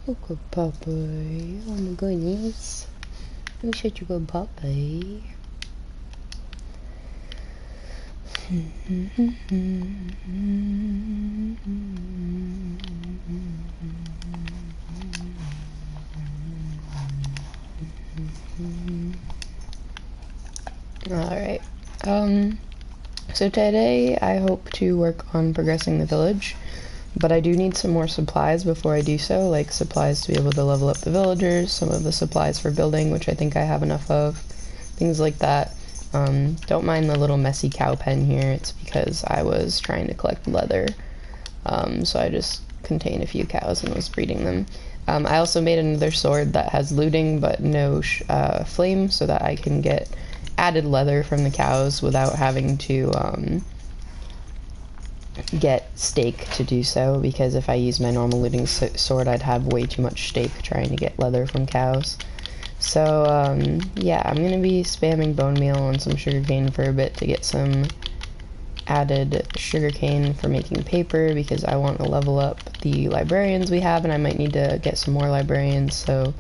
Oh, good puppy. Oh my goodness. You're such a good puppy. Alright. So today I hope to work on progressing the village, but I do need some more supplies before I do so, like supplies to be able to level up the villagers, some of the supplies for building, which I think I have enough of, things like that. Don't mind the little messy cow pen here, it's because I was trying to collect leather, so I just contained a few cows and was breeding them. I also made another sword that has looting but no flame, so that I can get added leather from the cows without having to get steak to do so, because if I use my normal looting sword I'd have way too much steak trying to get leather from cows. So yeah, I'm gonna be spamming bone meal on some sugarcane for a bit to get some added sugarcane for making paper, because I want to level up the librarians we have, and I might need to get some more librarians, so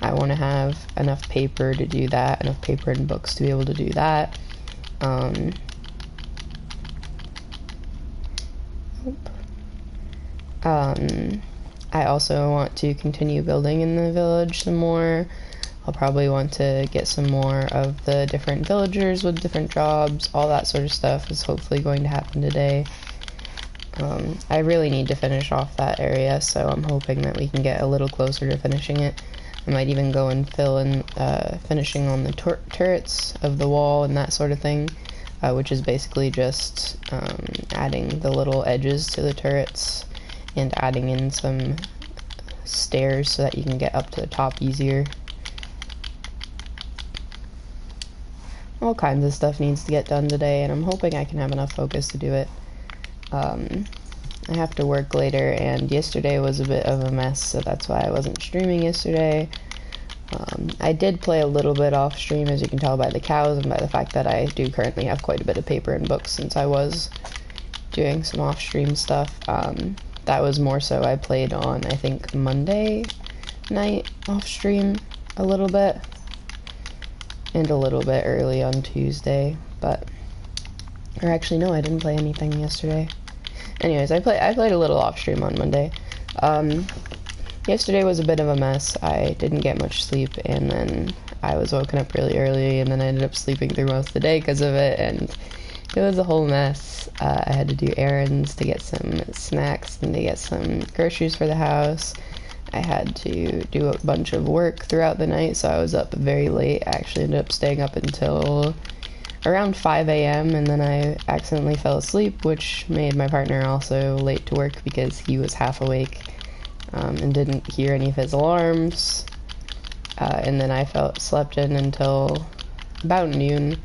I want to have enough paper to do that, enough paper and books to be able to do that. I also want to continue building in the village some more. I'll probably want to get some more of the different villagers with different jobs. All that sort of stuff is hopefully going to happen today. I really need to finish off that area, so I'm hoping that we can get a little closer to finishing it. I might even go and fill in finishing on the turrets of the wall and that sort of thing, which is basically just adding the little edges to the turrets and adding in some stairs so that you can get up to the top easier. All kinds of stuff needs to get done today, and I'm hoping I can have enough focus to do it. I have to work later, and yesterday was a bit of a mess, so that's why I wasn't streaming yesterday. I did play a little bit off stream, as you can tell by the cows and by the fact that I do currently have quite a bit of paper and books since I was doing some off stream stuff. That was more so I played on, I think, Monday night off stream a little bit, and a little bit early on Tuesday, or actually no, I didn't play anything yesterday. Anyways, I played a little off stream on Monday. Yesterday was a bit of a mess. I didn't get much sleep, and then I was woken up really early, and then I ended up sleeping through most of the day because of it, and it was a whole mess. I had to do errands to get some snacks and to get some groceries for the house. I had to do a bunch of work throughout the night, so I was up very late. I actually ended up staying up until around 5 a.m. and then I accidentally fell asleep, which made my partner also late to work because he was half awake and didn't hear any of his alarms. And then I slept in until about noon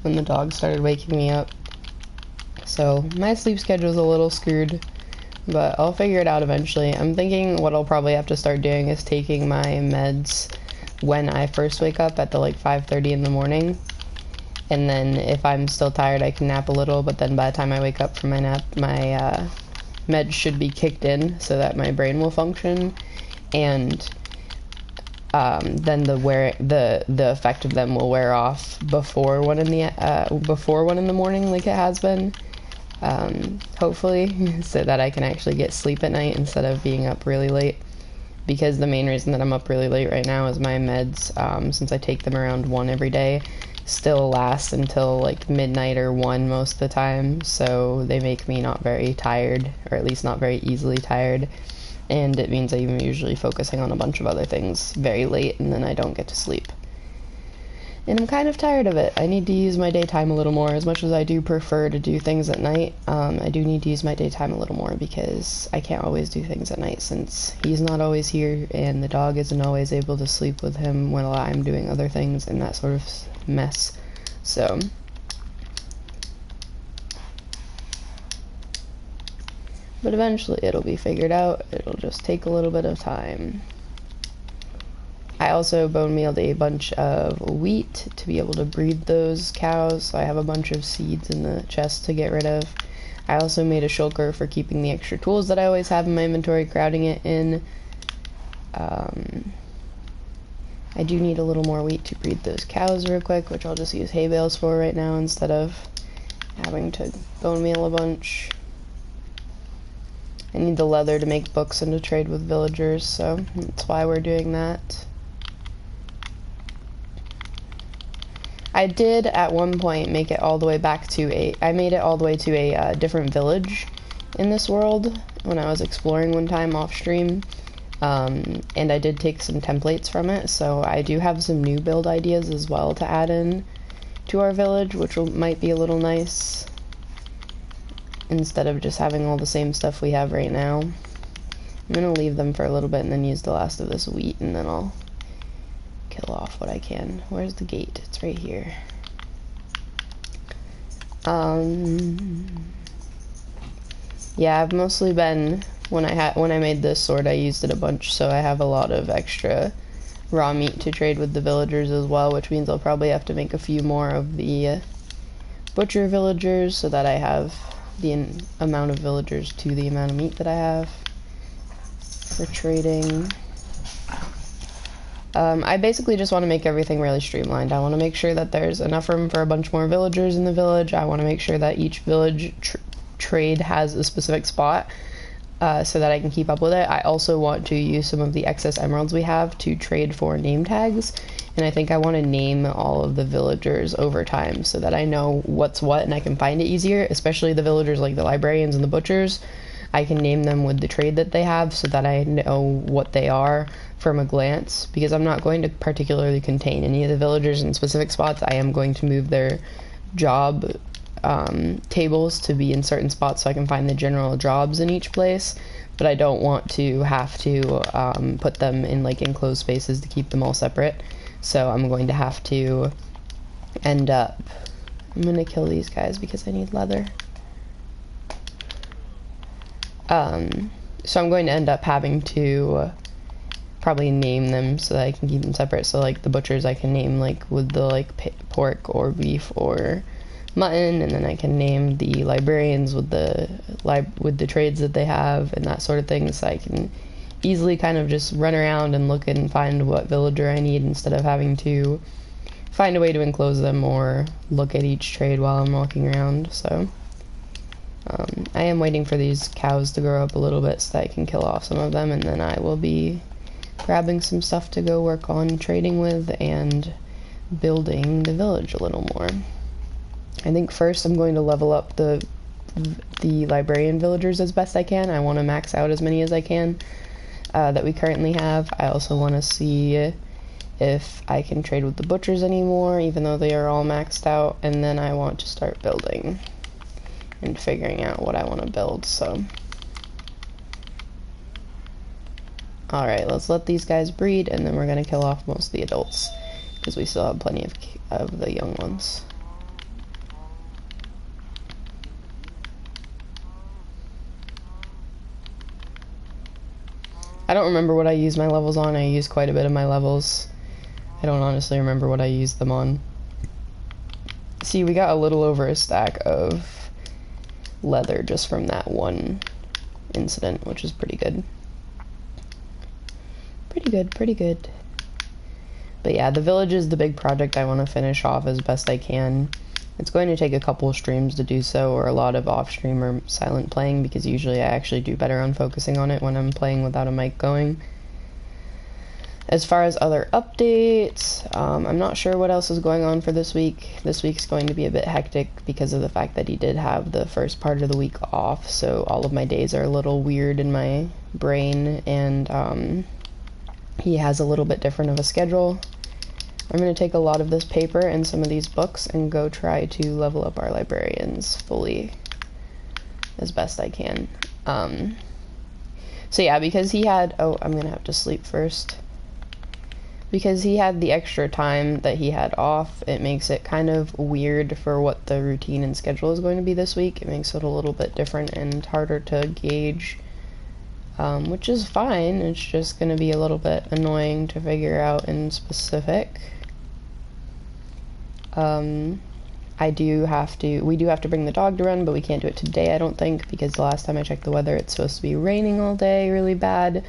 when the dog started waking me up. So my sleep schedule's a little screwed, but I'll figure it out eventually. I'm thinking what I'll probably have to start doing is taking my meds when I first wake up at the 5:30 in the morning. And then if I'm still tired, I can nap a little, but then by the time I wake up from my nap, my meds should be kicked in so that my brain will function. And then the effect of them will wear off before 1 in the morning, like it has been. Hopefully, so that I can actually get sleep at night instead of being up really late. Because the main reason that I'm up really late right now is my meds, since I take them around 1 every day, still last until midnight or 1 most of the time, so they make me not very tired, or at least not very easily tired, and it means I'm usually focusing on a bunch of other things very late, and then I don't get to sleep. And I'm kind of tired of it. I need to use my daytime a little more. As much as I do prefer to do things at night, I do need to use my daytime a little more because I can't always do things at night since he's not always here and the dog isn't always able to sleep with him while I'm doing other things and that sort of mess. So but eventually it'll be figured out. It'll just take a little bit of time. I also bone mealed a bunch of wheat to be able to breed those cows, so I have a bunch of seeds in the chest to get rid of. I also made a shulker for keeping the extra tools that I always have in my inventory, crowding it in I do need a little more wheat to breed those cows real quick, which I'll just use hay bales for right now instead of having to bone meal a bunch. I need the leather to make books and to trade with villagers, so that's why we're doing that. I did at one point make it all the way back to I made it all the way to a different village in this world when I was exploring one time off stream. And I did take some templates from it, so I do have some new build ideas as well to add in to our village, which might be a little nice, instead of just having all the same stuff we have right now. I'm gonna leave them for a little bit and then use the last of this wheat, and then I'll kill off what I can. Where's the gate? It's right here. Yeah, I've mostly been, when I made this sword, I used it a bunch, so I have a lot of extra raw meat to trade with the villagers as well, which means I'll probably have to make a few more of the butcher villagers so that I have the amount of villagers to the amount of meat that I have for trading. I basically just want to make everything really streamlined. I want to make sure that there's enough room for a bunch more villagers in the village. I want to make sure that each village trade has a specific spot so that I can keep up with it. I also want to use some of the excess emeralds we have to trade for name tags, and I think I want to name all of the villagers over time so that I know what's what and I can find it easier, especially the villagers like the librarians and the butchers. I can name them with the trade that they have so that I know what they are from a glance, because I'm not going to particularly contain any of the villagers in specific spots. I am going to move their job tables to be in certain spots so I can find the general jobs in each place, but I don't want to have to put them in like enclosed spaces to keep them all separate. So I'm going to have to end up, I'm gonna kill these guys because I need leather. So I'm going to end up having to probably name them so that I can keep them separate. So like the butchers I can name like with the like pork or beef or mutton, and then I can name the librarians with the trades that they have and that sort of thing, so I can easily kind of just run around and look and find what villager I need instead of having to find a way to enclose them or look at each trade while I'm walking around. So I am waiting for these cows to grow up a little bit so that I can kill off some of them, and then I will be grabbing some stuff to go work on trading with and building the village a little more. I think first I'm going to level up the librarian villagers as best I can. I want to max out as many as I can that we currently have. I also want to see if I can trade with the butchers anymore, even though they are all maxed out, and then I want to start building and figuring out what I want to build. So alright, let's let these guys breed, and then we're going to kill off most of the adults, because we still have plenty of the young ones. I don't remember what I use my levels on. I use quite a bit of my levels. I don't honestly remember what I used them on. See, we got a little over a stack of leather just from that one incident, which is pretty good. Pretty good. But yeah, the village is the big project I want to finish off as best I can. It's going to take a couple of streams to do so, or a lot of off-stream or silent playing, because usually I actually do better on focusing on it when I'm playing without a mic going. As far as other updates, I'm not sure what else is going on for this week. This week's going to be a bit hectic because of the fact that he did have the first part of the week off, so all of my days are a little weird in my brain, and he has a little bit different of a schedule. I'm going to take a lot of this paper and some of these books and go try to level up our librarians fully as best I can. So yeah, because he had, oh, I'm going to have to sleep first. Because he had the extra time that he had off, it makes it kind of weird for what the routine and schedule is going to be this week. It makes it a little bit different and harder to gauge, which is fine. It's just going to be a little bit annoying to figure out in specific. we do have to bring the dog to run, but we can't do it today, I don't think, because the last time I checked the weather, it's supposed to be raining all day really bad.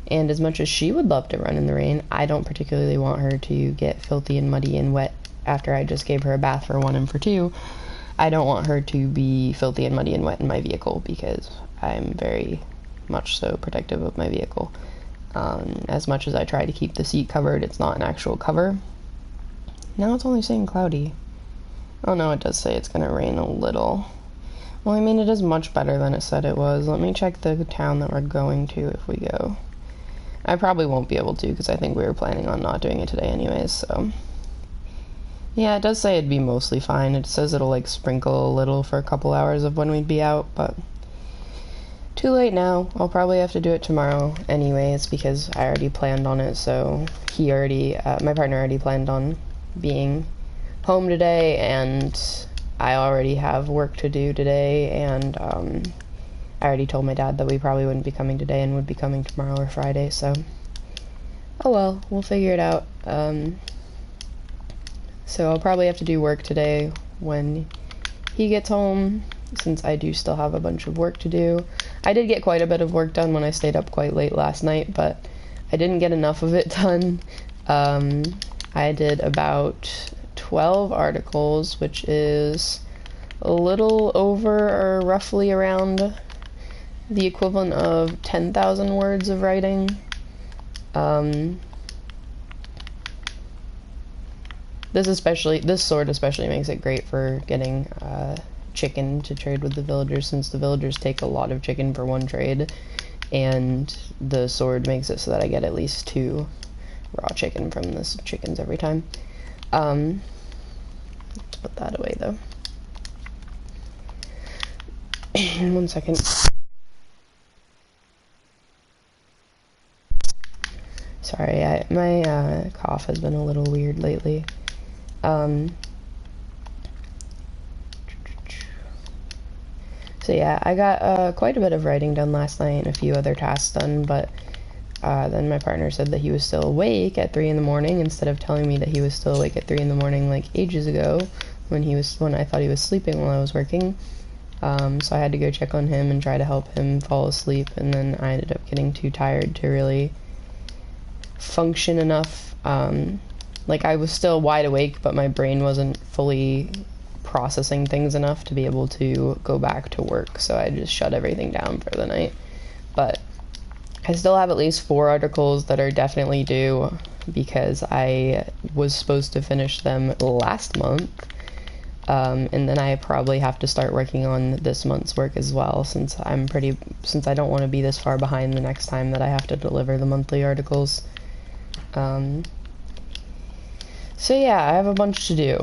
And as much as she would love to run in the rain, I don't particularly want her to get filthy and muddy and wet after I just gave her a bath for 1 and for 2. I don't want her to be filthy and muddy and wet in my vehicle because I'm very much so protective of my vehicle. As much as I try to keep the seat covered, it's not an actual cover. Now it's only saying cloudy. Oh no, it does say it's gonna rain a little. Well, I mean, it is much better than it said it was. Let me check the town that we're going to if we go. I probably won't be able to because I think we were planning on not doing it today anyways, so. Yeah, it does say it'd be mostly fine. It says it'll like sprinkle a little for a couple hours of when we'd be out, but too late now. I'll probably have to do it tomorrow anyways because I already planned on it, so my partner already planned on being home today, and I already have work to do today, and I already told my dad that we probably wouldn't be coming today and would be coming tomorrow or Friday, so oh well, we'll figure it out. So I'll probably have to do work today when he gets home, since I do still have a bunch of work to do. I did get quite a bit of work done when I stayed up quite late last night, but I didn't get enough of it done. I did about 12 articles, which is a little over or roughly around the equivalent of 10,000 words of writing. This sword especially makes it great for getting chicken to trade with the villagers, since the villagers take a lot of chicken for 1 trade, and the sword makes it so that I get at least 2 raw chicken from the chickens every time. Let's put that away though. 1 second. Sorry, my cough has been a little weird lately. So yeah, I got quite a bit of writing done last night and a few other tasks done, but then my partner said that he was still awake at 3 in the morning instead of telling me that he was still awake at 3 in the morning like ages ago when I thought he was sleeping while I was working. So I had to go check on him and try to help him fall asleep, and then I ended up getting too tired to really function enough. Like, I was still wide awake, but my brain wasn't fully processing things enough to be able to go back to work, so I just shut everything down for the night. But I still have at least 4 articles that are definitely due because I was supposed to finish them last month, and then I probably have to start working on this month's work as well, since I don't want to be this far behind the next time that I have to deliver the monthly articles. So yeah, I have a bunch to do,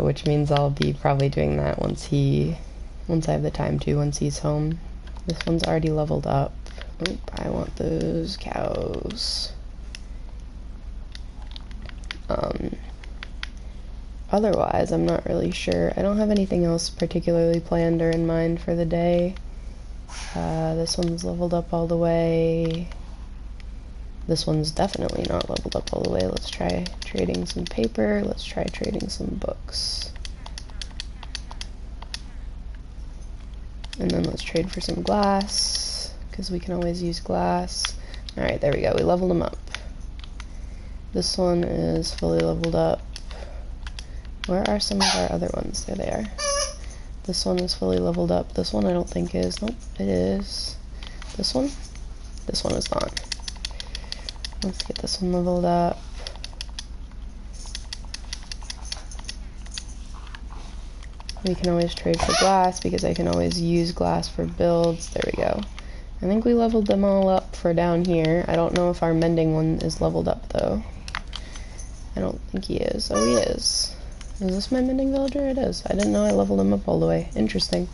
which means I'll be probably doing that once I have the time to, once he's home. This one's already leveled up. Oop, I want those cows. Otherwise, I'm not really sure. I don't have anything else particularly planned or in mind for the day. This one's leveled up all the way. This one's definitely not leveled up all the way. Let's try trading some paper. Let's try trading some books. And then let's trade for some glass, because we can always use glass. Alright, there we go. We leveled them up. This one is fully leveled up. Where are some of our other ones? There they are. This one is fully leveled up. This one I don't think is. Nope, it is. This one? This one is not. Let's get this one leveled up. We can always trade for glass because I can always use glass for builds. There we go. I think we leveled them all up for down here. I don't know if our mending one is leveled up though. I don't think he is. Oh, he is. Is this my mending villager? It is. I didn't know I leveled him up all the way. Interesting.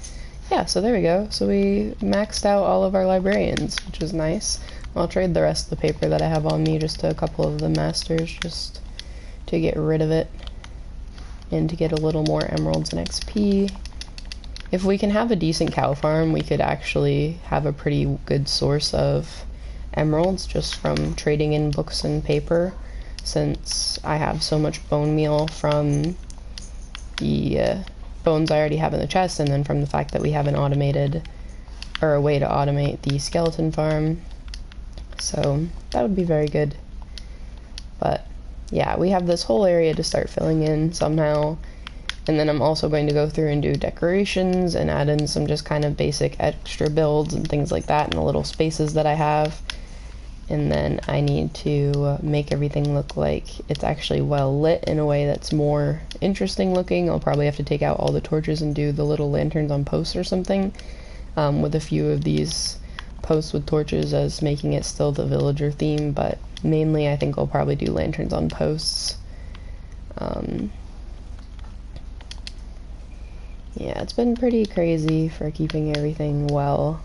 Yeah, so there we go. So we maxed out all of our librarians, which is nice. I'll trade the rest of the paper that I have on me just to a couple of the masters, just to get rid of it and to get a little more emeralds and XP. If we can have a decent cow farm, we could actually have a pretty good source of emeralds just from trading in books and paper, since I have so much bone meal from the bones I already have in the chest, and then from the fact that we have an automated, or a way to automate the skeleton farm. So that would be very good. But yeah, we have this whole area to start filling in somehow. And then I'm also going to go through and do decorations and add in some just kind of basic extra builds and things like that in the little spaces that I have. And then I need to make everything look like it's actually well lit in a way that's more interesting looking. I'll probably have to take out all the torches and do the little lanterns on posts or something, with a few of these posts with torches as making it still the villager theme, but mainly I think I'll probably do lanterns on posts. Yeah, it's been pretty crazy for keeping everything well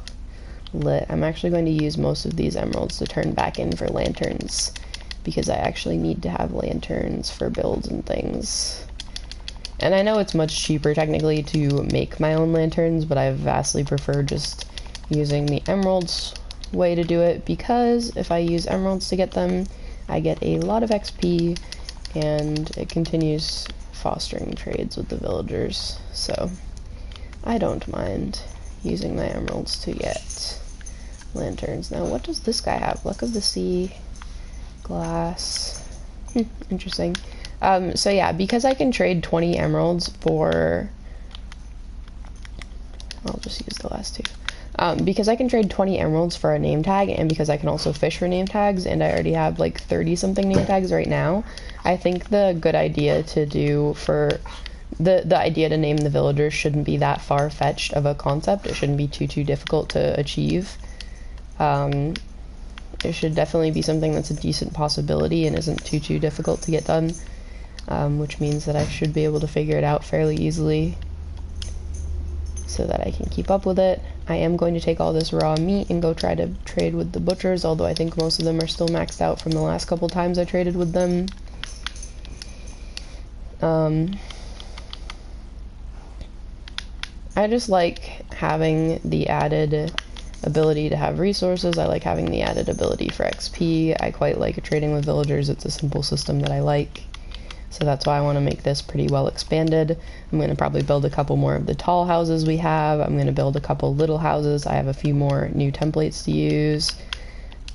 lit. I'm actually going to use most of these emeralds to turn back in for lanterns, because I actually need to have lanterns for builds and things. And I know it's much cheaper technically to make my own lanterns, but I vastly prefer just using the emeralds way to do it, because if I use emeralds to get them, I get a lot of XP, and it continues fostering trades with the villagers, so I don't mind using my emeralds to get lanterns. Now, what does this guy have? Luck of the Sea, glass. Interesting. So yeah, because I can trade 20 emeralds for... I'll just use the last two. Because I can trade 20 emeralds for a name tag, and because I can also fish for name tags, and I already have like 30 something name tags right now, I think the good idea to do for the idea to name the villagers shouldn't be that far-fetched of a concept. It shouldn't be too difficult to achieve. It should definitely be something that's a decent possibility and isn't too difficult to get done, which means that I should be able to figure it out fairly easily so that I can keep up with it. I am going to take all this raw meat and go try to trade with the butchers, although I think most of them are still maxed out from the last couple times I traded with them. I just like having the added ability to have resources. I like having the added ability for XP. I quite like trading with villagers. It's a simple system that I like. So that's why I want to make this pretty well expanded. I'm going to probably build a couple more of the tall houses we have. I'm going to build a couple little houses. I have a few more new templates to use.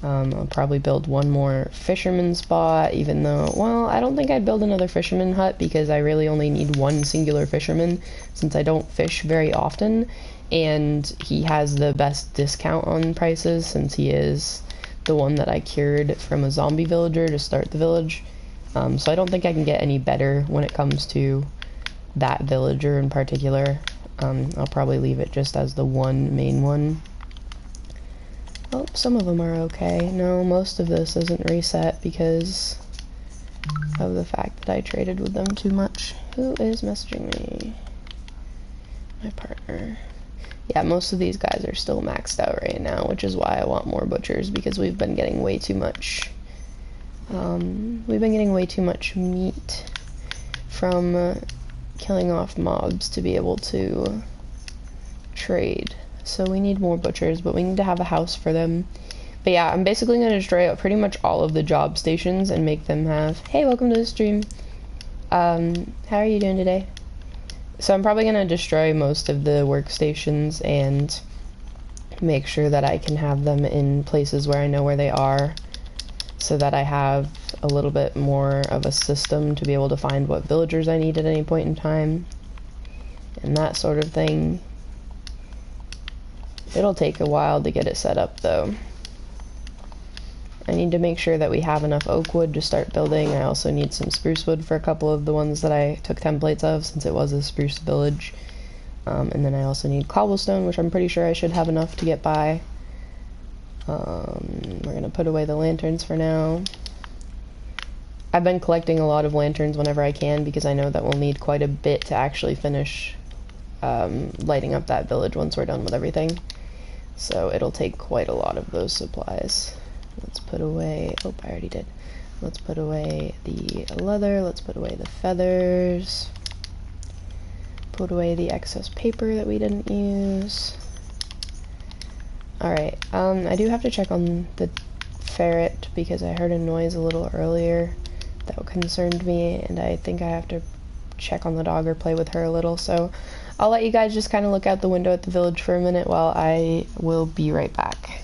I'll probably build one more fisherman spot, even though, well, I don't think I'd build another fisherman hut because I really only need one singular fisherman since I don't fish very often, and he has the best discount on prices since he is the one that I cured from a zombie villager to start the village. So I don't think I can get any better when it comes to that villager in particular. I'll probably leave it just as the one main one. Oh, some of them are okay. No, most of this isn't reset because of the fact that I traded with them too much. Who is messaging me? My partner. Yeah, most of these guys are still maxed out right now, which is why I want more butchers, because we've been getting way too much. We've been getting way too much meat from killing off mobs to be able to trade. So we need more butchers, but we need to have a house for them. But yeah, I'm basically going to destroy pretty much all of the job stations and make them have... Hey, welcome to the stream. How are you doing today? So I'm probably going to destroy most of the workstations and make sure that I can have them in places where I know where they are, so that I have a little bit more of a system to be able to find what villagers I need at any point in time, and that sort of thing. It'll take a while to get it set up, though. I need to make sure that we have enough oak wood to start building. I also need some spruce wood for a couple of the ones that I took templates of, since it was a spruce village. And then I also need cobblestone, which I'm pretty sure I should have enough to get by. We're gonna put away the lanterns for now. I've been collecting a lot of lanterns whenever I can, because I know that we'll need quite a bit to actually finish lighting up that village once we're done with everything. So it'll take quite a lot of those supplies. Let's put away... Oh, I already did. Let's put away the leather. Let's put away the feathers. Put away the excess paper that we didn't use. Alright, I do have to check on the ferret because I heard a noise a little earlier that concerned me, and I think I have to check on the dog or play with her a little, so I'll let you guys just kind of look out the window at the village for a minute while I will be right back.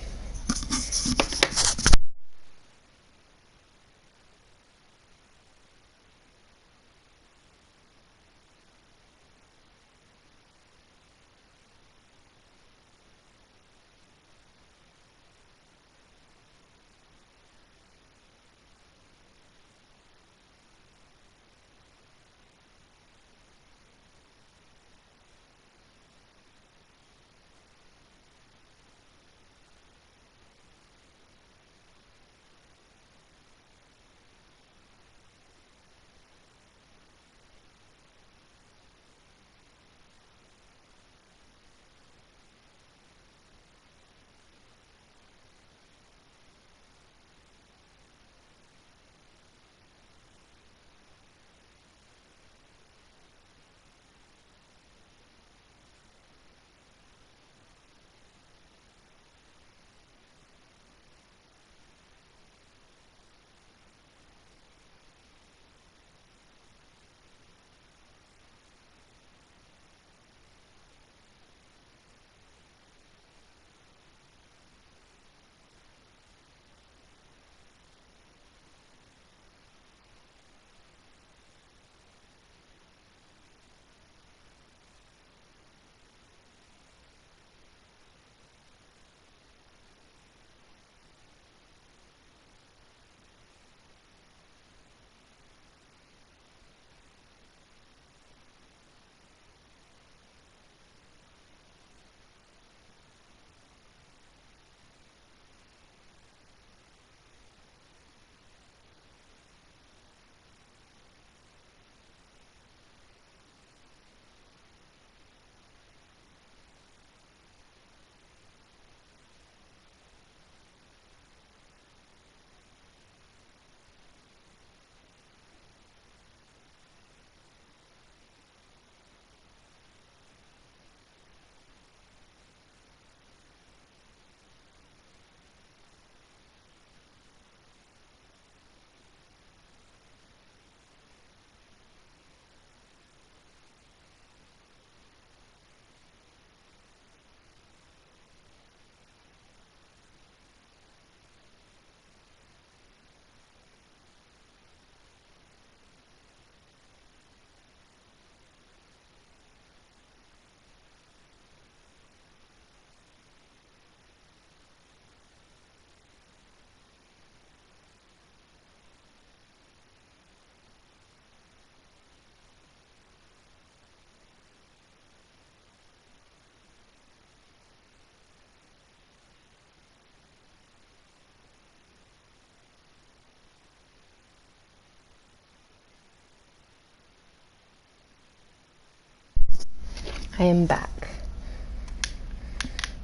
I am back.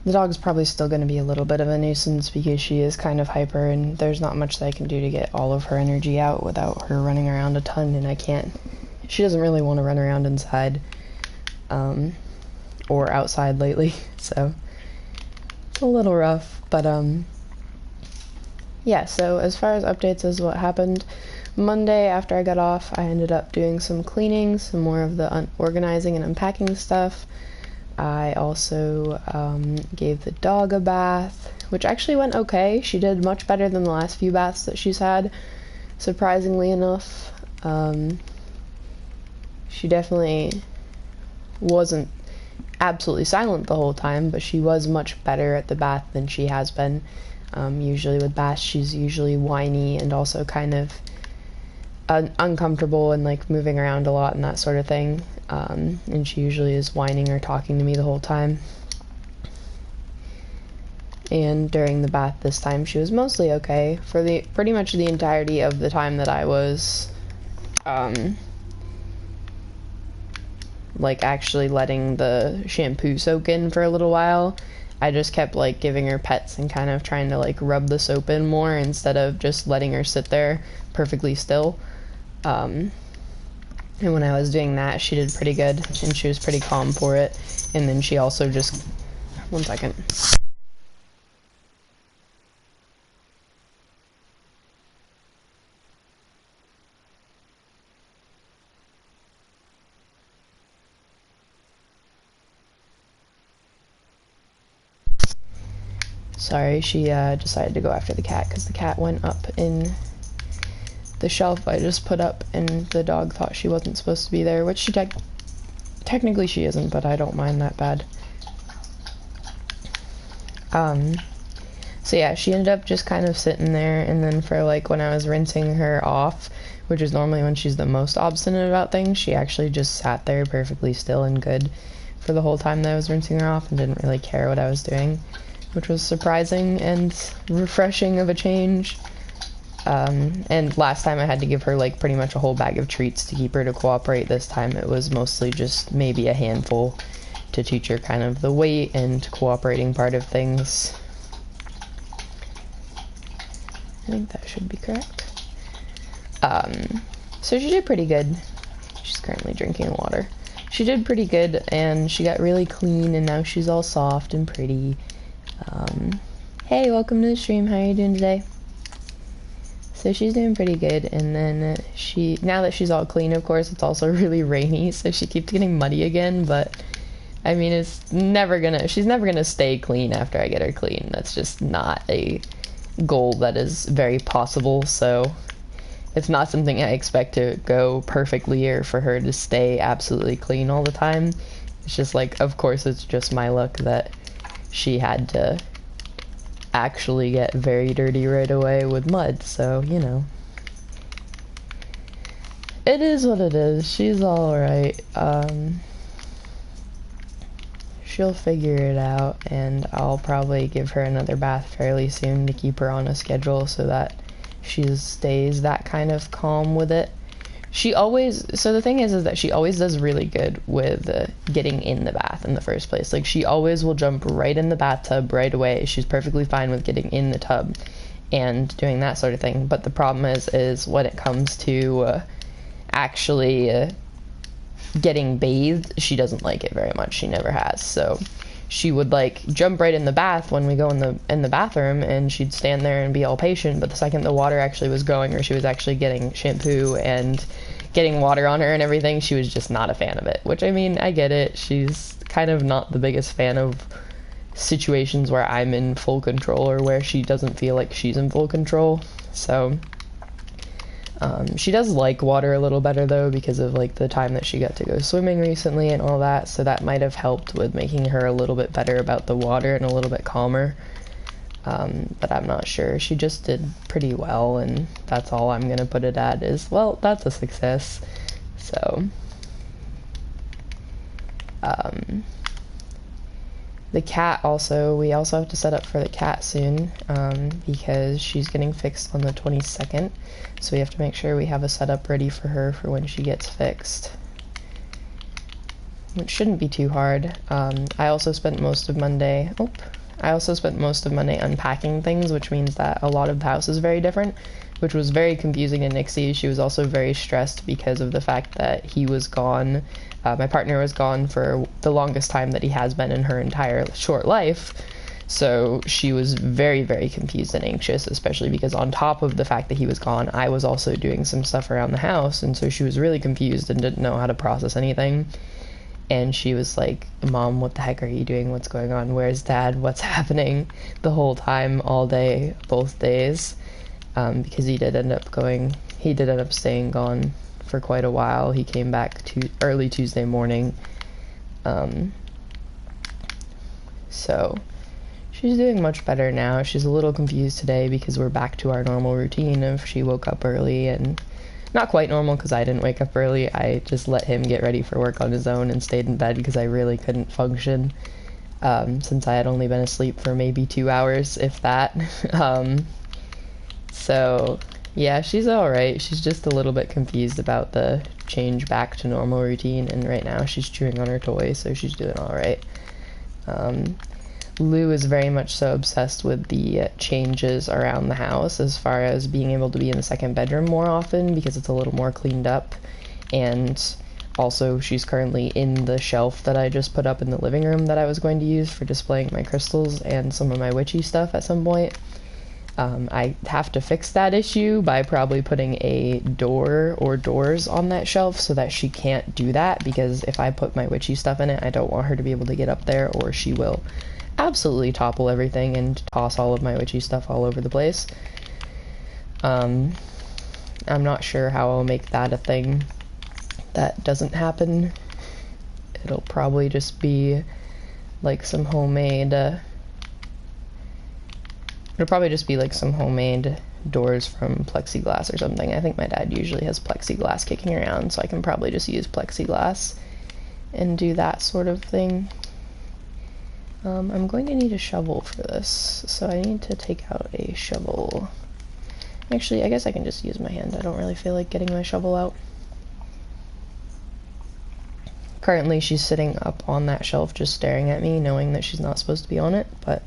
The dog's probably still going to be a little bit of a nuisance because she is kind of hyper and there's not much that I can do to get all of her energy out without her running around a ton, and I can't. She doesn't really want to run around inside or outside lately, so it's a little rough, but yeah, so as far as updates as what happened, Monday after I got off, I ended up doing some cleaning, some more of the organizing and unpacking stuff. I also gave the dog a bath, which actually went okay. She did much better than the last few baths that she's had, surprisingly enough. She definitely wasn't absolutely silent the whole time, but she was much better at the bath than she has been. Usually with baths, she's usually whiny and also kind of uncomfortable and like moving around a lot and that sort of thing. And she usually is whining or talking to me the whole time. And during the bath this time, she was mostly okay for pretty much the entirety of the time that I was like actually letting the shampoo soak in for a little while. I just kept like giving her pets and kind of trying to like rub the soap in more instead of just letting her sit there perfectly still. And when I was doing that, she did pretty good, and she was pretty calm for it. And then she also just... One second. Sorry, she decided to go after the cat, because the cat went up in the shelf I just put up, and the dog thought she wasn't supposed to be there, which she technically she isn't, but I don't mind that bad. So yeah, she ended up just kind of sitting there, and then for like when I was rinsing her off, which is normally when she's the most obstinate about things, she actually just sat there perfectly still and good for the whole time that I was rinsing her off and didn't really care what I was doing, which was surprising and refreshing of a change. And last time I had to give her like pretty much a whole bag of treats to keep her to cooperate. This time it was mostly just maybe a handful to teach her kind of the weight and cooperating part of things. I think that should be correct. So she did pretty good. She's currently drinking water. She did pretty good, and she got really clean, and now she's all soft and pretty. Hey, welcome to the stream. How are you doing today? So she's doing pretty good, and then now that she's all clean, of course, it's also really rainy, so she keeps getting muddy again, but I mean, she's never gonna stay clean after I get her clean. That's just not a goal that is very possible, so it's not something I expect to go perfectly or for her to stay absolutely clean all the time. It's just like, of course, it's just my luck that she had to actually get very dirty right away with mud, so, you know. It is what it is. She's alright. She'll figure it out, and I'll probably give her another bath fairly soon to keep her on a schedule so that she stays that kind of calm with it. So the thing is that she always does really good with getting in the bath in the first place. Like, she always will jump right in the bathtub right away. She's perfectly fine with getting in the tub and doing that sort of thing. But the problem is when it comes to actually getting bathed, she doesn't like it very much. She never has. So she would like jump right in the bath when we go in the bathroom, and she'd stand there and be all patient, but the second the water actually was going, or she was actually getting shampoo and getting water on her and everything, she was just not a fan of it. Which, I mean, I get it. She's kind of not the biggest fan of situations where I'm in full control or where she doesn't feel like she's in full control. So she does like water a little better, though, because of like the time that she got to go swimming recently and all that, so that might have helped with making her a little bit better about the water and a little bit calmer. But I'm not sure. She just did pretty well, and that's all I'm gonna put it at is, well, that's a success. So the cat also, we also have to set up for the cat soon, because she's getting fixed on the 22nd, so we have to make sure we have a setup ready for her for when she gets fixed. which shouldn't be too hard. I also spent most of Monday unpacking things, which means that a lot of the house is very different, which was very confusing to Nixie. She was also very stressed because of the fact that he was gone. My partner was gone for the longest time that he has been in her entire short life. So she was very, very confused and anxious, especially because on top of the fact that he was gone, I was also doing some stuff around the house, and so she was really confused and didn't know how to process anything. And she was like, Mom, what the heck are you doing? What's going on? Where's Dad? What's happening? The whole time, all day, both days, because he did end up staying gone for quite a while. He came back early Tuesday morning. So she's doing much better now. She's a little confused today because we're back to our normal routine of she woke up early, and not quite normal because I didn't wake up early. I just let him get ready for work on his own and stayed in bed because I really couldn't function, since I had only been asleep for maybe 2 hours, if that. So yeah, she's alright. She's just a little bit confused about the change back to normal routine, and right now she's chewing on her toy, so she's doing alright. Lou is very much so obsessed with the changes around the house, as far as being able to be in the second bedroom more often because it's a little more cleaned up, and also she's currently in the shelf that I just put up in the living room that I was going to use for displaying my crystals and some of my witchy stuff at some point. I have to fix that issue by probably putting a door or doors on that shelf so that she can't do that, because if I put my witchy stuff in it, I don't want her to be able to get up there, or she will absolutely topple everything and toss all of my witchy stuff all over the place. I'm not sure how I'll make that a thing that doesn't happen. It'll probably just be like some homemade doors from plexiglass or something. I think my dad usually has plexiglass kicking around, so I can probably just use plexiglass and do that sort of thing. I'm going to need a shovel for this, so I need to take out a shovel. Actually, I guess I can just use my hand. I don't really feel like getting my shovel out. Currently, she's sitting up on that shelf just staring at me, knowing that she's not supposed to be on it, but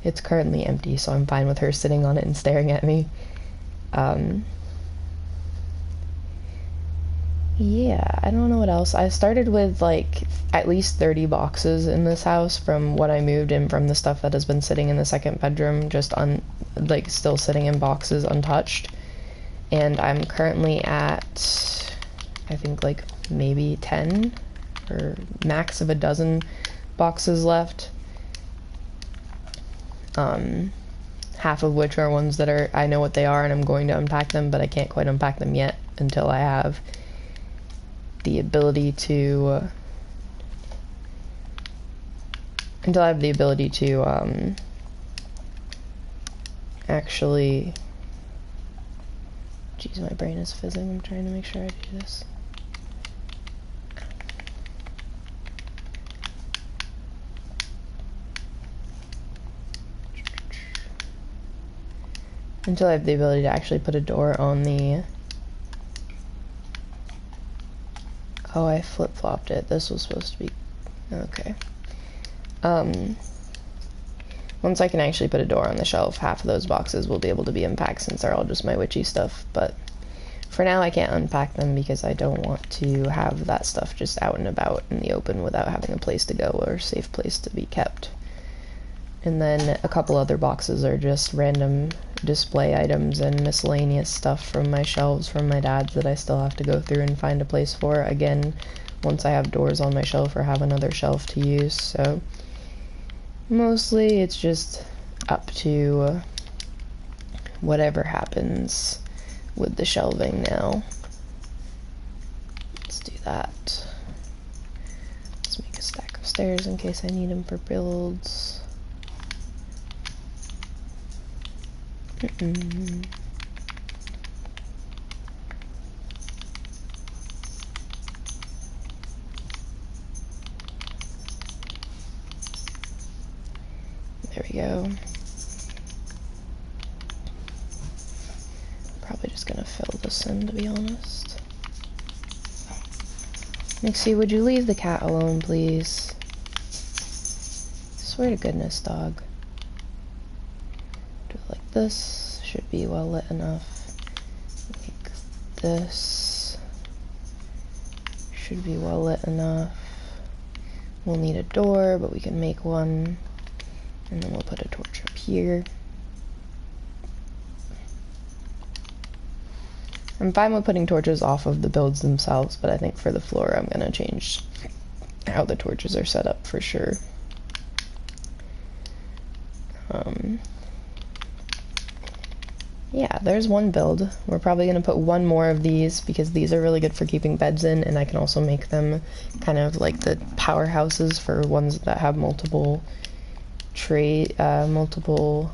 it's currently empty, so I'm fine with her sitting on it and staring at me. Yeah, I don't know what else. I started with like at least 30 boxes in this house from what I moved in, from the stuff that has been sitting in the second bedroom, just still sitting in boxes untouched. And I'm currently at, I think, like maybe 10 or max of a dozen boxes left. Half of which are ones that I know what they are and I'm going to unpack them, but I can't quite unpack them yet until I have the ability to actually, jeez, my brain is fizzing. I'm trying to make sure I do this. Until I have the ability to actually put a door on the... Oh, I flip-flopped it. This was supposed to be... Okay. Once I can actually put a door on the shelf, half of those boxes will be able to be unpacked, since they're all just my witchy stuff. But for now, I can't unpack them because I don't want to have that stuff just out and about in the open without having a place to go or a safe place to be kept. And then a couple other boxes are just random display items and miscellaneous stuff from my shelves from my dad's that I still have to go through and find a place for. Again, once I have doors on my shelf or have another shelf to use. So mostly it's just up to whatever happens with the shelving now. Let's do that. Let's make a stack of stairs in case I need them for builds. There we go. Probably just gonna fill this in, to be honest. Nixie, would you leave the cat alone, please? Swear to goodness, dog. Do it like this. Should be well lit enough. Like this. Should be well lit enough. We'll need a door, but we can make one. And then we'll put a torch up here. I'm fine with putting torches off of the builds themselves, but I think for the floor I'm gonna change how the torches are set up for sure. Yeah, there's one build. We're probably gonna put one more of these because these are really good for keeping beds in, and I can also make them kind of like the powerhouses for ones that have multiple multiple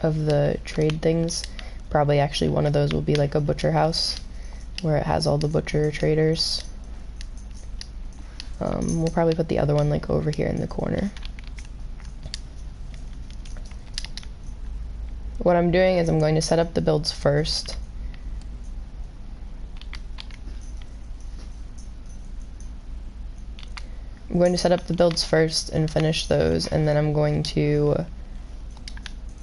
of the trade things. Probably actually one of those will be like a butcher house where it has all the butcher traders. We'll probably put the other one like over here in the corner. What I'm doing is I'm going to set up the builds first. I'm going to set up the builds first and finish those, and then I'm going to,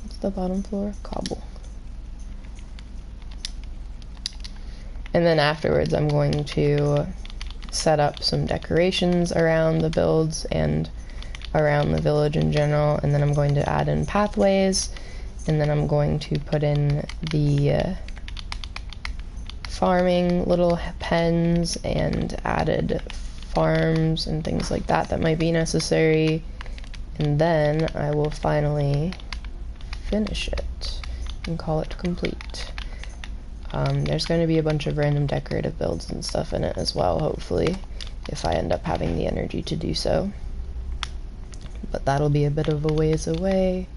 what's the bottom floor? Cobble. And then afterwards I'm going to set up some decorations around the builds and around the village in general, and then I'm going to add in pathways, and then I'm going to put in the farming little pens and added farms and things like that that might be necessary, and then I will finally finish it and call it complete. There's going to be a bunch of random decorative builds and stuff in it as well, hopefully, if I end up having the energy to do so. But that'll be a bit of a ways away.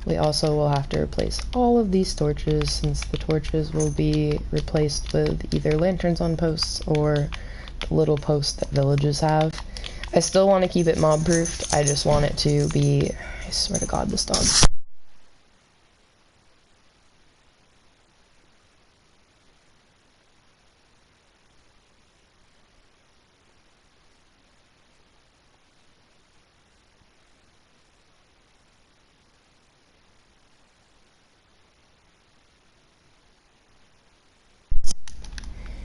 We also will have to replace all of these torches, since the torches will be replaced with either lanterns on posts or the little posts that villages have. I still want to keep it mob-proofed, I just want it to be, I swear to God, this dog.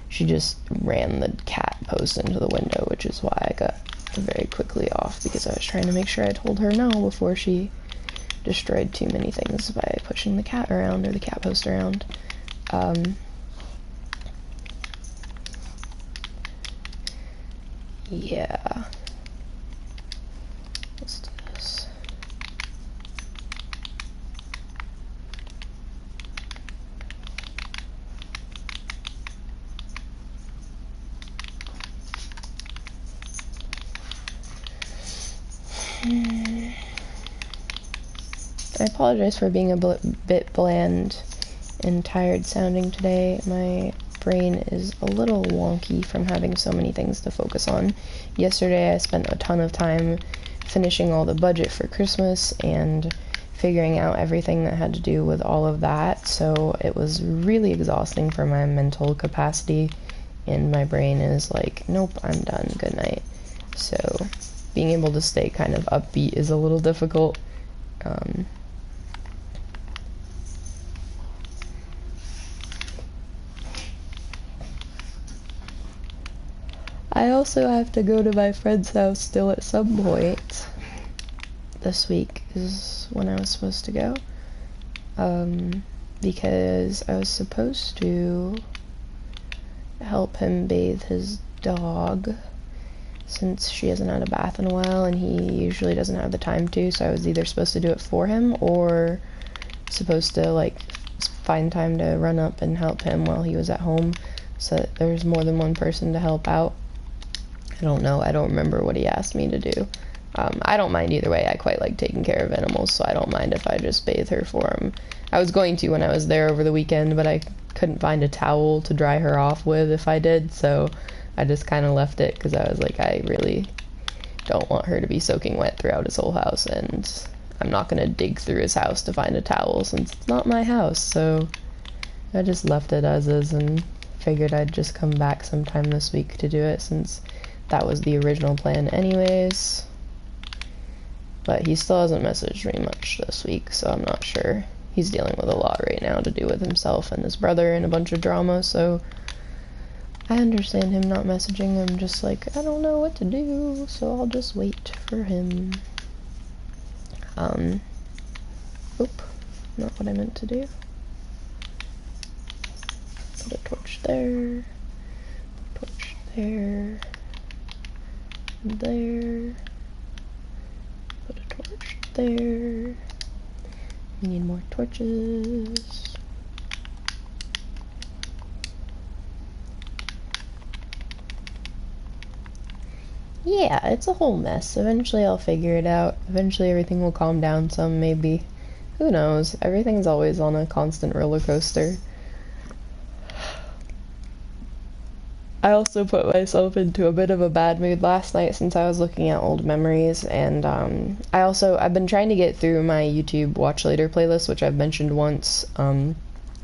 She just ran the cat post into the window, which is why I got very quickly off, because I was trying to make sure I told her no before she destroyed too many things by pushing the cat around, or the cat post around. Yeah. Let's do this. I apologize for being a bit bland and tired sounding today. My brain is a little wonky from having so many things to focus on. Yesterday I spent a ton of time finishing all the budget for Christmas and figuring out everything that had to do with all of that, so it was really exhausting for my mental capacity, and my brain is like, nope, I'm done, good night. So being able to stay kind of upbeat is a little difficult. I also have to go to my friend's house still at some point. This week is when I was supposed to go. Because I was supposed to help him bathe his dog, since she hasn't had a bath in a while and he usually doesn't have the time to, so I was either supposed to do it for him or supposed to like find time to run up and help him while he was at home, so that there's more than one person to help out. I don't know, I don't remember what he asked me to do. I don't mind either way. I quite like taking care of animals, so I don't mind if I just bathe her for him. I was going to when I was there over the weekend, but I couldn't find a towel to dry her off with if I did, so I just kind of left it, because I was like, I really don't want her to be soaking wet throughout his whole house, and I'm not going to dig through his house to find a towel since it's not my house, so I just left it as is and figured I'd just come back sometime this week to do it, since that was the original plan anyways. But he still hasn't messaged me much this week, so I'm not sure. He's dealing with a lot right now to do with himself and his brother and a bunch of drama, so I understand him not messaging. I'm just like, I don't know what to do, so I'll just wait for him. Oop, not what I meant to do. Put a torch there, torch there, there, put a torch there. We need more torches. Yeah, it's a whole mess. Eventually I'll figure it out. Eventually everything will calm down some, maybe. Who knows? Everything's always on a constant roller coaster. I also put myself into a bit of a bad mood last night since I was looking at old memories, and I've been trying to get through my YouTube Watch Later playlist, which I've mentioned once.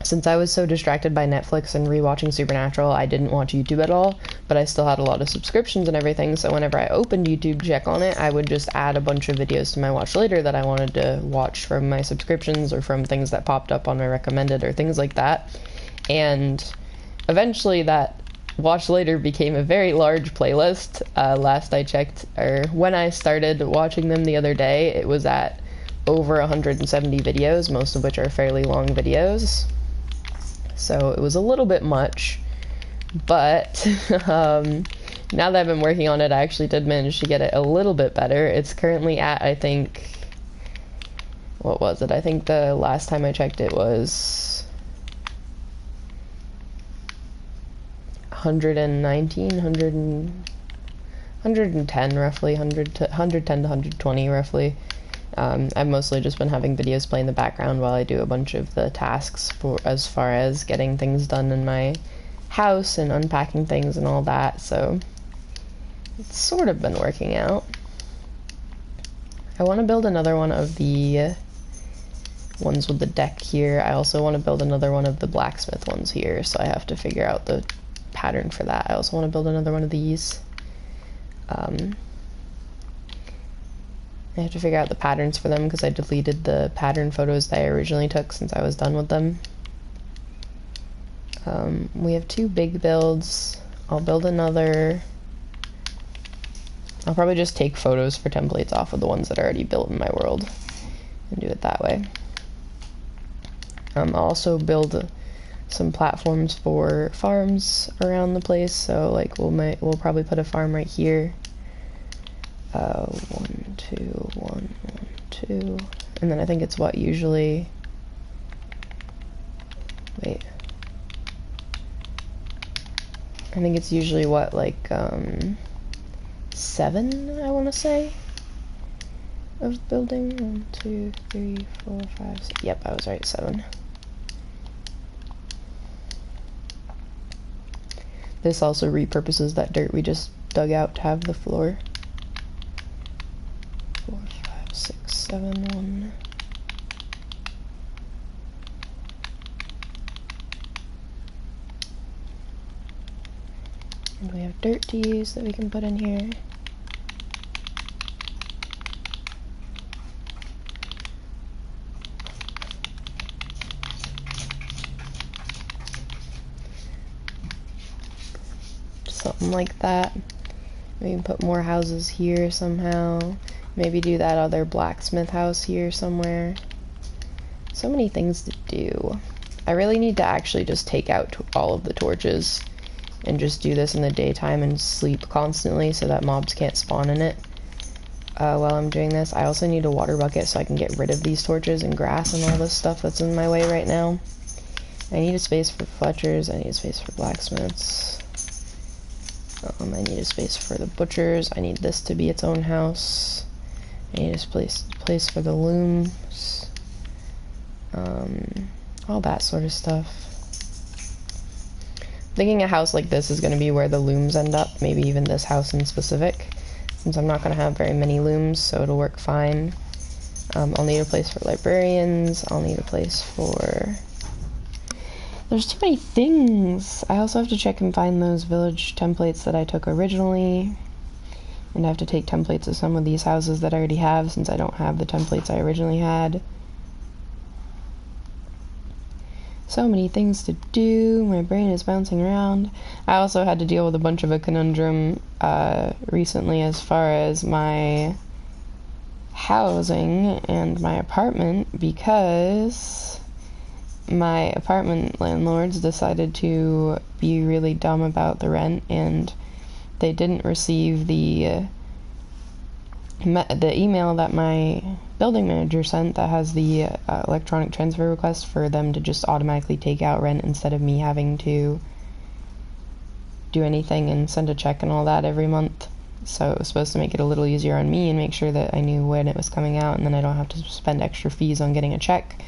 Since I was so distracted by Netflix and rewatching Supernatural, I didn't watch YouTube at all, but I still had a lot of subscriptions and everything, so whenever I opened YouTube to check on it, I would just add a bunch of videos to my Watch Later that I wanted to watch from my subscriptions or from things that popped up on my recommended or things like that. And eventually that Watch Later became a very large playlist. Last I checked, or when I started watching them the other day, it was at over 170 videos, most of which are fairly long videos. So it was a little bit much, but now that I've been working on it, I actually did manage to get it a little bit better. It's currently at, I think, what was it? I think the last time I checked it was 119, 110 roughly, 110 to 120 roughly. I've mostly just been having videos play in the background while I do a bunch of the tasks for as far as getting things done in my house and unpacking things and all that, so it's sort of been working out. I want to build another one of the ones with the deck here. I also want to build another one of the blacksmith ones here, so I have to figure out the pattern for that. I also want to build another one of these. I have to figure out the patterns for them because I deleted the pattern photos that I originally took since I was done with them. We have 2 big builds. I'll build another. I'll probably just take photos for templates off of the ones that are already built in my world and do it that way. I'll also build some platforms for farms around the place, so like we'll probably put a farm right here. 1, 2, 1, 1, 2, and then I think it's what usually. Wait. I think it's usually what, like 7, I want to say, of building. 1, 2, 3, 4, 5, 6. Yep, I was right. 7. This also repurposes that dirt we just dug out to have the floor. 4, 5, 6, 7, 1. And we have dirt to use that we can put in here. Something like that. We can put more houses here somehow. Maybe do that other blacksmith house here somewhere. So many things to do. I really need to actually just take out all of the torches and just do this in the daytime and sleep constantly so that mobs can't spawn in it. While I'm doing this, I also need a water bucket so I can get rid of these torches and grass and all this stuff that's in my way right now. I need a space for fletchers, I need a space for blacksmiths. I need a space for the butchers, I need this to be its own house. I need a place for the looms. All that sort of stuff. Thinking a house like this is going to be where the looms end up, maybe even this house in specific, since I'm not going to have very many looms, so it'll work fine. I'll need a place for librarians, I'll need a place for There's too many things. I also have to check and find those village templates that I took originally. And I have to take templates of some of these houses that I already have since I don't have the templates I originally had. So many things to do. My brain is bouncing around. I also had to deal with a bunch of a conundrum recently as far as my housing and my apartment, because my apartment landlords decided to be really dumb about the rent, and they didn't receive the email that my building manager sent that has the electronic transfer request for them to just automatically take out rent instead of me having to do anything and send a check and all that every month. So it was supposed to make it a little easier on me and make sure that I knew when it was coming out, and then I don't have to spend extra fees on getting a check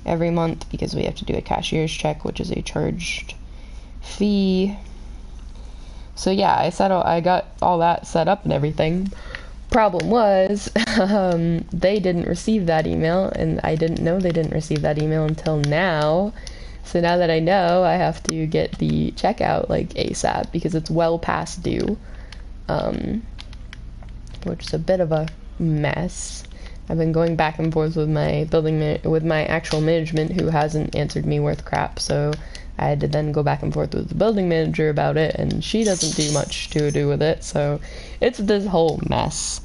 every month, because we have to do a cashier's check, which is a charged fee. So yeah, I got all that set up and everything. Problem was, they didn't receive that email, and I didn't know they didn't receive that email until now. So now that I know, I have to get the check out like ASAP because it's well past due. Which is a bit of a mess. I've been going back and forth with my with my actual management, who hasn't answered me worth crap, so I had to then go back and forth with the building manager about it, and she doesn't do much to do with it, so it's this whole mess.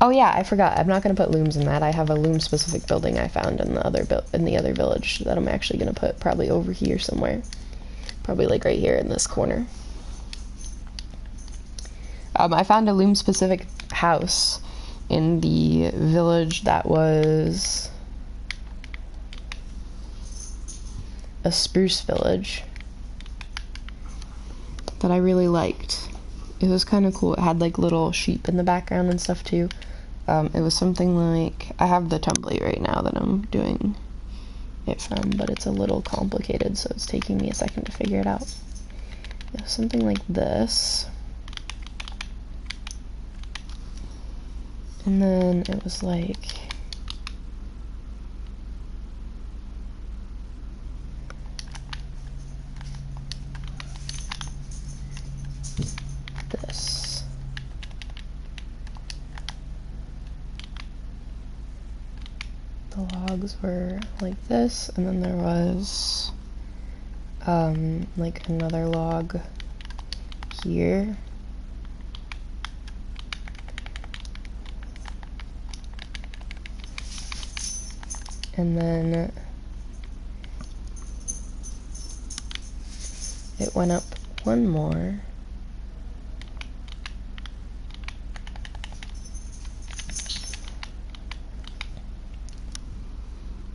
Oh yeah, I forgot. I'm not going to put looms in that. I have a loom-specific building I found in the other village that I'm actually going to put probably over here somewhere. Probably like right here in this corner. I found a loom-specific house in the village that was a spruce village that I really liked. It was kind of cool. It had like little sheep in the background and stuff too. It was something like, I have the template right now that I'm doing it from, but it's a little complicated, so it's taking me a second to figure it out. It was something like this. And then it was like this. The logs were like this, and then there was like another log here. And then it went up one more.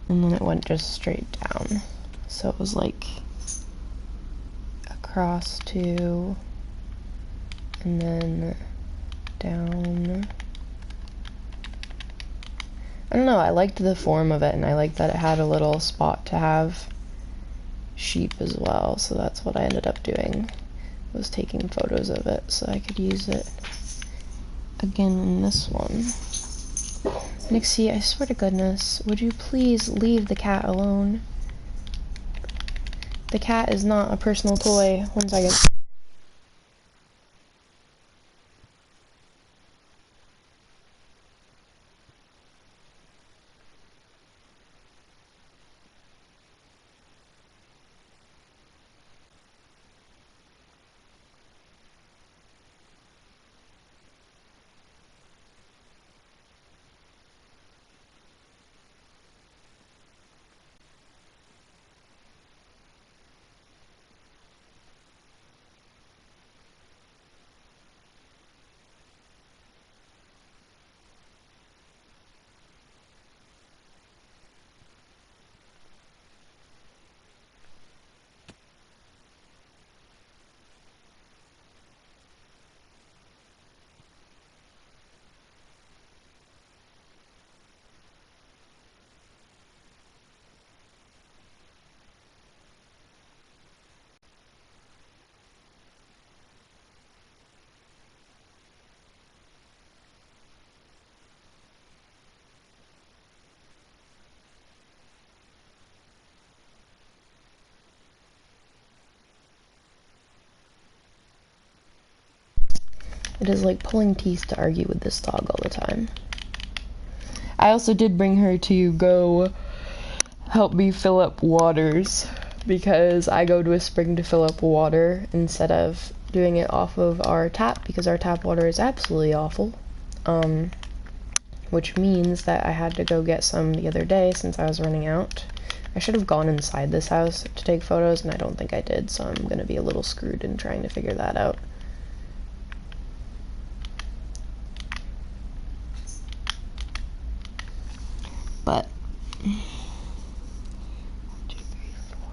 And then it went just straight down. So it was like across two, and then down. I don't know, I liked the form of it, and I liked that it had a little spot to have sheep as well, so that's what I ended up doing, was taking photos of it so I could use it again in this one. Nixie, I swear to goodness, would you please leave the cat alone? The cat is not a personal toy. One second. It is like pulling teeth to argue with this dog all the time. I also did bring her to go help me fill up waters, because I go to a spring to fill up water instead of doing it off of our tap, because our tap water is absolutely awful. Which means that I had to go get some the other day since I was running out. I should have gone inside this house to take photos, and I don't think I did, so I'm gonna be a little screwed in trying to figure that out. But 1, 2, 3, 4.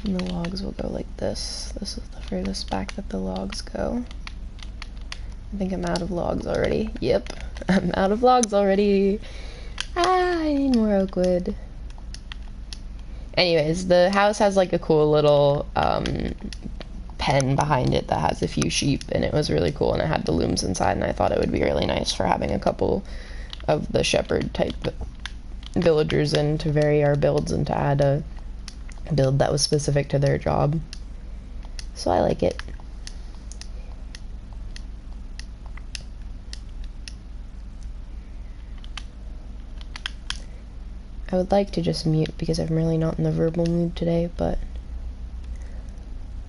And the logs will go like this. This is the furthest back that the logs go. I think I'm out of logs already. Yep, I'm out of logs already. Ah, I need more oak wood. Anyways, the house has like a cool little pen behind it that has a few sheep, and it was really cool, and it had the looms inside, and I thought it would be really nice for having a couple of the shepherd type villagers in to vary our builds and to add a build that was specific to their job. So I like it. I would like to just mute because I'm really not in the verbal mood today, but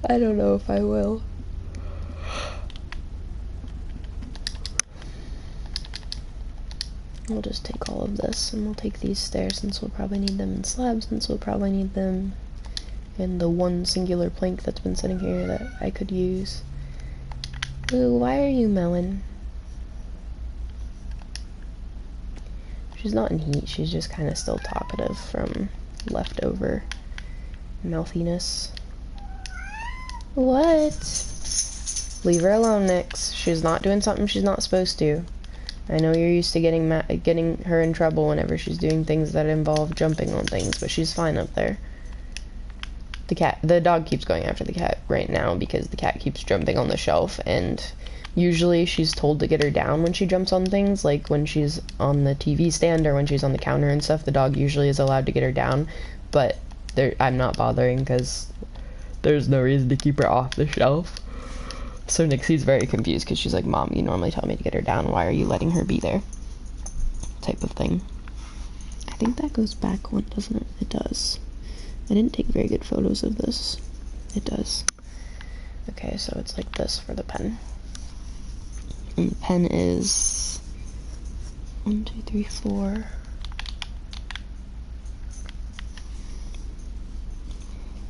I don't know if I will. We'll just take all of this, and we'll take these stairs since we'll probably need them, and slabs since we'll probably need them, and the one singular plank that's been sitting here that I could use. Ooh, why are you mowing? She's not in heat, she's just kind of still talkative from leftover mouthiness. What? Leave her alone, Nyx. She's not doing something she's not supposed to. I know you're used to getting her in trouble whenever she's doing things that involve jumping on things, but she's fine up there. The dog keeps going after the cat right now because the cat keeps jumping on the shelf, and usually she's told to get her down when she jumps on things, like when she's on the TV stand or when she's on the counter and stuff. The dog usually is allowed to get her down, but I'm not bothering because there's no reason to keep her off the shelf. So Nixie's very confused because she's like, Mom, you normally tell me to get her down. Why are you letting her be there? Type of thing. I think that goes back one, doesn't it? It does. I didn't take very good photos of this. It does. Okay, so it's like this for the pen. And the pen is 1, 2, 3, 4.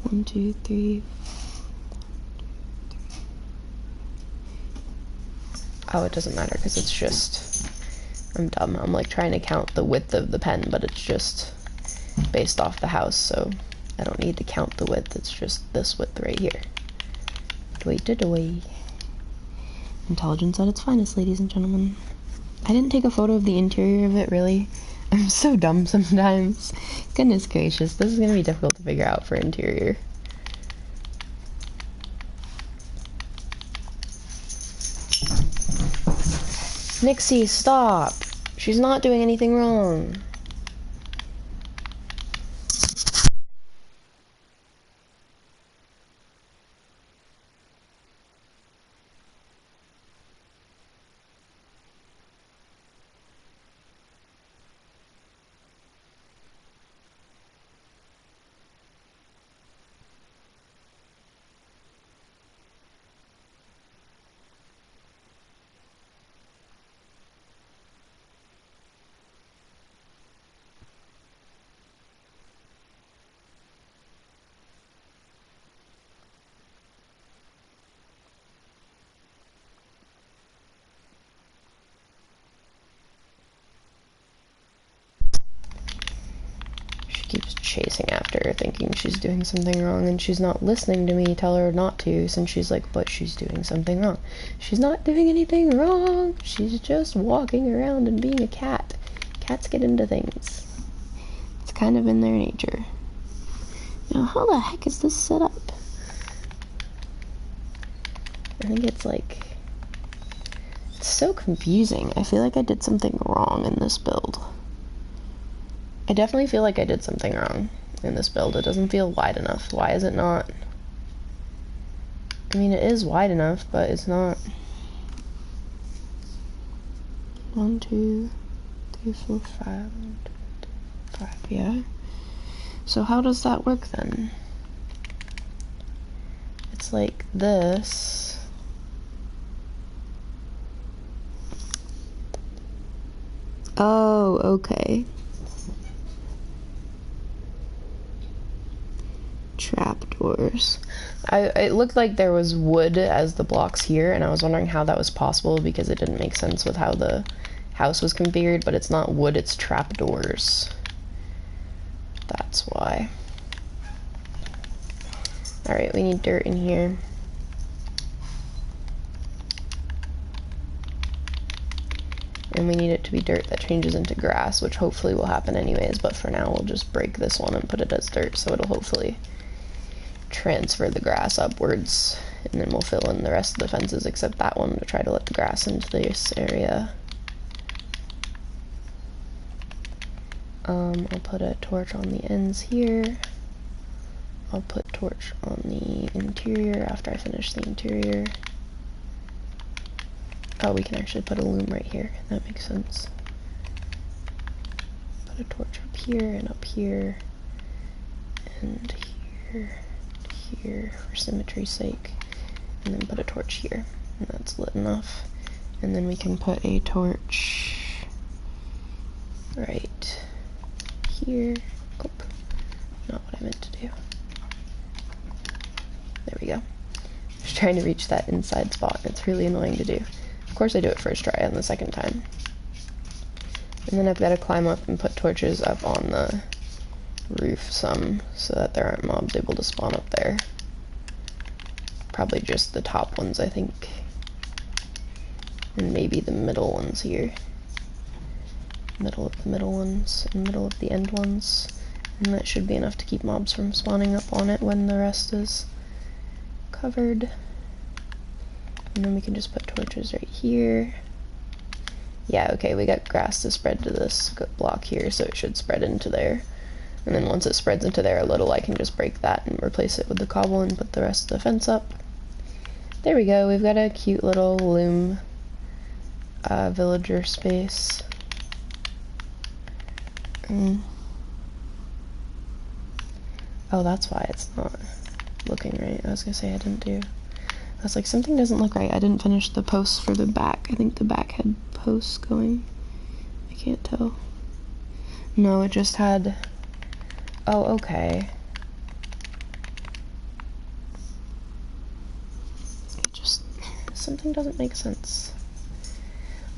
1, 2, 3. Oh, it doesn't matter because it's just, I'm dumb. I'm like trying to count the width of the pen, but it's just based off the house, so I don't need to count the width. It's just this width right here. Doi. Intelligence at its finest, ladies and gentlemen. I didn't take a photo of the interior of it, really. I'm so dumb sometimes. Goodness gracious, this is gonna be difficult to figure out for interior. Nixie, stop! She's not doing anything wrong. Keeps chasing after her, thinking she's doing something wrong, and she's not listening to me tell her not to, since she's like, but she's doing something wrong. She's not doing anything wrong. She's just walking around and being a cat. Cats get into things. It's kind of in their nature. Now, how the heck is this set up? think it's like, it's so confusing. I feel like I did something wrong in this build. I definitely feel like I did something wrong in this build. It doesn't feel wide enough. Why is it not? I mean, it is wide enough, but it's not. 1, 2, 3, 4, 5. 1, 2, 3, 5, yeah. So how does that work then? It's like this. Oh, okay. Trapdoors. It looked like there was wood as the blocks here, and I was wondering how that was possible because it didn't make sense with how the house was configured, but it's not wood, it's trapdoors. That's why. Alright, we need dirt in here. And we need it to be dirt that changes into grass, which hopefully will happen anyways, but for now we'll just break this one and put it as dirt, so it'll hopefully transfer the grass upwards, and then we'll fill in the rest of the fences except that one to try to let the grass into this area. I'll put a torch on the ends here. I'll put torch on the interior after I finish the interior. Oh, we can actually put a loom right here. That makes sense. Put a torch up here and here for symmetry's sake. And then put a torch here. And that's lit enough. And then we can put a torch right here. Oh, not what I meant to do. There we go. Just trying to reach that inside spot. It's really annoying to do. Of course I do it first try on the second time. And then I've got to climb up and put torches up on the roof some so that there aren't mobs able to spawn up there. Probably just the top ones, I think. And maybe the middle ones here. Middle of the middle ones and middle of the end ones. And that should be enough to keep mobs from spawning up on it when the rest is covered. And then we can just put torches right here. Yeah, okay, we got grass to spread to this block here, so it should spread into there. And then once it spreads into there a little, I can just break that and replace it with the cobble and put the rest of the fence up. There we go, we've got a cute little loom villager space. Oh, that's why it's not looking right. I was gonna say I didn't do... I was like, something doesn't look right. I didn't finish the posts for the back. I think the back had posts going. I can't tell. No, it just had... Oh, okay. It just... Something doesn't make sense.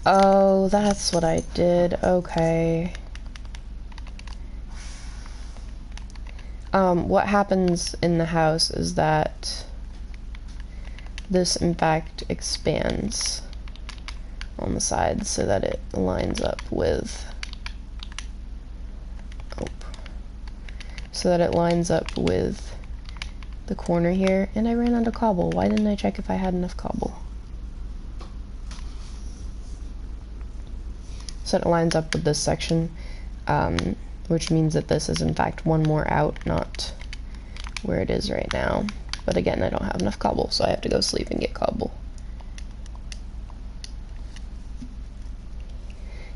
Oh, that's what I did. Okay. What happens in the house is that this, in fact, expands on the sides so that it lines up with... Oh. So that it lines up with the corner here. And I ran out of cobble. Why didn't I check if I had enough cobble? So it lines up with this section, which means that this is in fact one more out, not where it is right now. But again, I don't have enough cobble, so I have to go sleep and get cobble.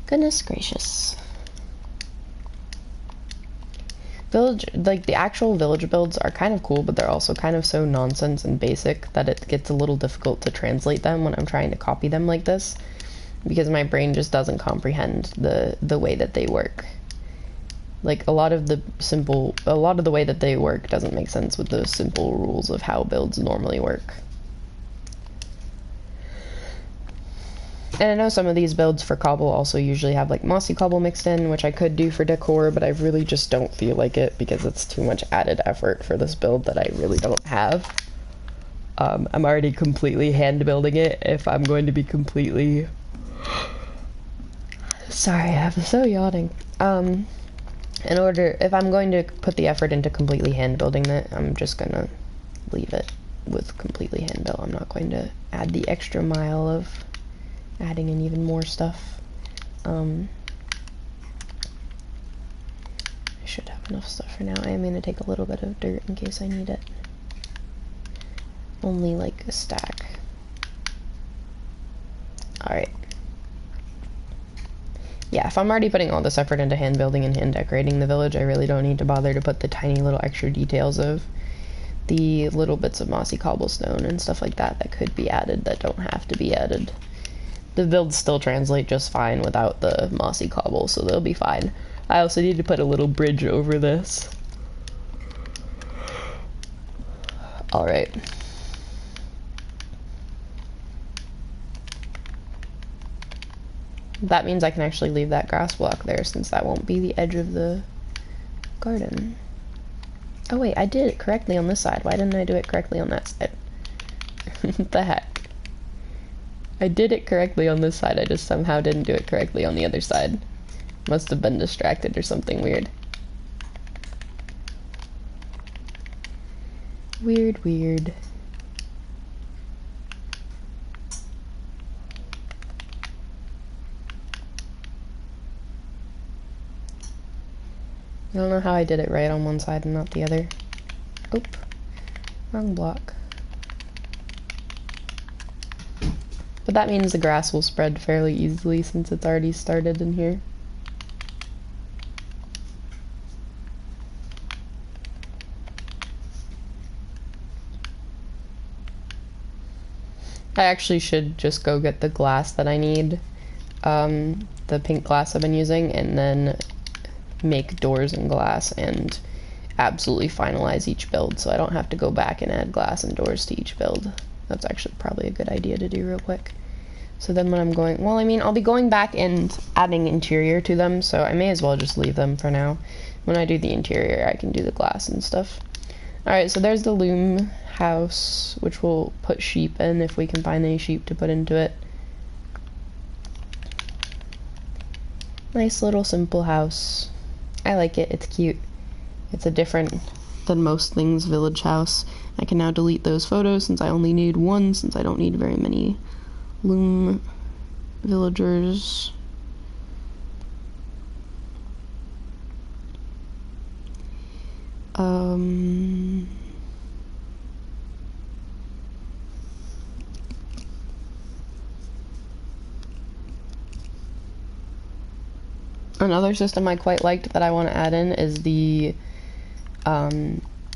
Goodness gracious. Village, like the actual village builds are kind of cool, but they're also kind of so nonsense and basic that it gets a little difficult to translate them when I'm trying to copy them like this, because my brain just doesn't comprehend the way that they work. Like a lot of the way that they work doesn't make sense with the simple rules of how builds normally work. And I know some of these builds for cobble also usually have like mossy cobble mixed in, which I could do for decor, but I really just don't feel like it because it's too much added effort for this build that I really don't have. I'm already completely hand building it if I'm going to be completely... Sorry, I'm so yawning. If I'm going to put the effort into completely hand building it, I'm just gonna leave it with completely hand built. I'm not going to add the extra mile of adding in even more stuff. I should have enough stuff for now. I am going to take a little bit of dirt in case I need it. Only like a stack. Alright. Yeah, if I'm already putting all this effort into hand building and hand decorating the village, I really don't need to bother to put the tiny little extra details of the little bits of mossy cobblestone and stuff like that that could be added that don't have to be added. The builds still translate just fine without the mossy cobble, so they'll be fine. I also need to put a little bridge over this. Alright. That means I can actually leave that grass block there, since that won't be the edge of the garden. Oh wait, I did it correctly on this side. Why didn't I do it correctly on that side? What the heck? I did it correctly on this side, I just somehow didn't do it correctly on the other side. Must have been distracted or something weird. Weird. I don't know how I did it right on one side and not the other. Oop. Wrong block. But that means the grass will spread fairly easily since it's already started in here. I actually should just go get the glass that I need, the pink glass I've been using, and then make doors and glass and absolutely finalize each build so I don't have to go back and add glass and doors to each build. That's actually probably a good idea to do real quick. So then when I'm going, well, I mean, I'll be going back and adding interior to them, so I may as well just leave them for now. When I do the interior, I can do the glass and stuff. Alright, so there's the loom house, which we'll put sheep in if we can find any sheep to put into it. Nice little simple house. I like it, it's cute. It's a different than most things village house. I can now delete those photos since I only need one, since I don't need very many loom villagers. Another system I quite liked that I want to add in is the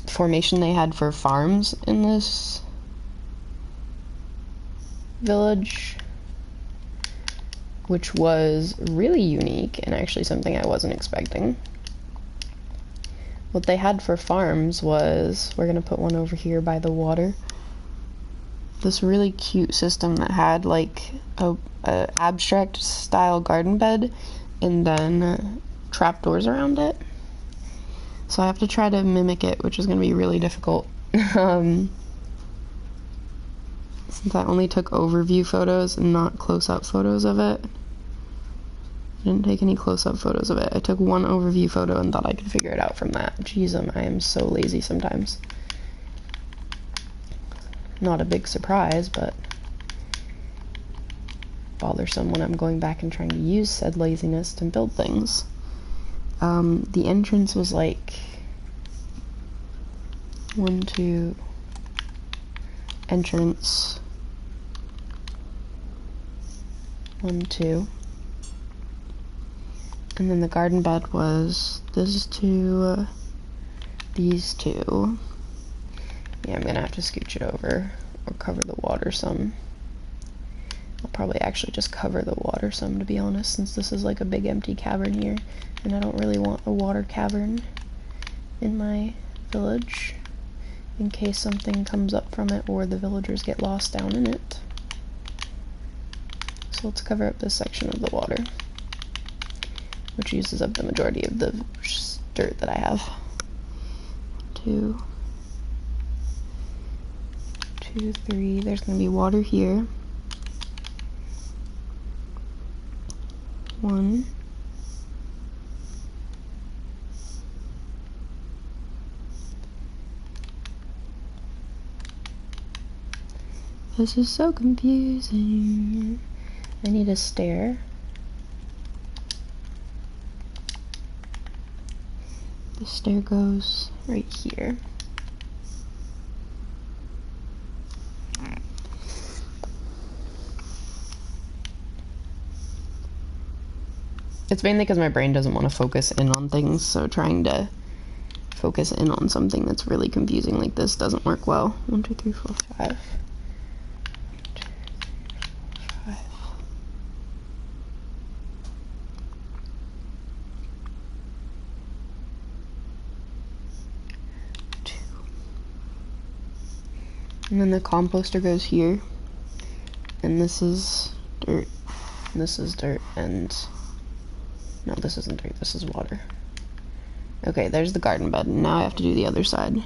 formation they had for farms in this village, which was really unique and actually something I wasn't expecting. What they had for farms was, we're gonna put one over here by the water, this really cute system that had like a abstract style garden bed and then trapdoors around it. So I have to try to mimic it, which is going to be really difficult. Since I only took overview photos and not close-up photos of it. I didn't take any close-up photos of it. I took one overview photo and thought I could figure it out from that. Jeez, I am so lazy sometimes. Not a big surprise, but bothersome when I'm going back and trying to use said laziness to build things. The entrance was like 1, 2, entrance, 1, 2, and then the garden bed was this 2, these 2. Yeah, I'm gonna have to scooch it over or cover the water some. I'll probably actually just cover the water some, to be honest, since this is like a big empty cavern here, and I don't really want a water cavern in my village in case something comes up from it or the villagers get lost down in it. So let's cover up this section of the water, which uses up the majority of the dirt that I have. 2, 2, 3, there's going to be water here. 1, This is so confusing. I need a stair. The stair goes right here. It's mainly because my brain doesn't want to focus in on things, so trying to focus in on something that's really confusing like this doesn't work well. 1, 2, 3, 4, 5. 1, 2, 3, 4, 5. And then the composter goes here. And this is dirt. And this is dirt. And no, this isn't dirt. This is water. Okay, there's the garden bed. Now I have to do the other side,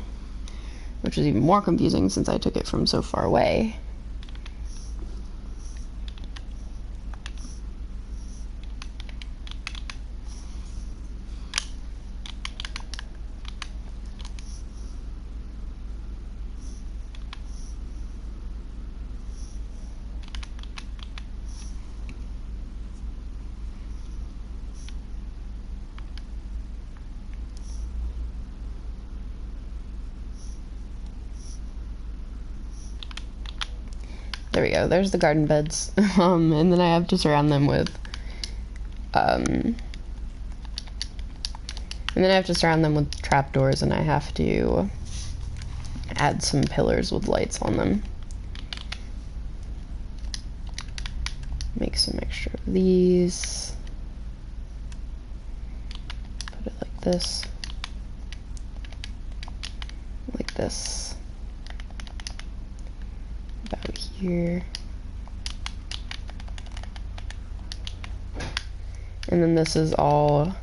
which is even more confusing since I took it from so far away. There we go, there's the garden beds. And then I have to surround them with, trapdoors, and I have to add some pillars with lights on them. Make some extra of these. Put it like this. Like this. About here. And then this is all,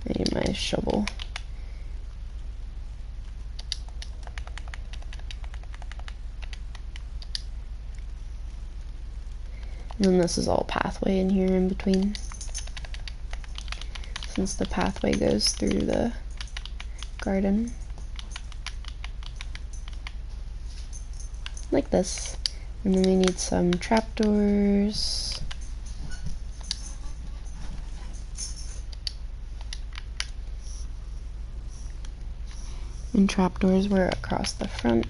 I need my shovel. And then this is all pathway in here in between, since the pathway goes through the garden. Like this. And then we need some trapdoors. And trapdoors were across the front.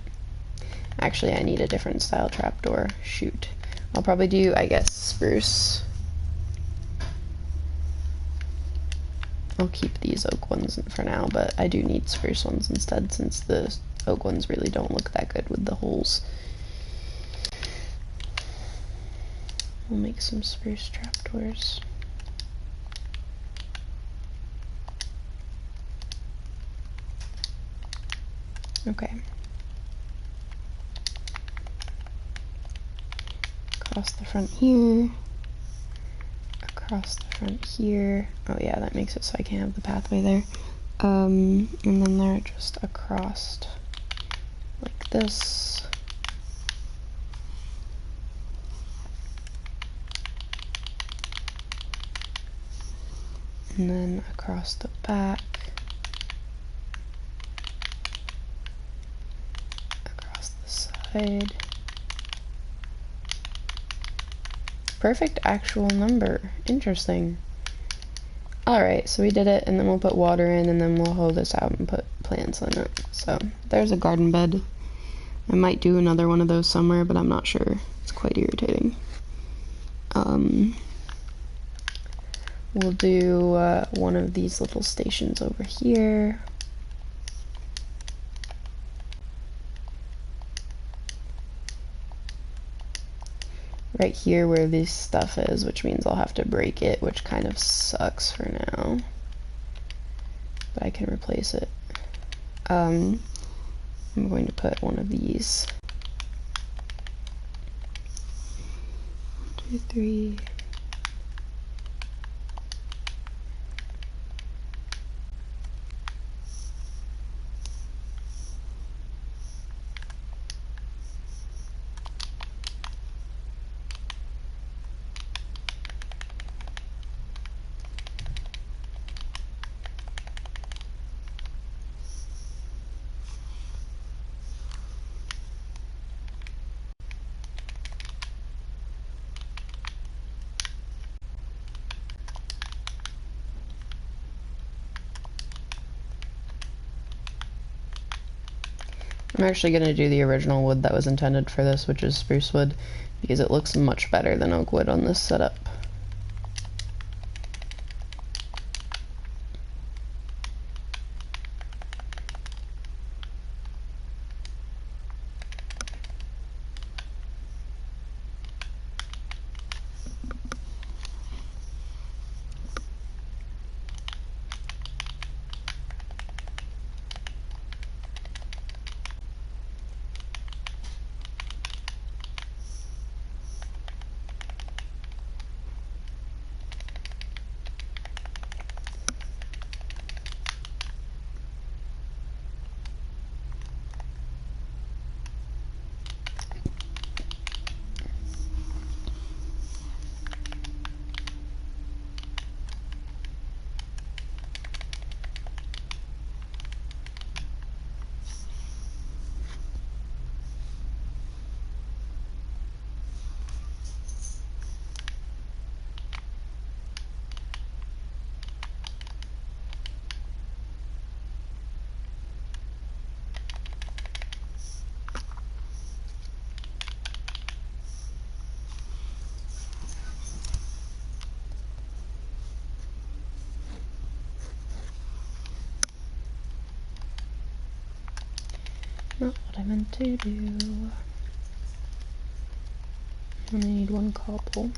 Actually, I need a different style trapdoor. Shoot. I'll probably do, I guess, spruce. I'll keep these oak ones for now, but I do need spruce ones instead, since the oak ones really don't look that good with the holes. We'll make some spruce trapdoors. Okay. Across the front here. Across the front here. Oh yeah, that makes it so I can't have the pathway there. And then they're just across like this. And then across the back. Across the side. Perfect actual number. Interesting. Alright, so we did it, and then we'll put water in, and then we'll hoe this out and put plants in it. So, there's a garden bed. I might do another one of those somewhere, but I'm not sure. It's quite irritating. We'll do one of these little stations over here. Right here where this stuff is, which means I'll have to break it, which kind of sucks for now. But I can replace it. I'm going to put one of these. 1, 2, 3. I'm actually going to do the original wood that was intended for this, which is spruce wood, because it looks much better than oak wood on this setup. Not what I meant to do. I'm gonna need one cobble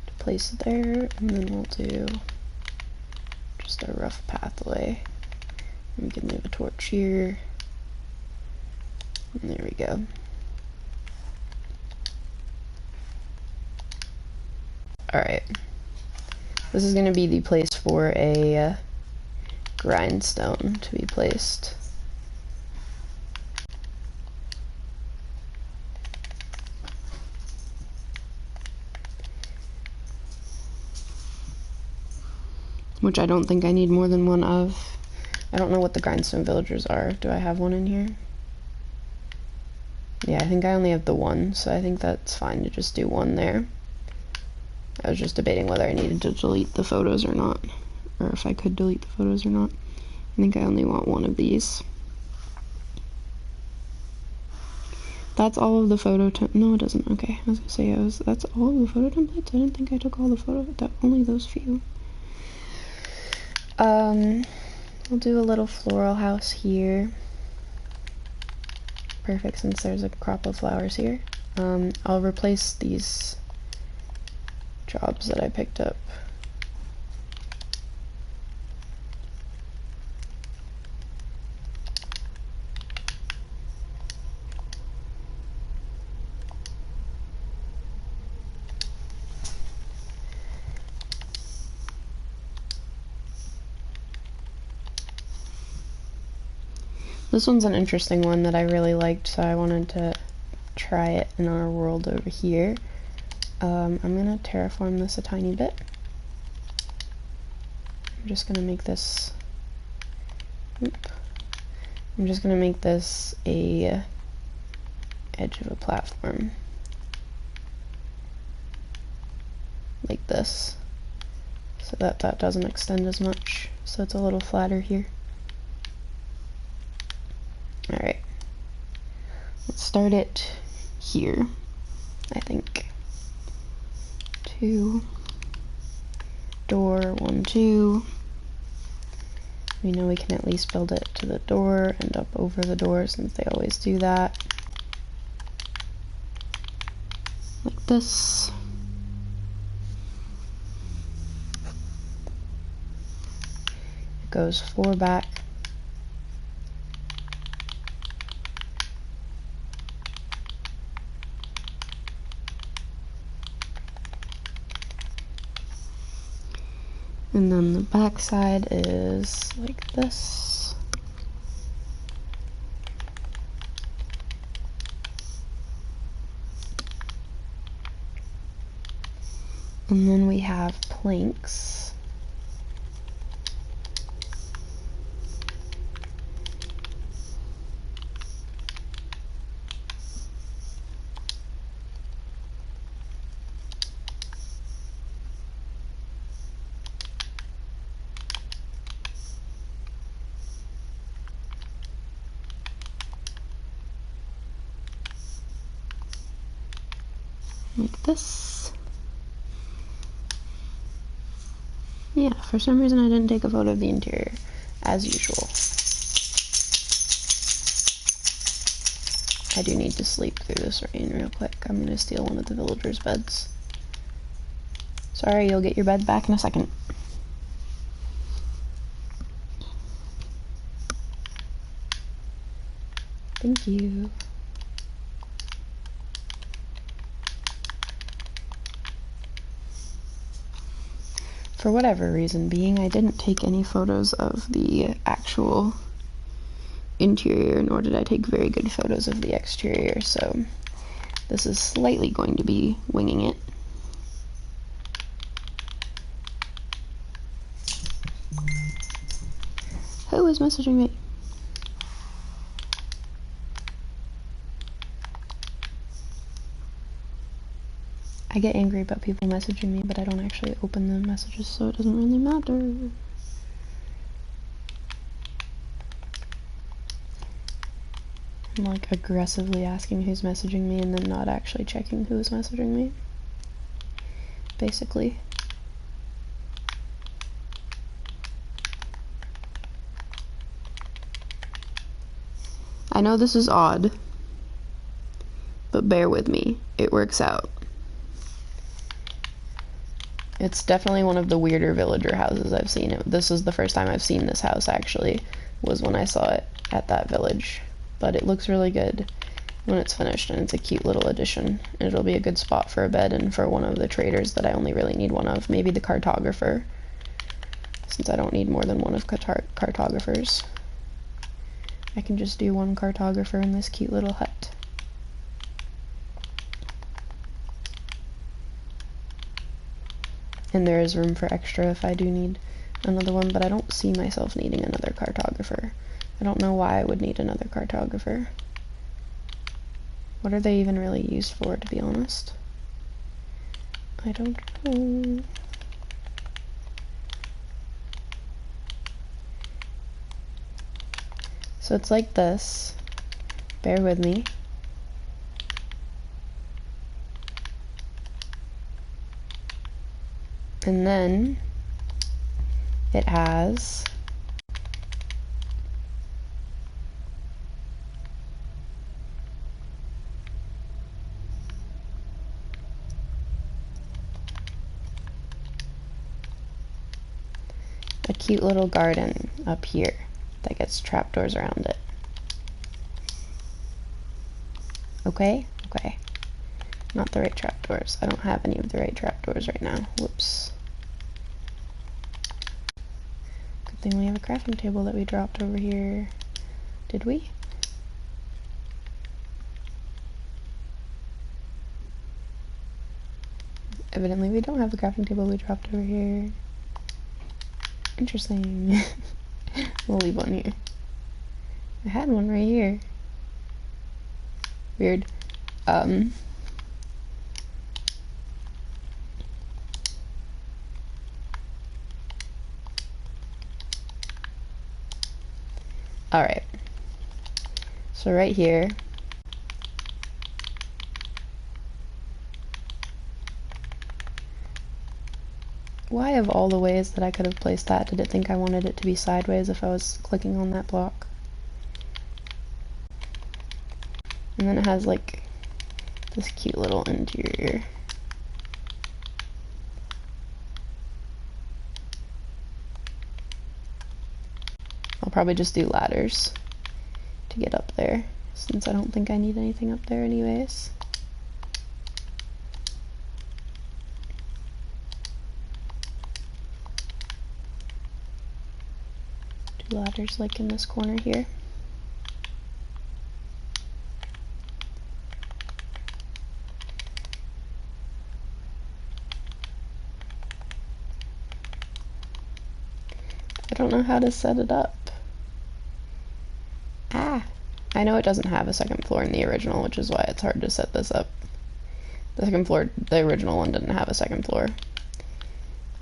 to place there, and then we'll do just a rough pathway. And we can leave a torch here. And there we go. Alright. This is gonna be the place for a grindstone to be placed. Which I don't think I need more than one of. I don't know what the grindstone villagers are. Do I have one in here? Yeah, I think I only have the one, so I think that's fine to just do one there. I was just debating whether I needed to delete the photos or not, or if I could delete the photos or not. I think I only want one of these. That's all of the photo no, it doesn't. Okay, I was gonna say, that's all of the photo templates? I didn't think I took all the only those few. We'll do a little floral house here. Perfect, since there's a crop of flowers here. I'll replace these jobs that I picked up. This one's an interesting one that I really liked, so I wanted to try it in our world over here. I'm gonna terraform this a tiny bit. I'm just gonna make this a edge of a platform. Like this. So that doesn't extend as much. So it's a little flatter here. Alright. Let's start it here, I think. 2. Door, 1, 2. We know we can at least build it to the door and up over the door, since they always do that. Like this. It goes 4 back. And then the back side is like this. And then we have planks. like this. Yeah, for some reason I didn't take a photo of the interior, as usual. I do need to sleep through this rain real quick. I'm gonna steal one of the villagers' beds. Sorry, you'll get your bed back in a second. Thank you. For whatever reason being, I didn't take any photos of the actual interior, nor did I take very good photos of the exterior, so this is slightly going to be winging it. Who is messaging me? I get angry about people messaging me, but I don't actually open the messages, so it doesn't really matter. I'm like aggressively asking who's messaging me and then not actually checking who's messaging me. Basically. I know this is odd, but bear with me. It works out. It's definitely one of the weirder villager houses I've seen. This is the first time I've seen this house, actually, was when I saw it at that village. But it looks really good when it's finished, and it's a cute little addition. And it'll be a good spot for a bed and for one of the traders that I only really need one of. Maybe the cartographer, since I don't need more than one of cartographers. I can just do one cartographer in this cute little hut. And there is room for extra if I do need another one, but I don't see myself needing another cartographer. I don't know why I would need another cartographer. What are they even really used for, to be honest? I don't know. So it's like this. Bear with me. And then it has a cute little garden up here that gets trapdoors around it. Okay? Okay. Not the right trapdoors. I don't have any of the right trapdoors right now. Whoops. Good thing we have a crafting table that we dropped over here. Did we? Evidently we don't have the crafting table we dropped over here. Interesting. We'll leave one here. I had one right here. Weird. Alright. So right here, why of all the ways that I could have placed that, did it think I wanted it to be sideways if I was clicking on that block? And then it has like this cute little interior. I'll probably just do ladders to get up there, since I don't think I need anything up there anyways. Do ladders like in this corner here. I don't know how to set it up. I know it doesn't have a second floor in the original, which is why it's hard to set this up. The second floor, the original one didn't have a second floor.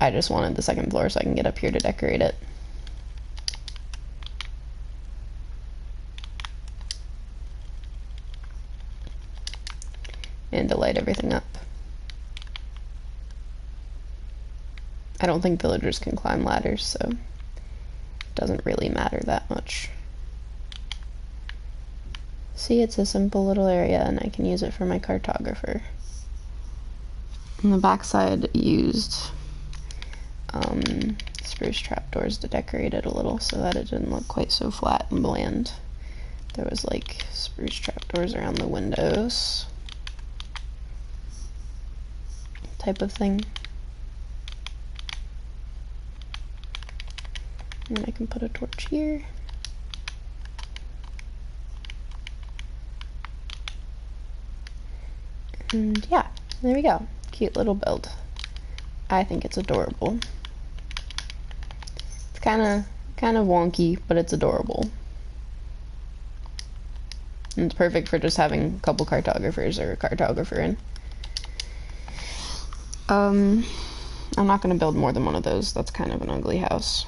I just wanted the second floor so I can get up here to decorate it. And to light everything up. I don't think villagers can climb ladders, so it doesn't really matter that much. See, it's a simple little area, and I can use it for my cartographer. On the backside, used spruce trapdoors to decorate it a little so that it didn't look quite so flat and bland. There was like spruce trapdoors around the windows, type of thing. And I can put a torch here. And yeah, there we go. Cute little build. I think it's adorable. It's kind of wonky, but it's adorable. And it's perfect for just having a couple cartographers or a cartographer in. I'm not going to build more than one of those. That's kind of an ugly house.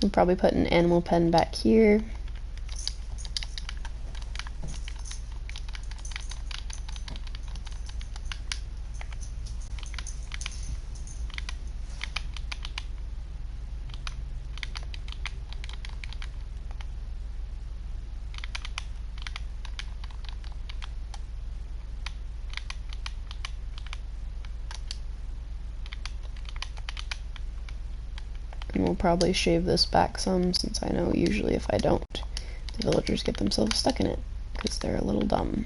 We'll probably put an animal pen back here. And we'll probably shave this back some, since I know usually if I don't, the villagers get themselves stuck in it, because they're a little dumb.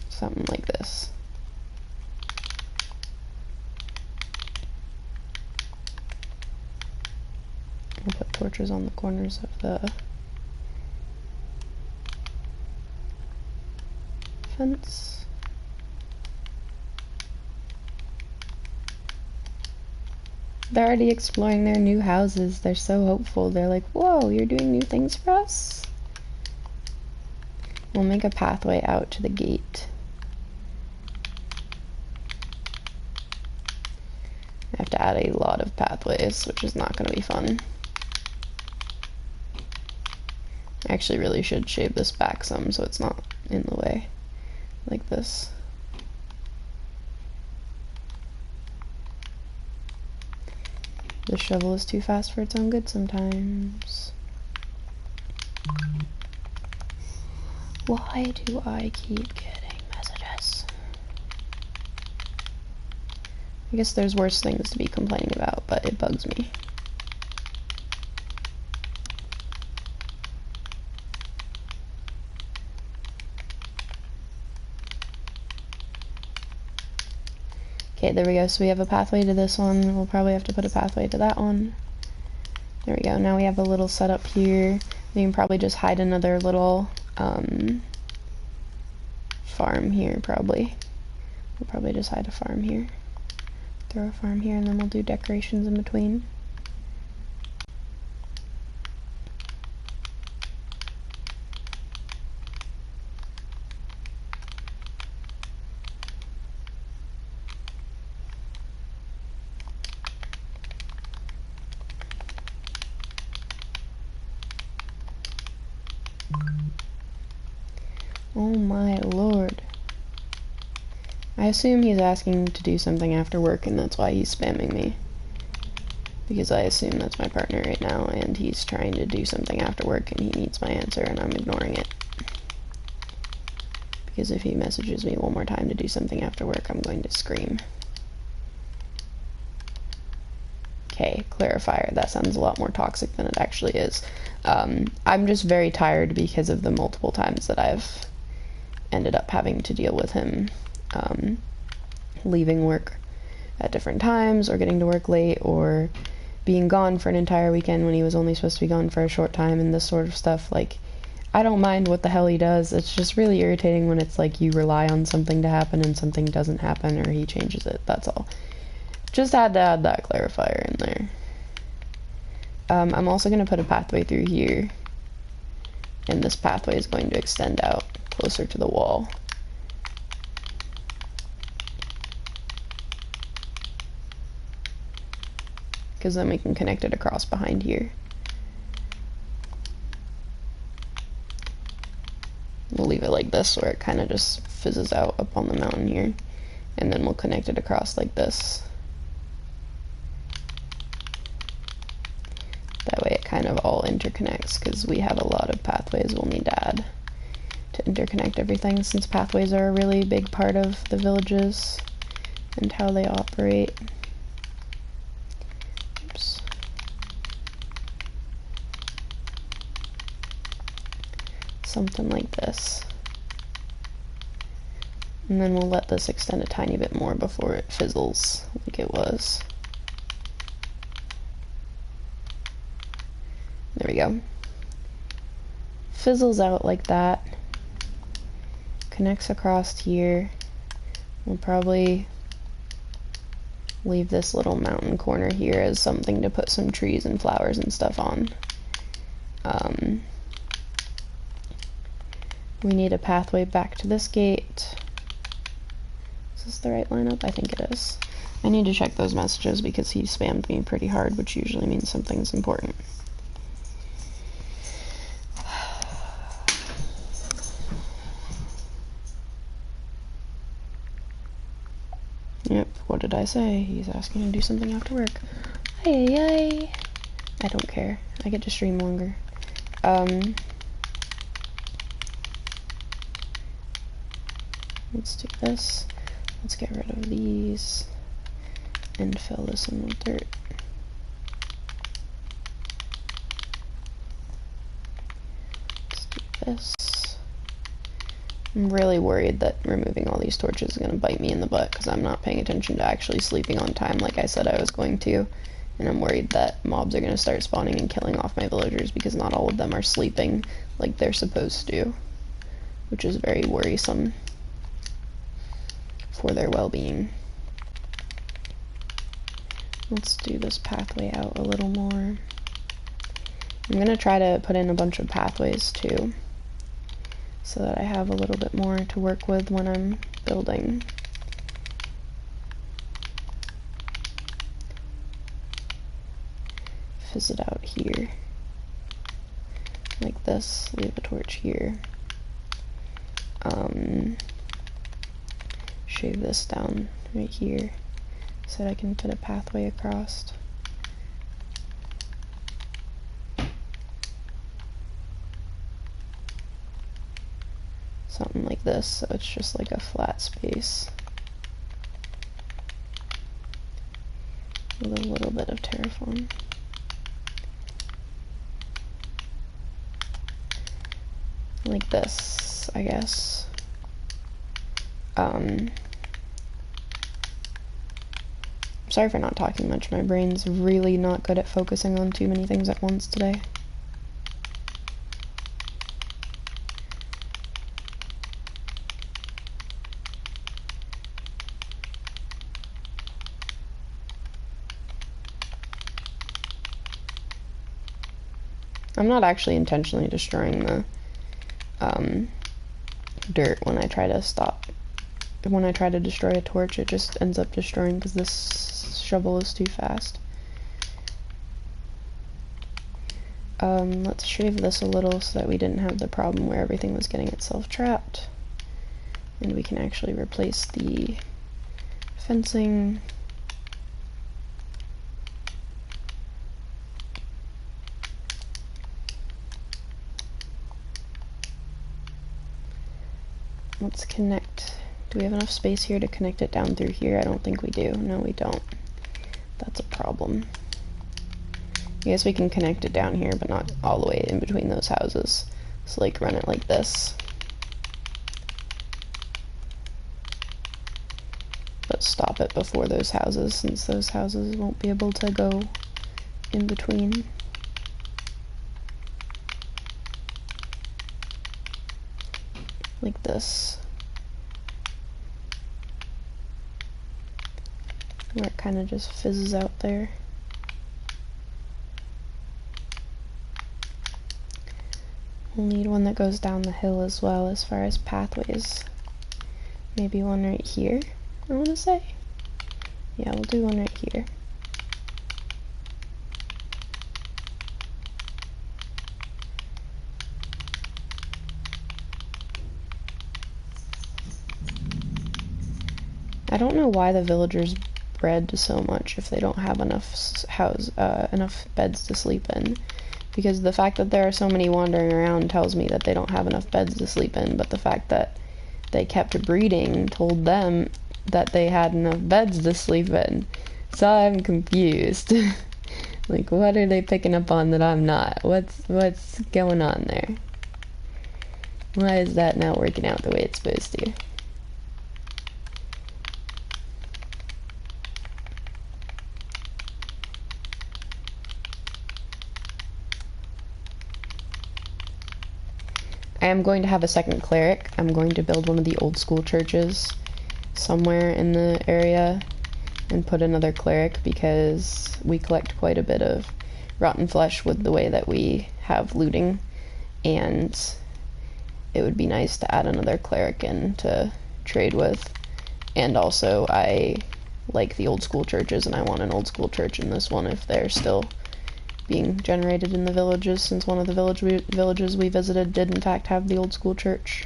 Something like this. I'll put torches on the corners of the fence. They're already exploring their new houses. They're so hopeful. They're like, whoa, you're doing new things for us? We'll make a pathway out to the gate. I have to add a lot of pathways, which is not going to be fun. I actually really should shave this back some so it's not in the way, like this. The shovel is too fast for its own good sometimes. Why do I keep getting messages? I guess there's worse things to be complaining about, but it bugs me. Okay, there we go. So we have a pathway to this one. We'll probably have to put a pathway to that one. There we go. Now we have a little setup here. We can probably just hide another little farm here, probably. We'll probably just hide a farm here. Throw a farm here, and then we'll do decorations in between. Oh my lord. I assume he's asking to do something after work, and that's why he's spamming me. Because I assume that's my partner right now, and he's trying to do something after work, and he needs my answer, and I'm ignoring it. Because if he messages me one more time to do something after work, I'm going to scream. Okay, clarifier. That sounds a lot more toxic than it actually is. I'm just very tired because of the multiple times that I've ended up having to deal with him leaving work at different times, or getting to work late, or being gone for an entire weekend when he was only supposed to be gone for a short time, and this sort of stuff. Like, I don't mind what the hell he does. It's just really irritating when it's like you rely on something to happen and something doesn't happen, or he changes it. That's all. Just had to add that clarifier in there. I'm also going to put a pathway through here, and this pathway is going to extend out closer to the wall. Because then we can connect it across behind here. We'll leave it like this, where it kind of just fizzes out up on the mountain here, and then we'll connect it across like this. That way it kind of all interconnects, because we have a lot of pathways we'll need to add to interconnect everything, since pathways are a really big part of the villages and how they operate. Oops. Something like this. And then we'll let this extend a tiny bit more before it fizzles like it was. There we go. Fizzles out like that. Connects across here. We'll probably leave this little mountain corner here as something to put some trees and flowers and stuff on. We need a pathway back to this gate. Is this the right lineup? I think it is. I need to check those messages because he spammed me pretty hard, which usually means something's important. Yep, what did I say? He's asking to do something after work. Ay. I don't care. I get to stream longer. Let's do this. Let's get rid of these and fill this in with dirt. Let's do this. I'm really worried that removing all these torches is going to bite me in the butt because I'm not paying attention to actually sleeping on time like I said I was going to. And I'm worried that mobs are going to start spawning and killing off my villagers because not all of them are sleeping like they're supposed to, which is very worrisome for their well-being. Let's do this pathway out a little more. I'm going to try to put in a bunch of pathways too, so that I have a little bit more to work with when I'm building. Fizz it out here. Like this. Leave a torch here. Shave this down right here so that I can put a pathway across. Something like this, so it's just like a flat space with a little bit of terraform. Like this, I guess. Sorry for not talking much. My brain's really not good at focusing on too many things at once today. I'm not actually intentionally destroying the dirt when I try to destroy a torch. It just ends up destroying because this shovel is too fast. Let's shave this a little so that we didn't have the problem where everything was getting itself trapped. And we can actually replace the fencing. Let's connect. Do we have enough space here to connect it down through here? I don't think we do. No, we don't. That's a problem. I guess we can connect it down here, but not all the way in between those houses. So, like, run it like this. But stop it before those houses, since those houses won't be able to go in between. Like this. Where it kind of just fizzes out there. We'll need one that goes down the hill as well as far as pathways. Maybe one right here, I want to say. Yeah, we'll do one right here. I don't know why the villagers bred so much if they don't have enough enough beds to sleep in. Because the fact that there are so many wandering around tells me that they don't have enough beds to sleep in, but the fact that they kept breeding told them that they had enough beds to sleep in. So I'm confused. Like, what are they picking up on that I'm not? What's going on there? Why is that not working out the way it's supposed to? I am going to have a second cleric. I'm going to build one of the old school churches somewhere in the area and put another cleric because we collect quite a bit of rotten flesh with the way that we have looting, and it would be nice to add another cleric in to trade with. And also I like the old school churches and I want an old school church in this one if they're still being generated in the villages, since one of the villages we visited did in fact have the old school church.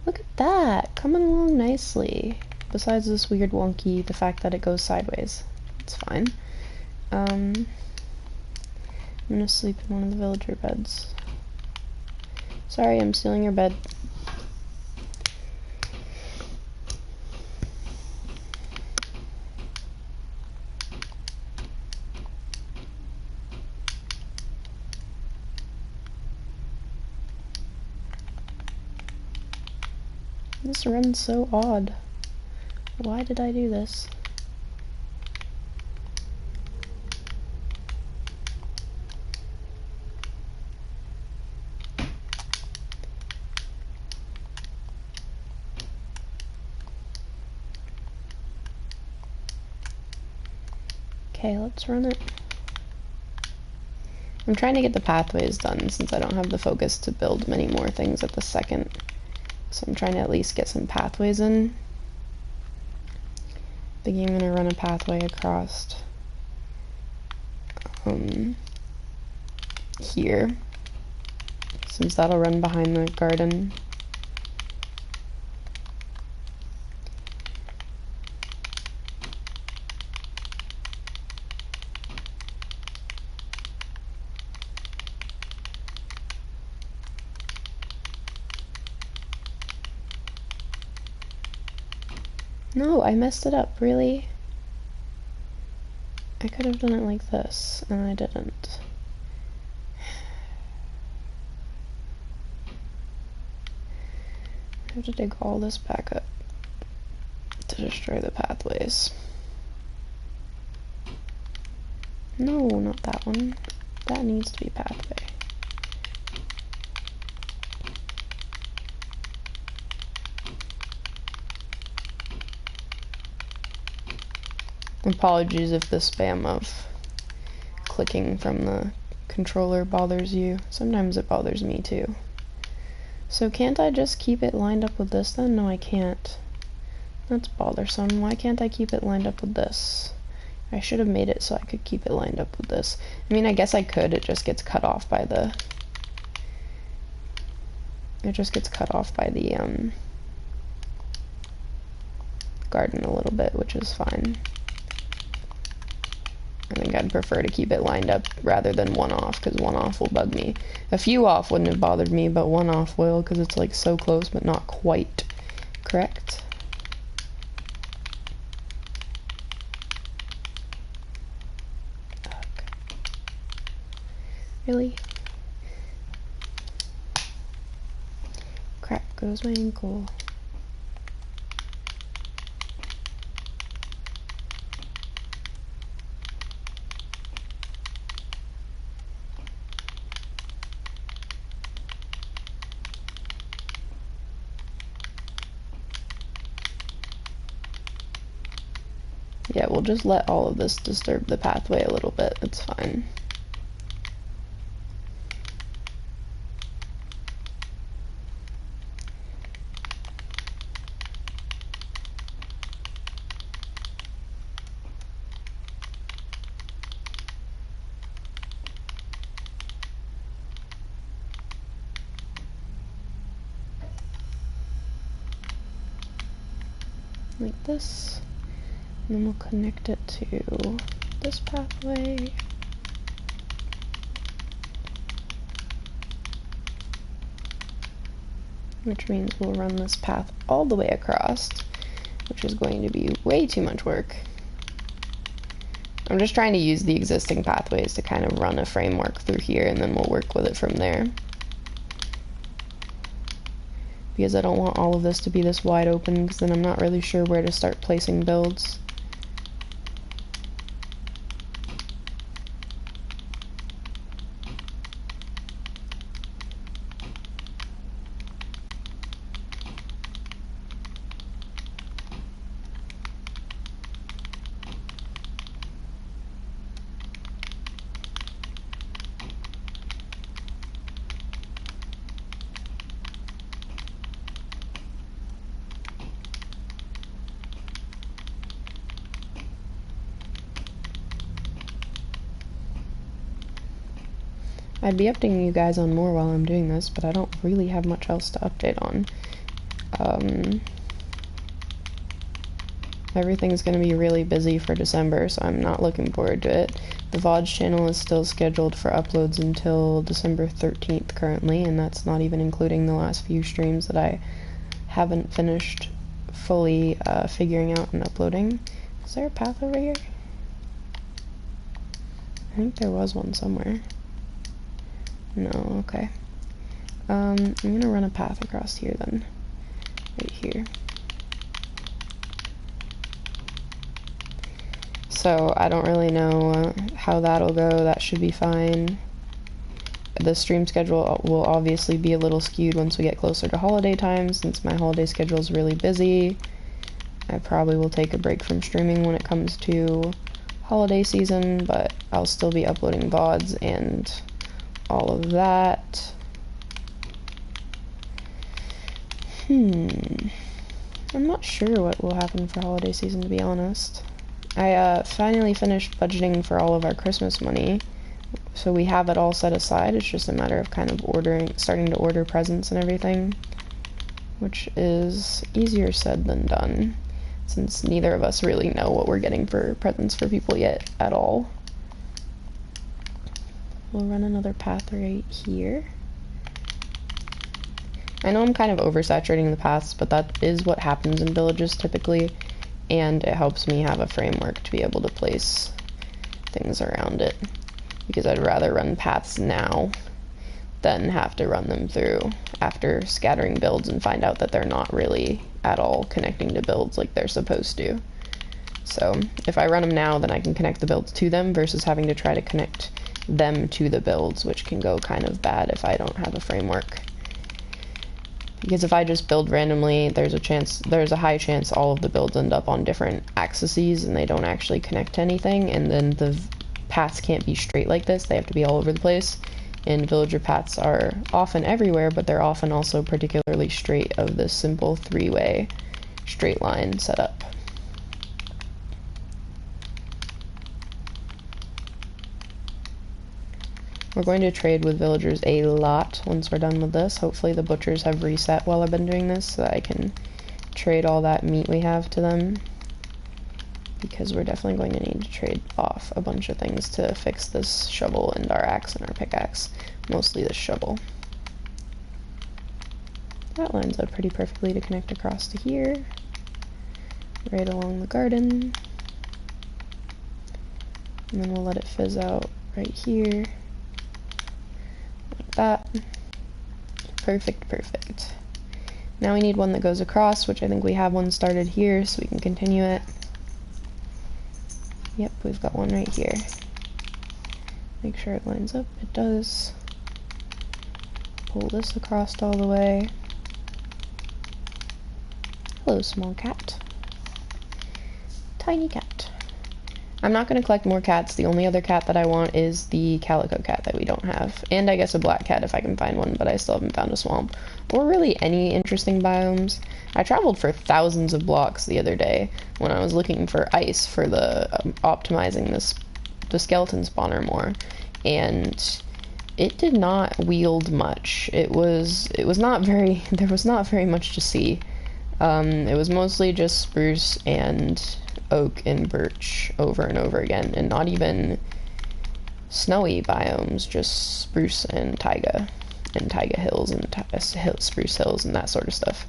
Look at that, coming along nicely. Besides this weird wonky, the fact that it goes sideways. It's fine. I'm gonna sleep in one of the villager beds. Sorry, I'm stealing your bed. This runs so odd. Why did I do this? Okay, let's run it. I'm trying to get the pathways done since I don't have the focus to build many more things at the second. So I'm trying to at least get some pathways in. Thinking I'm gonna run a pathway across here, since that'll run behind the garden. No, I messed it up, really? I could have done it like this, and I didn't. I have to dig all this back up to destroy the pathways. No, not that one. That needs to be pathway. Apologies if the spam of clicking from the controller bothers you. Sometimes it bothers me too. So can't I just keep it lined up with this then? No, I can't. That's bothersome. Why can't I keep it lined up with this? I should have made it so I could keep it lined up with this. I mean, I guess I could. It just gets cut off by the... garden a little bit, which is fine. I think I'd prefer to keep it lined up rather than one off, because one off will bug me. A few off wouldn't have bothered me, but one off will, because it's like so close but not quite correct. Okay. Really? Crap, goes my ankle. Yeah, we'll just let all of this disturb the pathway a little bit. It's fine. Like this. And then we'll connect it to this pathway. Which means we'll run this path all the way across, which is going to be way too much work. I'm just trying to use the existing pathways to kind of run a framework through here, and then we'll work with it from there. Because I don't want all of this to be this wide open, because then I'm not really sure where to start placing builds. I'd be updating you guys on more while I'm doing this, but I don't really have much else to update on. Everything's going to be really busy for December, so I'm not looking forward to it. The VOD channel is still scheduled for uploads until December 13th currently, and that's not even including the last few streams that I haven't finished fully figuring out and uploading. Is there a path over here? I think there was one somewhere. No, okay. I'm gonna run a path across here then. Right here. So I don't really know how that'll go. That should be fine. The stream schedule will obviously be a little skewed once we get closer to holiday time, since my holiday schedule is really busy. I probably will take a break from streaming when it comes to holiday season, but I'll still be uploading VODs and all of that. I'm not sure what will happen for holiday season, to be honest. I finally finished budgeting for all of our Christmas money, so we have it all set aside. It's just a matter of kind of starting to order presents and everything, which is easier said than done, since neither of us really know what we're getting for presents for people yet at all. We'll run another path right here. I know I'm kind of oversaturating the paths, but that is what happens in villages typically, and it helps me have a framework to be able to place things around it, because I'd rather run paths now than have to run them through after scattering builds and find out that they're not really at all connecting to builds like they're supposed to. So if I run them now, then I can connect the builds to them versus having to try to connect them to the builds, which can go kind of bad if I don't have a framework. Because if I just build randomly, there's a high chance all of the builds end up on different axes and they don't actually connect to anything, and then the paths can't be straight like this. They have to be all over the place. And villager paths are often everywhere, but they're often also particularly straight of this simple three-way straight line setup. We're going to trade with villagers a lot once we're done with this. Hopefully the butchers have reset while I've been doing this so that I can trade all that meat we have to them. Because we're definitely going to need to trade off a bunch of things to fix this shovel and our axe and our pickaxe. Mostly this shovel. That lines up pretty perfectly to connect across to here. Right along the garden. And then we'll let it fizz out right here. Like that. Perfect, perfect. Now we need one that goes across, which I think we have one started here, so we can continue it. Yep, we've got one right here. Make sure it lines up. It does. Pull this across all the way. Hello, small cat. Tiny cat. I'm not going to collect more cats. The only other cat that I want is the calico cat that we don't have. And I guess a black cat if I can find one, but I still haven't found a swamp. Or really any interesting biomes. I traveled for thousands of blocks the other day when I was looking for ice for the optimizing the skeleton spawner more. And it did not wield much. It was not very, there was not very much to see. It was mostly just spruce and oak and birch over and over again, and not even snowy biomes, just spruce and taiga hills and spruce hills and that sort of stuff.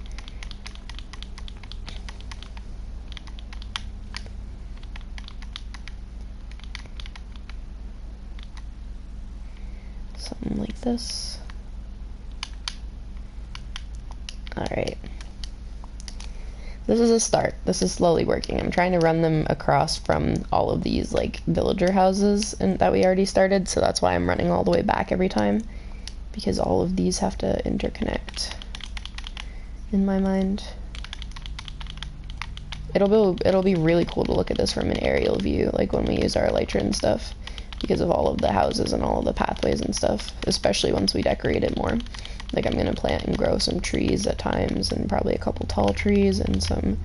Something like this. Alright. This is a start. This is slowly working. I'm trying to run them across from all of these, like, villager houses that we already started, so that's why I'm running all the way back every time, because all of these have to interconnect, in my mind. It'll be really cool to look at this from an aerial view, like when we use our elytra and stuff, because of all of the houses and all of the pathways and stuff, especially once we decorate it more. Like, I'm gonna plant and grow some trees at times, and probably a couple tall trees, and some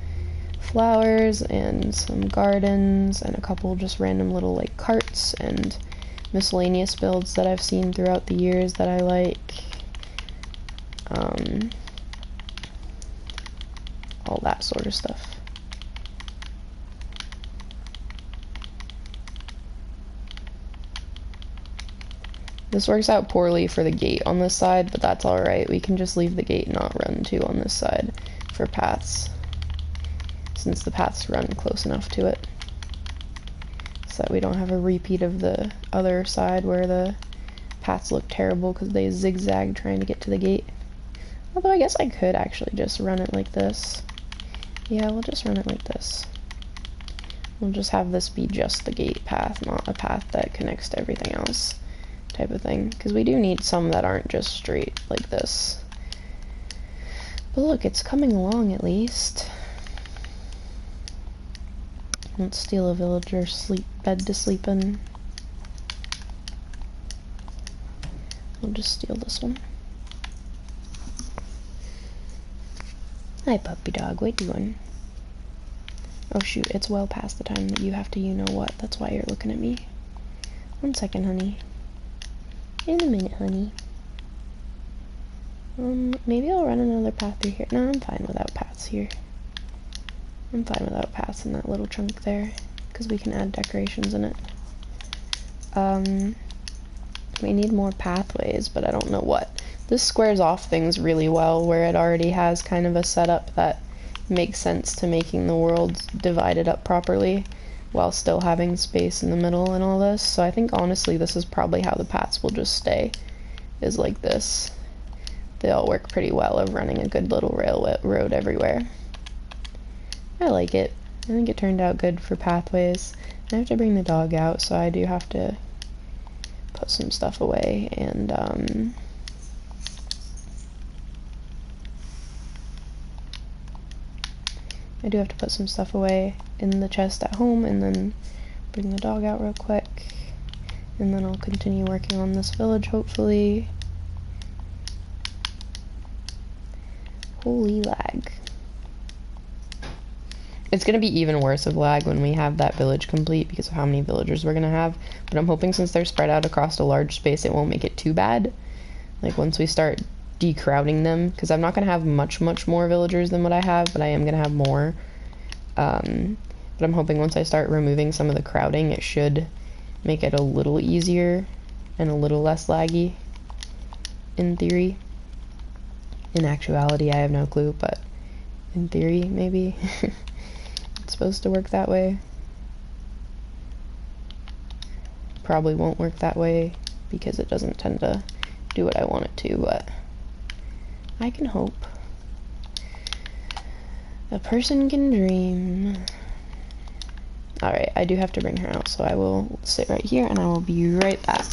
flowers, and some gardens, and a couple just random little, like, carts, and miscellaneous builds that I've seen throughout the years that I like. All that sort of stuff. This works out poorly for the gate on this side, but that's alright. We can just leave the gate not run to on this side for paths, since the paths run close enough to it, so that we don't have a repeat of the other side where the paths look terrible because they zigzag trying to get to the gate. Although I guess I could actually just run it like this. Yeah, we'll just run it like this. We'll just have this be just the gate path, not a path that connects to everything else, type of thing, because we do need some that aren't just straight like this. But look, it's coming along at least. Let's steal a villager's bed to sleep in. We'll just steal this one. Hi, puppy dog, what you doing? Oh shoot, it's well past the time that you have to you-know-what. That's why you're looking at me. 1 second, honey. In a minute, honey. Maybe I'll run another path through here. No, I'm fine without paths here. I'm fine without paths in that little chunk there, because we can add decorations in it. We need more pathways, but I don't know what. This squares off things really well, where it already has kind of a setup that makes sense to making the world divided up properly, while still having space in the middle and all this. So I think honestly this is probably how the paths will just stay, is like this. They all work pretty well of running a good little railroad everywhere. I like it. I think it turned out good for pathways. I have to bring the dog out, so I do have to put some stuff away, and I do have to put some stuff away in the chest at home, and then bring the dog out real quick, and then I'll continue working on this village, hopefully. Holy lag. It's gonna be even worse of lag when we have that village complete because of how many villagers we're gonna have, but I'm hoping since they're spread out across a large space it won't make it too bad. Like once we start decrowding them, because I'm not gonna have much more villagers than what I have, but I am gonna have more. But I'm hoping once I start removing some of the crowding, it should make it a little easier and a little less laggy, in theory. In actuality, I have no clue, but in theory, maybe. It's supposed to work that way. Probably won't work that way, because it doesn't tend to do what I want it to, but I can hope. A person can dream. Alright, I do have to bring her out, so I will sit right here, and I will be right back.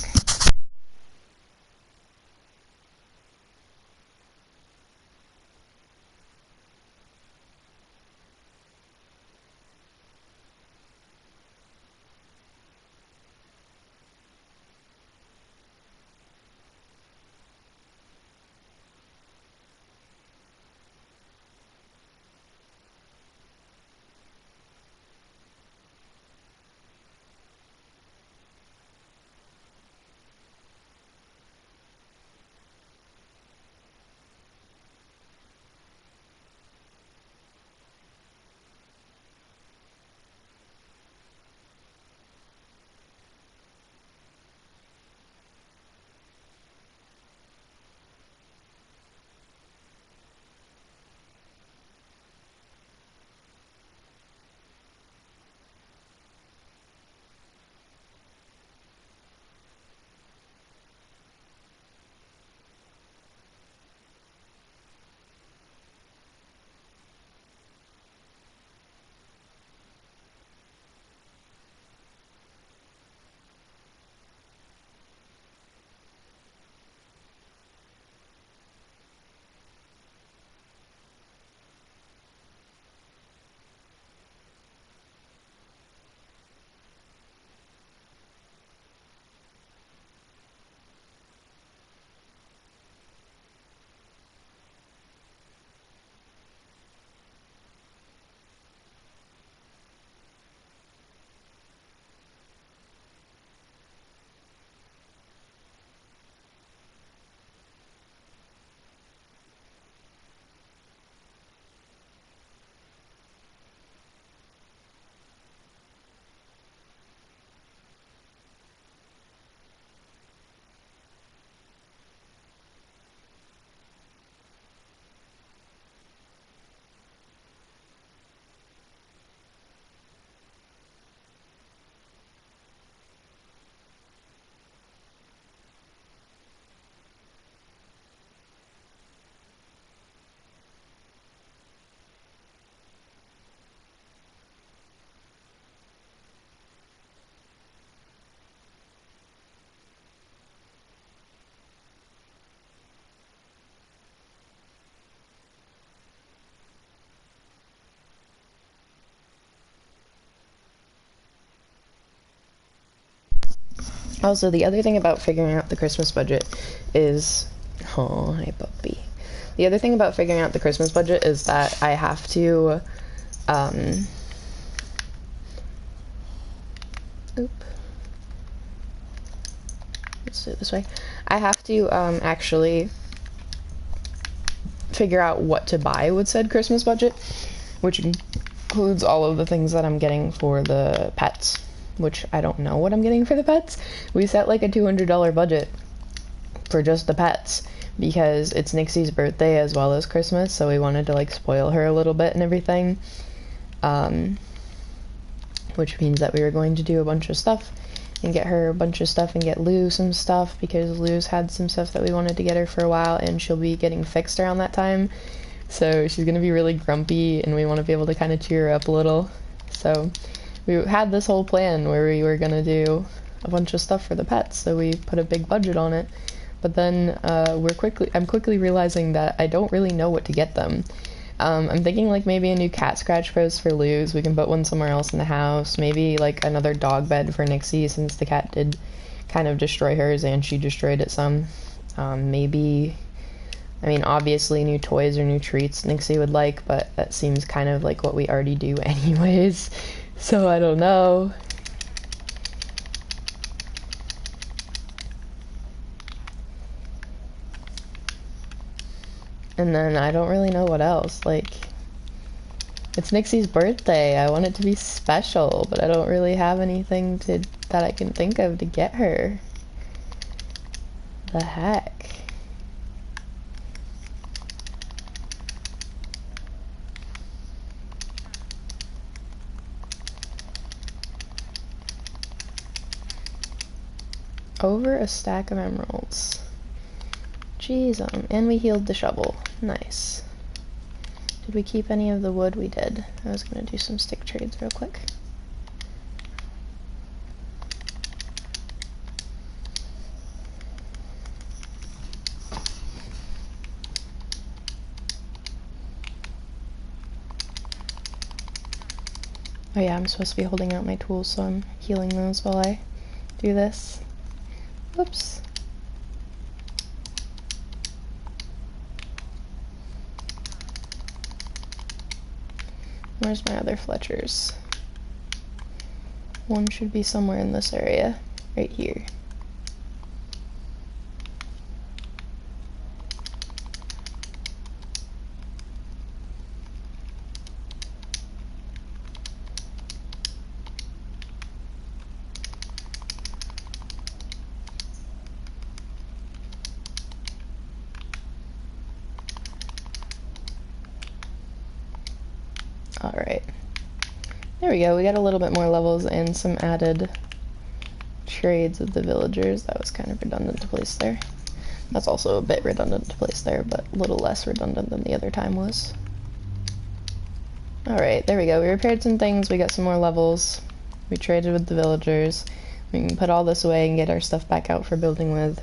Also, the other thing about figuring out the Christmas budget is... Oh, hi, puppy. The other thing about figuring out the Christmas budget is that I have to... Let's do it this way. I have to actually figure out what to buy with said Christmas budget, which includes all of the things that I'm getting for the pets, which I don't know what I'm getting for the pets. We set like a $200 budget for just the pets because it's Nixie's birthday as well as Christmas, so we wanted to like spoil her a little bit and everything, which means that we were going to do a bunch of stuff and get her a bunch of stuff and get Lou some stuff because Lou's had some stuff that we wanted to get her for a while and she'll be getting fixed around that time. So she's going to be really grumpy and we want to be able to kind of cheer her up a little. So we had this whole plan where we were going to do a bunch of stuff for the pets, so we put a big budget on it. But then I'm quickly realizing that I don't really know what to get them. I'm thinking like maybe a new cat scratch post for Luz. We can put one somewhere else in the house. Maybe like another dog bed for Nixie since the cat did kind of destroy hers and she destroyed it some. Maybe, I mean, obviously new toys or new treats Nixie would like, but that seems kind of like what we already do anyways. So I don't know. And then I don't really know what else. Like, it's Nixie's birthday. I want it to be special, but I don't really have anything that I can think of to get her. The heck? Over a stack of emeralds. Jeez, and we healed the shovel. Nice. Did we keep any of the wood? We did. I was gonna do some stick trades real quick. Oh yeah, I'm supposed to be holding out my tools, so I'm healing those while I do this. Whoops. Where's my other Fletchers? One should be somewhere in this area, right here. Alright. There we go, we got a little bit more levels and some added trades with the villagers. That was kind of redundant to place there. That's also a bit redundant to place there, but a little less redundant than the other time was. Alright, there we go. We repaired some things, we got some more levels. We traded with the villagers. We can put all this away and get our stuff back out for building with.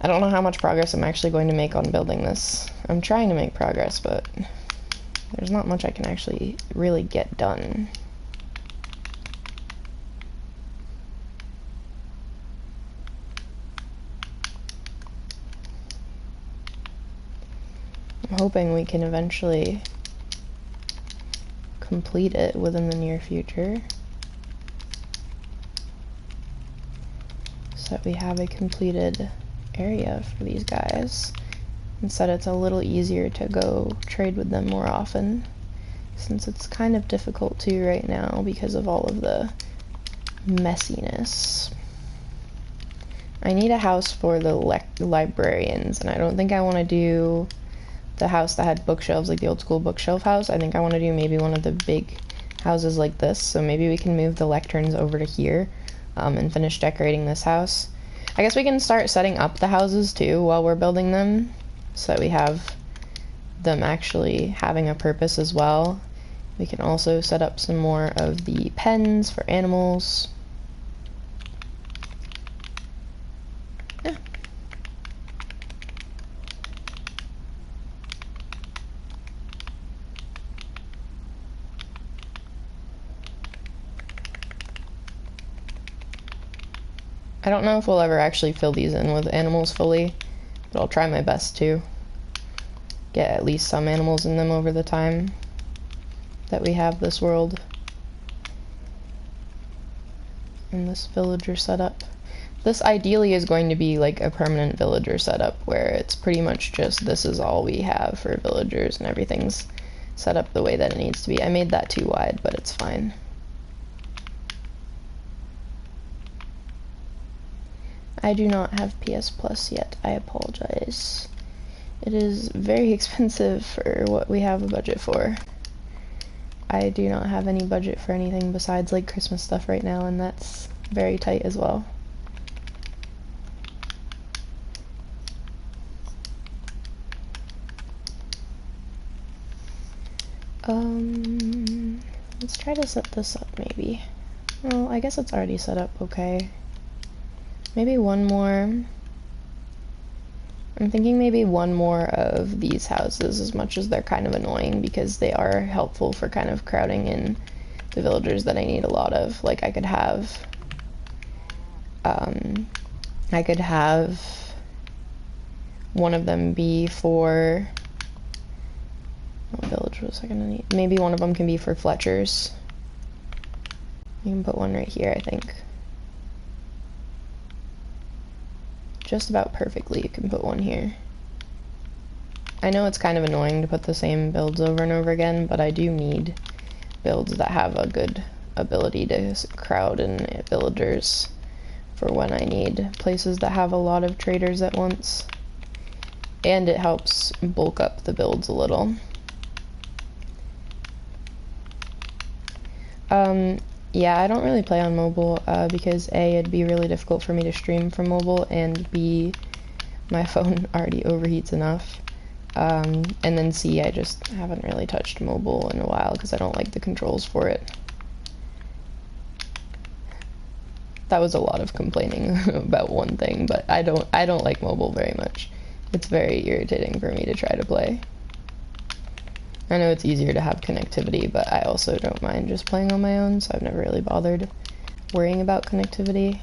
I don't know how much progress I'm actually going to make on building this. I'm trying to make progress, but there's not much I can actually really get done. I'm hoping we can eventually complete it within the near future, so that we have a completed area for these guys. Instead, it's a little easier to go trade with them more often, since it's kind of difficult to right now because of all of the messiness. I need a house for the librarians, and I don't think I want to do the house that had bookshelves, like the old school bookshelf house. I think I want to do maybe one of the big houses like this, so maybe we can move the lecterns over to here and finish decorating this house. I guess we can start setting up the houses too while we're building them, so that we have them actually having a purpose as well. We can also set up some more of the pens for animals. Yeah. I don't know if we'll ever actually fill these in with animals fully, but I'll try my best to get at least some animals in them over the time that we have this world and this villager setup. This ideally is going to be like a permanent villager setup where it's pretty much just this is all we have for villagers and everything's set up the way that it needs to be. I made that too wide, but it's fine. I do not have PS Plus yet. I apologize. It is very expensive for what we have a budget for. I do not have any budget for anything besides like Christmas stuff right now, and that's very tight as well. Let's try to set this up maybe. Well, I guess it's already set up okay. Maybe one more. I'm thinking maybe one more of these houses, as much as they're kind of annoying because they are helpful for kind of crowding in the villagers that I need a lot of. Like I could have one of them be for what village was I gonna need? Maybe one of them can be for Fletchers. You can put one right here, I think. Just about perfectly, you can put one here. I know it's kind of annoying to put the same builds over and over again, but I do need builds that have a good ability to crowd in villagers for when I need places that have a lot of traders at once. And it helps bulk up the builds a little. Yeah, I don't really play on mobile because A, it'd be really difficult for me to stream from mobile, and B, my phone already overheats enough. And then C, I just haven't really touched mobile in a while because I don't like the controls for it. That was a lot of complaining about one thing, but I don't like mobile very much. It's very irritating for me to try to play. I know it's easier to have connectivity, but I also don't mind just playing on my own, so I've never really bothered worrying about connectivity.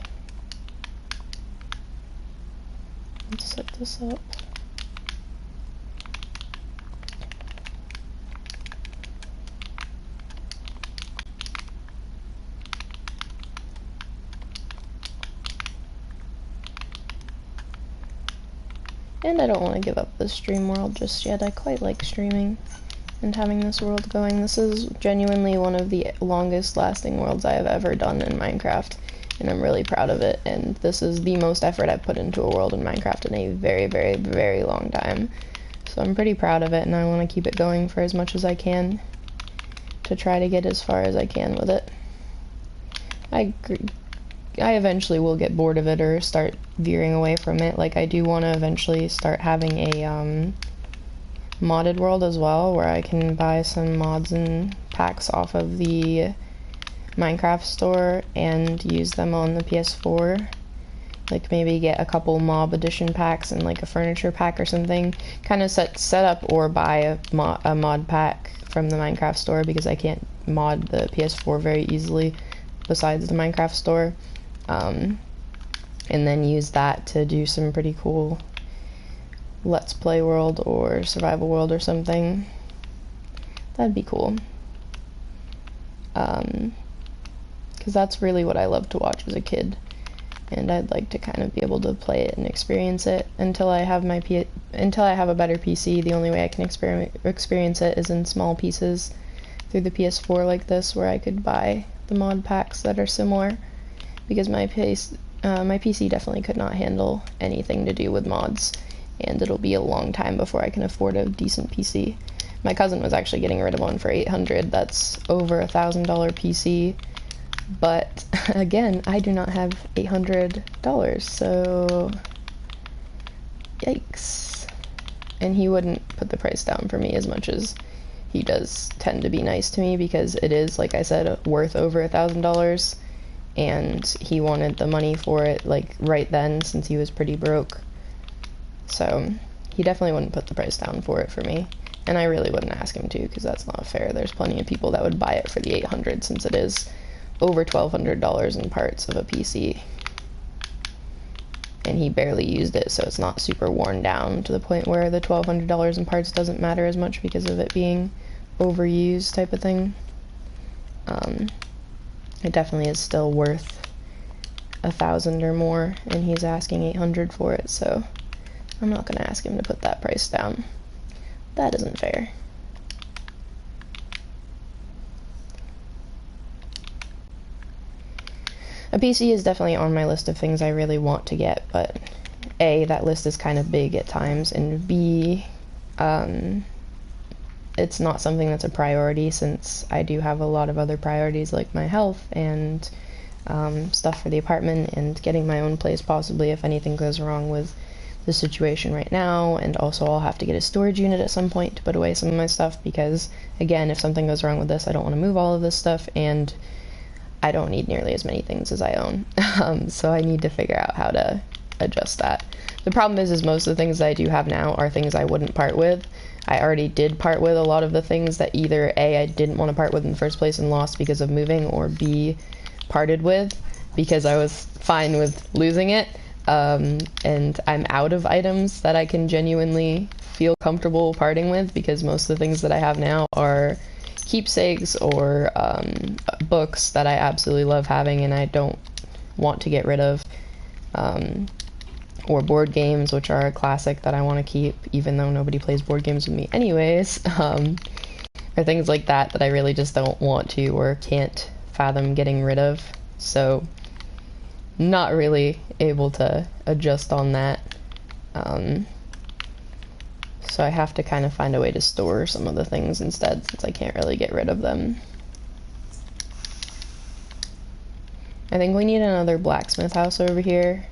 Let's set this up. And I don't want to give up the stream world just yet. I quite like streaming and having this world going. This is genuinely one of the longest lasting worlds I have ever done in Minecraft, and I'm really proud of it, and this is the most effort I've put into a world in Minecraft in a very, very, very long time. So I'm pretty proud of it, and I want to keep it going for as much as I can to try to get as far as I can with it. I eventually will get bored of it or start veering away from it. Like, I do want to eventually start having a modded world as well, where I can buy some mods and packs off of the Minecraft store and use them on the PS4. Like maybe get a couple mob edition packs and like a furniture pack or something. Kind of set up or buy a mod pack from the Minecraft store, because I can't mod the PS4 very easily besides the Minecraft store. And then use that to do some pretty cool Let's Play world or survival world or something. That'd be cool. Because that's really what I loved to watch as a kid, and I'd like to kind of be able to play it and experience it until I have until I have a better PC. The only way I can experience it is in small pieces through the PS4 like this, where I could buy the mod packs that are similar, because my PC definitely could not handle anything to do with mods, and it'll be a long time before I can afford a decent PC. My cousin was actually getting rid of one for $800. That's over $1,000 PC, but again, I do not have $800, so yikes. And he wouldn't put the price down for me, as much as he does tend to be nice to me, because it is, like I said, worth over $1,000, and he wanted the money for it like right then, since he was pretty broke. So he definitely wouldn't put the price down for it for me, and I really wouldn't ask him to, because that's not fair. There's plenty of people that would buy it for the $800, since it is over $1,200 in parts of a PC. he barely used it, so it's not super worn down to the point where the $1,200 in parts doesn't matter as much because of it being overused type of thing. It definitely is still worth $1,000 or more, and he's asking $800 for it, so I'm not gonna ask him to put that price down. That isn't fair. A PC is definitely on my list of things I really want to get, but A, that list is kind of big at times, and B, it's not something that's a priority since I do have a lot of other priorities like my health and stuff for the apartment and getting my own place possibly if anything goes wrong with the situation right now, and also I'll have to get a storage unit at some point to put away some of my stuff because, again, if something goes wrong with this, I don't want to move all of this stuff, and I don't need nearly as many things as I own. So I need to figure out how to adjust that. The problem is most of the things that I do have now are things I wouldn't part with. I already did part with a lot of the things that either A, I didn't want to part with in the first place and lost because of moving, or B, parted with because I was fine with losing it. And I'm out of items that I can genuinely feel comfortable parting with because most of the things that I have now are keepsakes or books that I absolutely love having and I don't want to get rid of, or board games, which are a classic that I want to keep even though nobody plays board games with me anyways, or things like that that I really just don't want to or can't fathom getting rid of. So not really able to adjust on that. So I have to kind of find a way to store some of the things instead since I can't really get rid of them. I think we need another blacksmith house over here.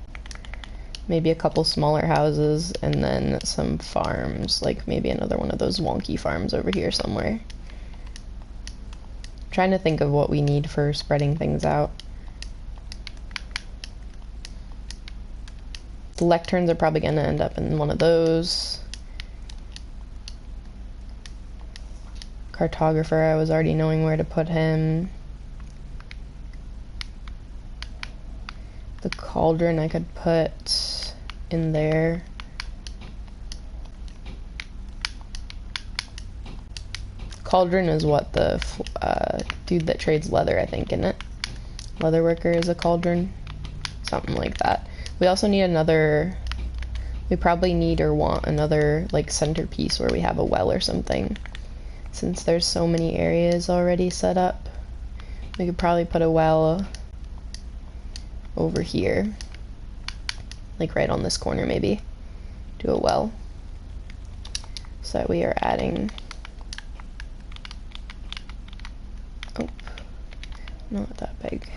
Maybe a couple smaller houses and then some farms, like maybe another one of those wonky farms over here somewhere. I'm trying to think of what we need for spreading things out. The lecterns are probably going to end up in one of those. Cartographer, I was already knowing where to put him. The cauldron I could put in there. Cauldron is what the dude that trades leather, I think, isn't it? Leather worker is a cauldron. Something like that. We also need another, we probably need or want another like centerpiece where we have a well or something. Since there's so many areas already set up, we could probably put a well over here. Like right on this corner maybe. Do a well. So that we are adding, oh, not that big.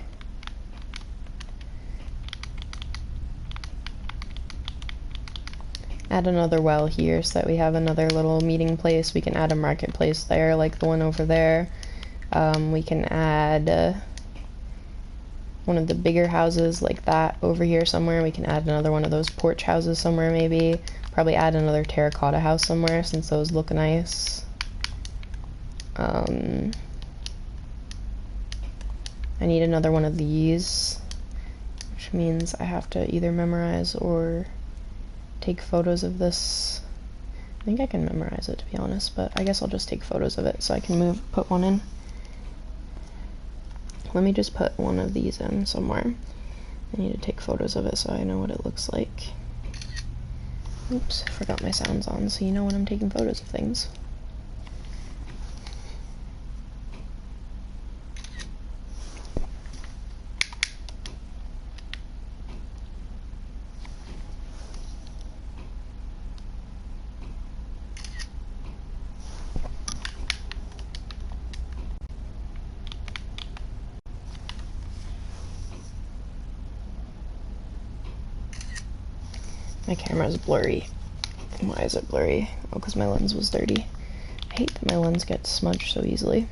Add another well here so that we have another little meeting place. We can add a marketplace there like the one over there. We can add one of the bigger houses like that over here somewhere. We can add another one of those porch houses somewhere maybe. Probably add another terracotta house somewhere since those look nice. I need another one of these, which means I have to either memorize or take photos of this. I think I can memorize it to be honest, but I guess I'll just take photos of it so I can put one in. Let me just put one of these in somewhere. I need to take photos of it so I know what it looks like. Oops, I forgot my sounds on, so you know when I'm taking photos of things. My camera's blurry. Why is it blurry? Oh, because my lens was dirty. I hate that my lens gets smudged so easily.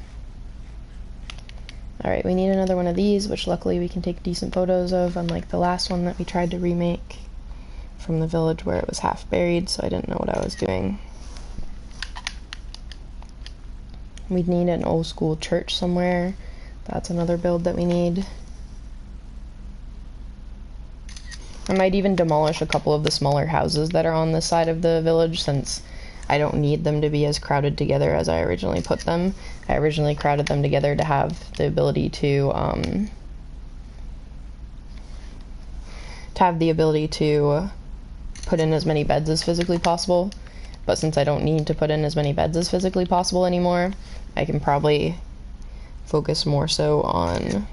Alright, we need another one of these, which luckily we can take decent photos of, unlike the last one that we tried to remake from the village where it was half buried, so I didn't know what I was doing. We'd need an old school church somewhere. That's another build that we need. I might even demolish a couple of the smaller houses that are on this side of the village, since I don't need them to be as crowded together as I originally put them. I originally crowded them together to have the ability to put in as many beds as physically possible. But since I don't need to put in as many beds as physically possible anymore, I can probably focus more so on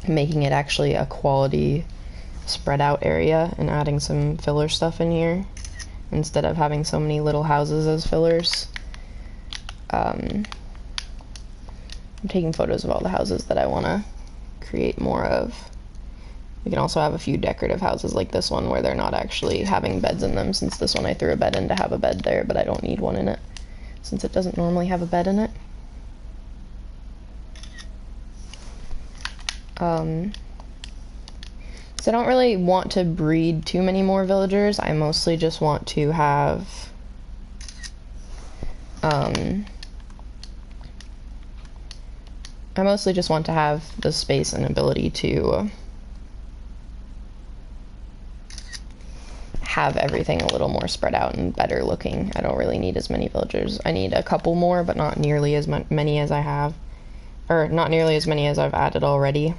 making it actually a quality spread out area and adding some filler stuff in here instead of having so many little houses as fillers. I'm taking photos of all the houses that I want to create more of. We can also have a few decorative houses like this one where they're not actually having beds in them, since this one I threw a bed in to have a bed there, but I don't need one in it since it doesn't normally have a bed in it. So I don't really want to breed too many more villagers. I mostly just want to have the space and ability to have everything a little more spread out and better looking. I don't really need as many villagers. I need a couple more, but not nearly as many as I have, or not nearly as many as I've added already.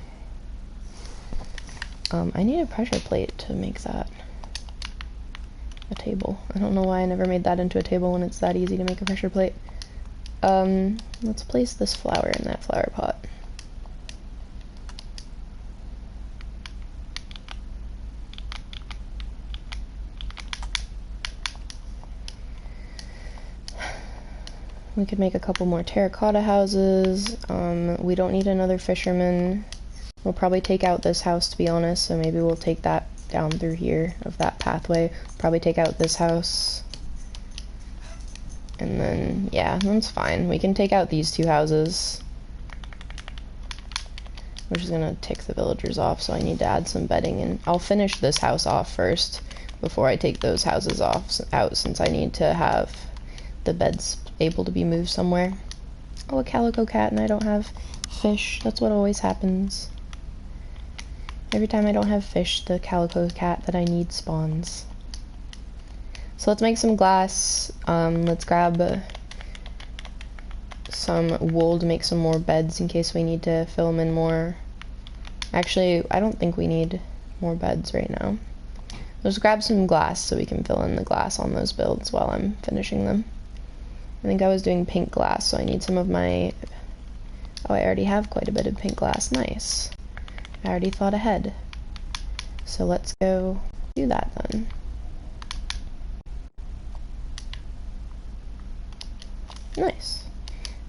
I need a pressure plate to make that a table. I don't know why I never made that into a table when it's that easy to make a pressure plate. Let's place this flower in that flower pot. We could make a couple more terracotta houses. We don't need another fisherman. We'll probably take out this house, to be honest, so maybe we'll take that down through here of that pathway. Probably take out this house. And then, yeah, that's fine. We can take out these two houses. We're just gonna tick the villagers off, so I need to add some bedding, and I'll finish this house off first before I take those houses out, since I need to have the beds able to be moved somewhere. Oh, a calico cat, and I don't have fish. That's what always happens. Every time I don't have fish, the calico cat that I need spawns. So let's make some glass. Let's grab some wool to make some more beds in case we need to fill them in more. Actually, I don't think we need more beds right now. Let's grab some glass so we can fill in the glass on those builds while I'm finishing them. I think I was doing pink glass, so I need some of my... Oh, I already have quite a bit of pink glass. Nice. I already thought ahead. So let's go do that then. Nice.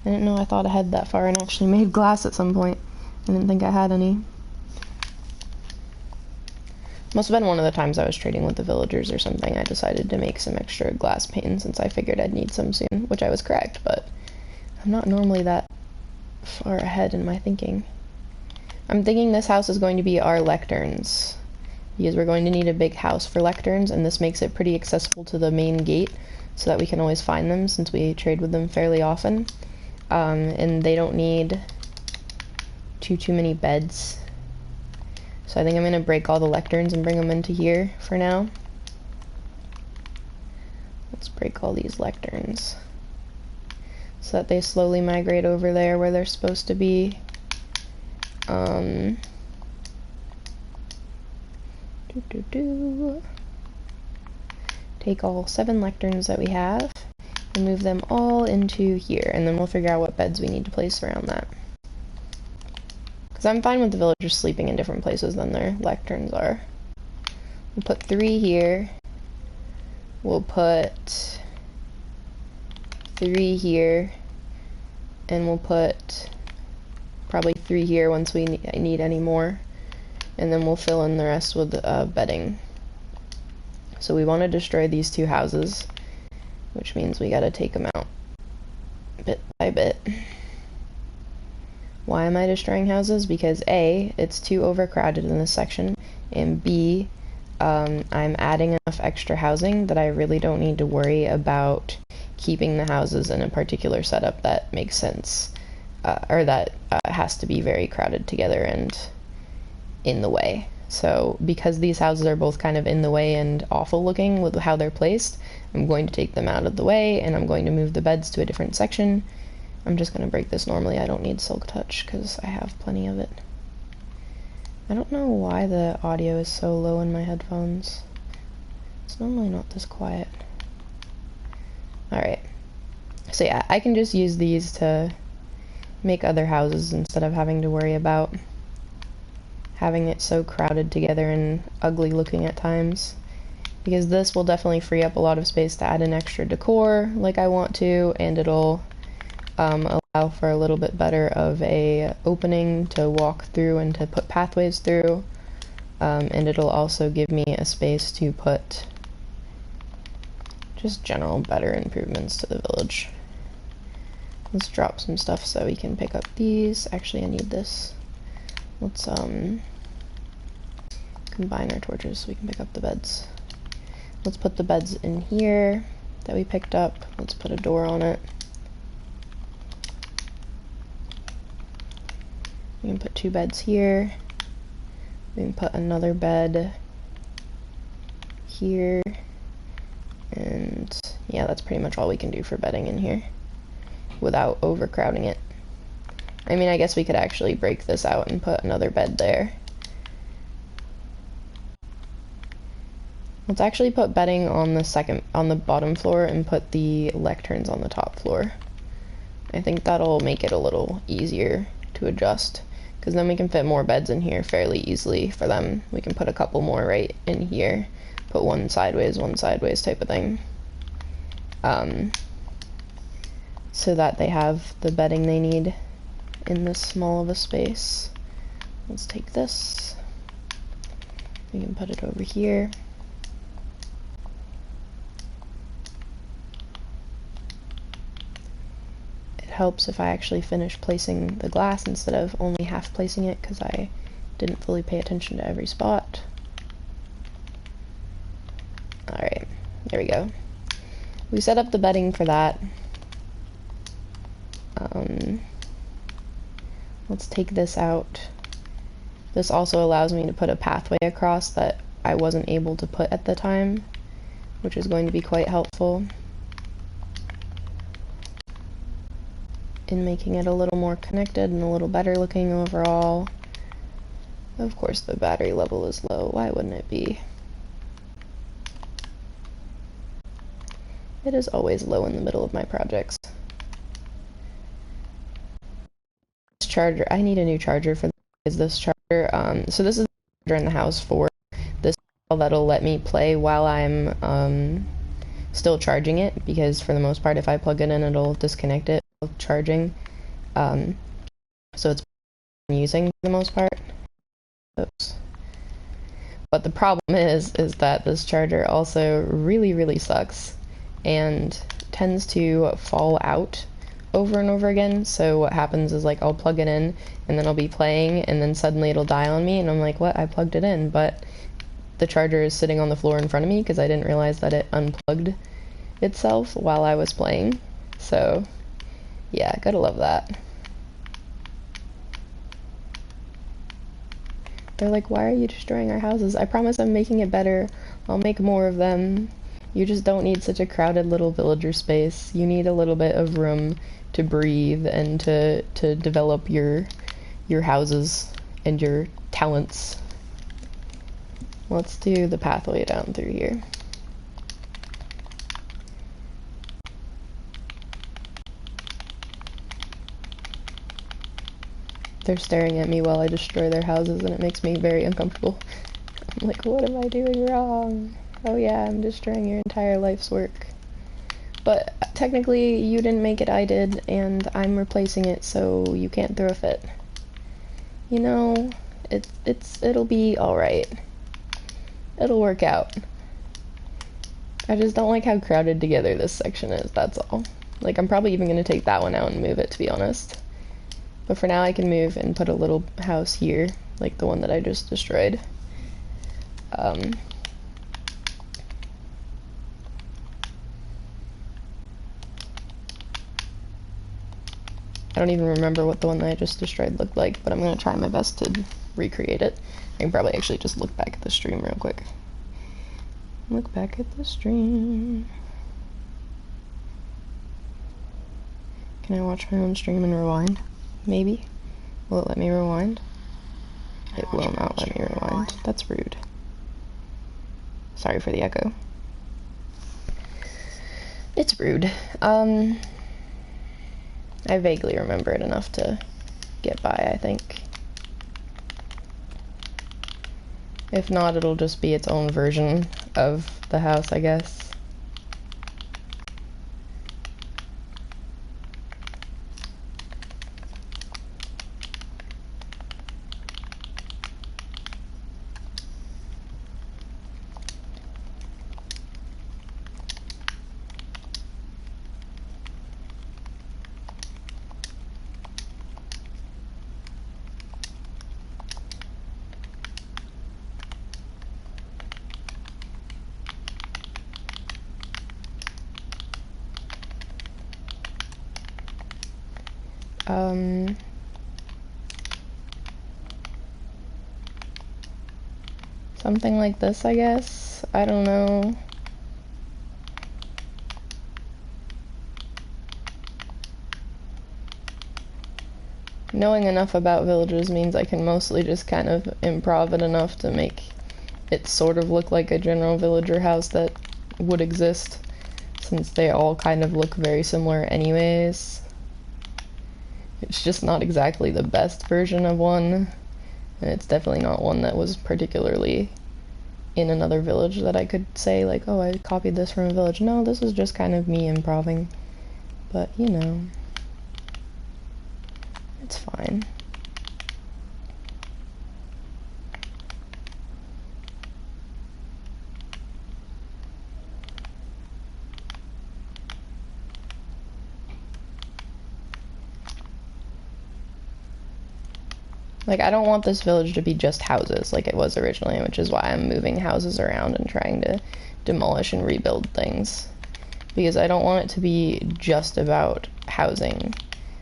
I didn't know I thought ahead that far and actually made glass at some point. I didn't think I had any. Must have been one of the times I was trading with the villagers or something. I decided to make some extra glass pane since I figured I'd need some soon, which I was correct, but I'm not normally that far ahead in my thinking. I'm thinking this house is going to be our lecterns, because we're going to need a big house for lecterns, and this makes it pretty accessible to the main gate so that we can always find them since we trade with them fairly often. And they don't need too many beds. So I think I'm going to break all the lecterns and bring them into here for now. Let's break all these lecterns so that they slowly migrate over there where they're supposed to be. Take all 7 lecterns that we have and move them all into here, and then we'll figure out what beds we need to place around that. Because I'm fine with the villagers sleeping in different places than their lecterns are. We'll put 3 here. We'll put 3 here. And we'll put probably 3 here once we need any more. And then we'll fill in the rest with bedding. So we want to destroy these 2 houses, which means we gotta take them out bit by bit. Why am I destroying houses? Because A, it's too overcrowded in this section, and B, I'm adding enough extra housing that I really don't need to worry about keeping the houses in a particular setup that makes sense, or that has to be very crowded together and in the way. So because these houses are both kind of in the way and awful looking with how they're placed, I'm going to take them out of the way, and I'm going to move the beds to a different section. I'm just going to break this normally. I don't need silk touch because I have plenty of it. I don't know why the audio is so low in my headphones. It's normally not this quiet. Alright. So yeah, I can just use these to make other houses instead of having to worry about having it so crowded together and ugly looking at times. Because this will definitely free up a lot of space to add an extra decor like I want to, and it'll allow for a little bit better of a opening to walk through and to put pathways through. And it'll also give me a space to put just general better improvements to the village. Let's drop some stuff so we can pick up these. Actually, I need this. Let's combine our torches so we can pick up the beds. Let's put the beds in here that we picked up. Let's put a door on it. We can put 2 beds here. We can put another bed here. And yeah, that's pretty much all we can do for bedding in here without overcrowding it. I mean, I guess we could actually break this out and put another bed there. Let's actually put bedding on the bottom floor and put the lecterns on the top floor. I think that'll make it a little easier to adjust, because then we can fit more beds in here fairly easily for them. We can put a couple more right in here, put one sideways type of thing. So that they have the bedding they need in this small of a space. Let's take this. We can put it over here. It helps if I actually finish placing the glass instead of only half placing it, because I didn't fully pay attention to every spot. Alright, there we go. We set up the bedding for that. Let's take this out. This also allows me to put a pathway across that I wasn't able to put at the time, which is going to be quite helpful in making it a little more connected and a little better looking overall. Of course the battery level is low, why wouldn't it be? It is always low in the middle of my projects. This charger, I need a new charger for this charger. So this is the charger in the house for this, that'll let me play while I'm still charging it, because for the most part if I plug it in it'll disconnect it while charging. So it's using for the most part. Oops. But the problem is that this charger also really sucks and tends to fall out over and over again. So what happens is, like, I'll plug it in and then I'll be playing and then suddenly it'll die on me and I'm like, what? I plugged it in, but the charger is sitting on the floor in front of me because I didn't realize that it unplugged itself while I was playing. So yeah, gotta love that. They're like, why are you destroying our houses? I promise I'm making it better. I'll make more of them. You just don't need such a crowded little villager space. You need a little bit of room to breathe and to develop your houses and your talents. Let's do the pathway down through here. They're staring at me while I destroy their houses and it makes me very uncomfortable. I'm like, what am I doing wrong? Oh yeah, I'm destroying your entire life's work. But technically, you didn't make it, I did, and I'm replacing it, so you can't throw a fit. You know, it'll be alright. It'll work out. I just don't like how crowded together this section is, that's all. Like, I'm probably even going to take that one out and move it, to be honest. But for now, I can move and put a little house here, like the one that I just destroyed. I don't even remember what the one that I just destroyed looked like, but I'm going to try my best to recreate it. I can probably actually just look back at the stream real quick. Look back at the stream. Can I watch my own stream and rewind? Maybe? Will it let me rewind? It will not let me rewind. That's rude. Sorry for the echo. It's rude. I vaguely remember it enough to get by, I think. If not, it'll just be its own version of the house, I guess. Something like this, I guess. I don't know. Knowing enough about villages means I can mostly just kind of improv it enough to make it sort of look like a general villager house that would exist, since they all kind of look very similar anyways. It's just not exactly the best version of one, and it's definitely not one that was particularly in another village that I could say, like, oh, I copied this from a village. No, this is just kind of me improving. But, you know, it's fine. Like, I don't want this village to be just houses like it was originally, which is why I'm moving houses around and trying to demolish and rebuild things. Because I don't want it to be just about housing,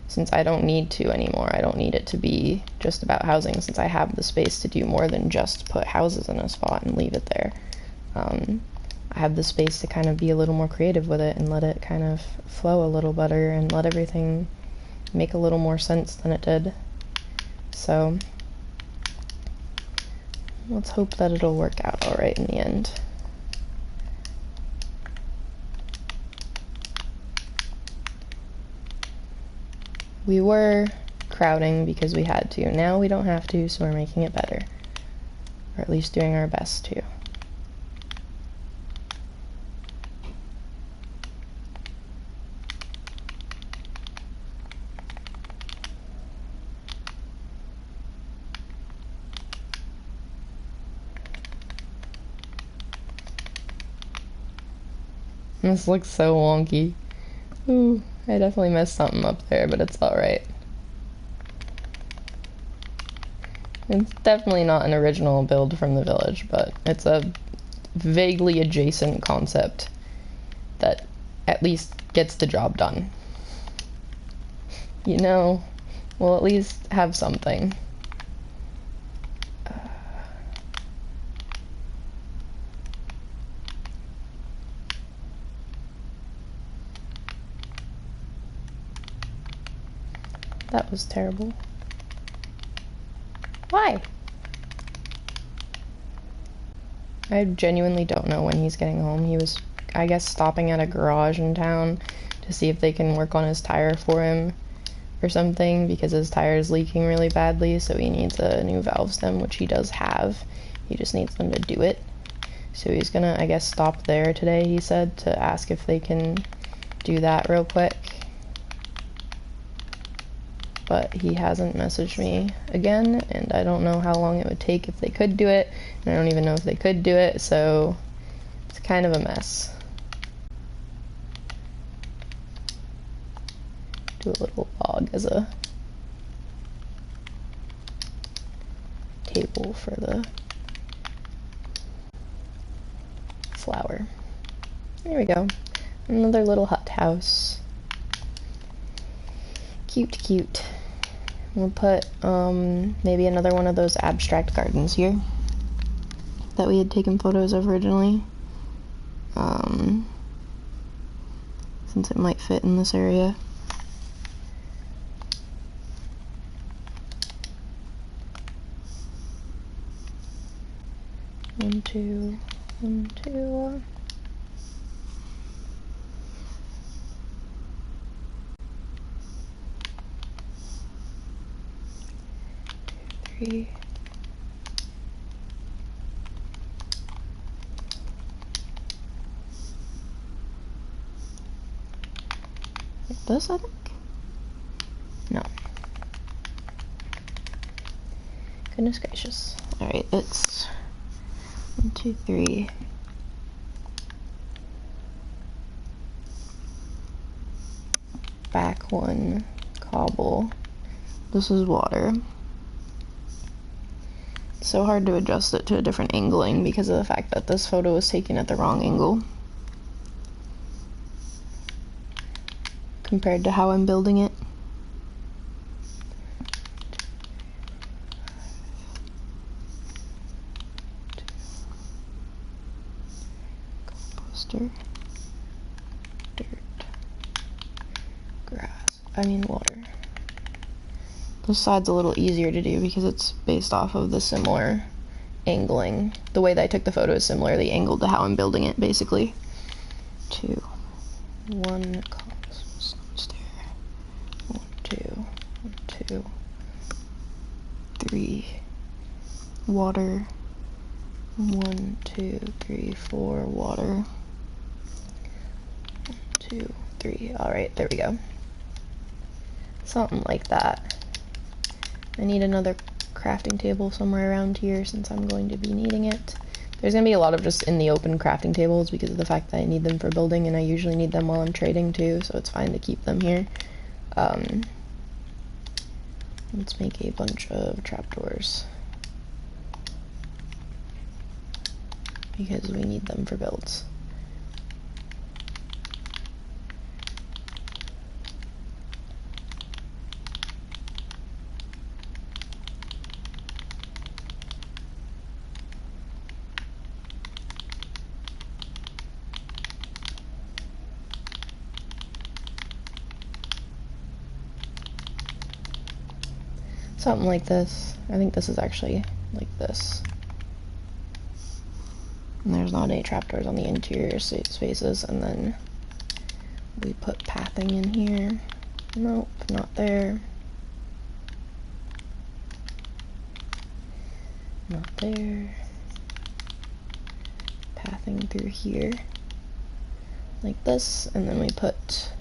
since I don't need to anymore. I don't need it to be just about housing, since I have the space to do more than just put houses in a spot and leave it there. I have the space to kind of be a little more creative with it and let it kind of flow a little better and let everything make a little more sense than it did. So, let's hope that it'll work out alright in the end. We were crowding because we had to. Now we don't have to, so we're making it better. Or at least doing our best to. This looks so wonky. Ooh, I definitely messed something up there, but it's alright. It's definitely not an original build from the village, but it's a vaguely adjacent concept that at least gets the job done. You know, we'll at least have something. That was terrible. Why? I genuinely don't know when he's getting home. He was, I guess, stopping at a garage in town to see if they can work on his tire for him or something, because his tire is leaking really badly, so he needs a new valve stem, which he does have. He just needs them to do it. So he's gonna, I guess, stop there today, he said, to ask if they can do that real quick. But he hasn't messaged me again, and I don't know how long it would take if they could do it, and I don't even know if they could do it, so it's kind of a mess. Do a little log as a table for the flower. There we go. Another little hut house. Cute, cute. we'll put maybe another one of those abstract gardens here that we had taken photos of originally, since it might fit in this area. One, two, 3. Like this, I think? No. Goodness gracious. Alright, it's 1, 2, 3. Back one, cobble. This is water. It's so hard to adjust it to a different angling because of the fact that this photo was taken at the wrong angle compared to how I'm building it. Composter, dirt, grass, water. This side's a little easier to do because it's based off of the similar angling. The way that I took the photo is similarly angled to how I'm building it, basically. 2, 1, stair. 1, 2, 1, 2, 3. Water. 1, 2, 3, 4. Water. 1, 2, 3. Alright, there we go. Something like that. I need another crafting table somewhere around here since I'm going to be needing it. There's going to be a lot of just in the open crafting tables because of the fact that I need them for building, and I usually need them while I'm trading too, so it's fine to keep them here. Let's make a bunch of trapdoors because we need them for builds. Something like this. I think this is actually like this. And there's not any trapdoors on the interior spaces, and then we put pathing in here. Nope, not there. Not there. Pathing through here. Like this, and then we put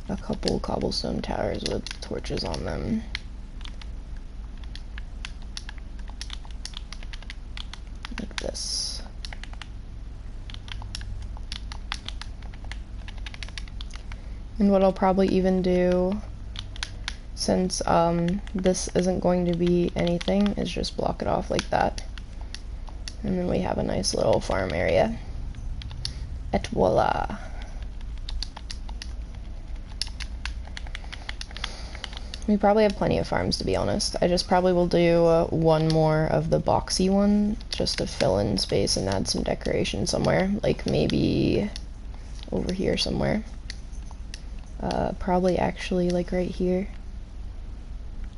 a couple cobblestone towers with torches on them. Like this. And what I'll probably even do, since this isn't going to be anything, is just block it off like that. And then we have a nice little farm area. Et voila. We probably have plenty of farms, to be honest. I just probably will do one more of the boxy one, just to fill in space and add some decoration somewhere. Like maybe over here somewhere. Probably actually like right here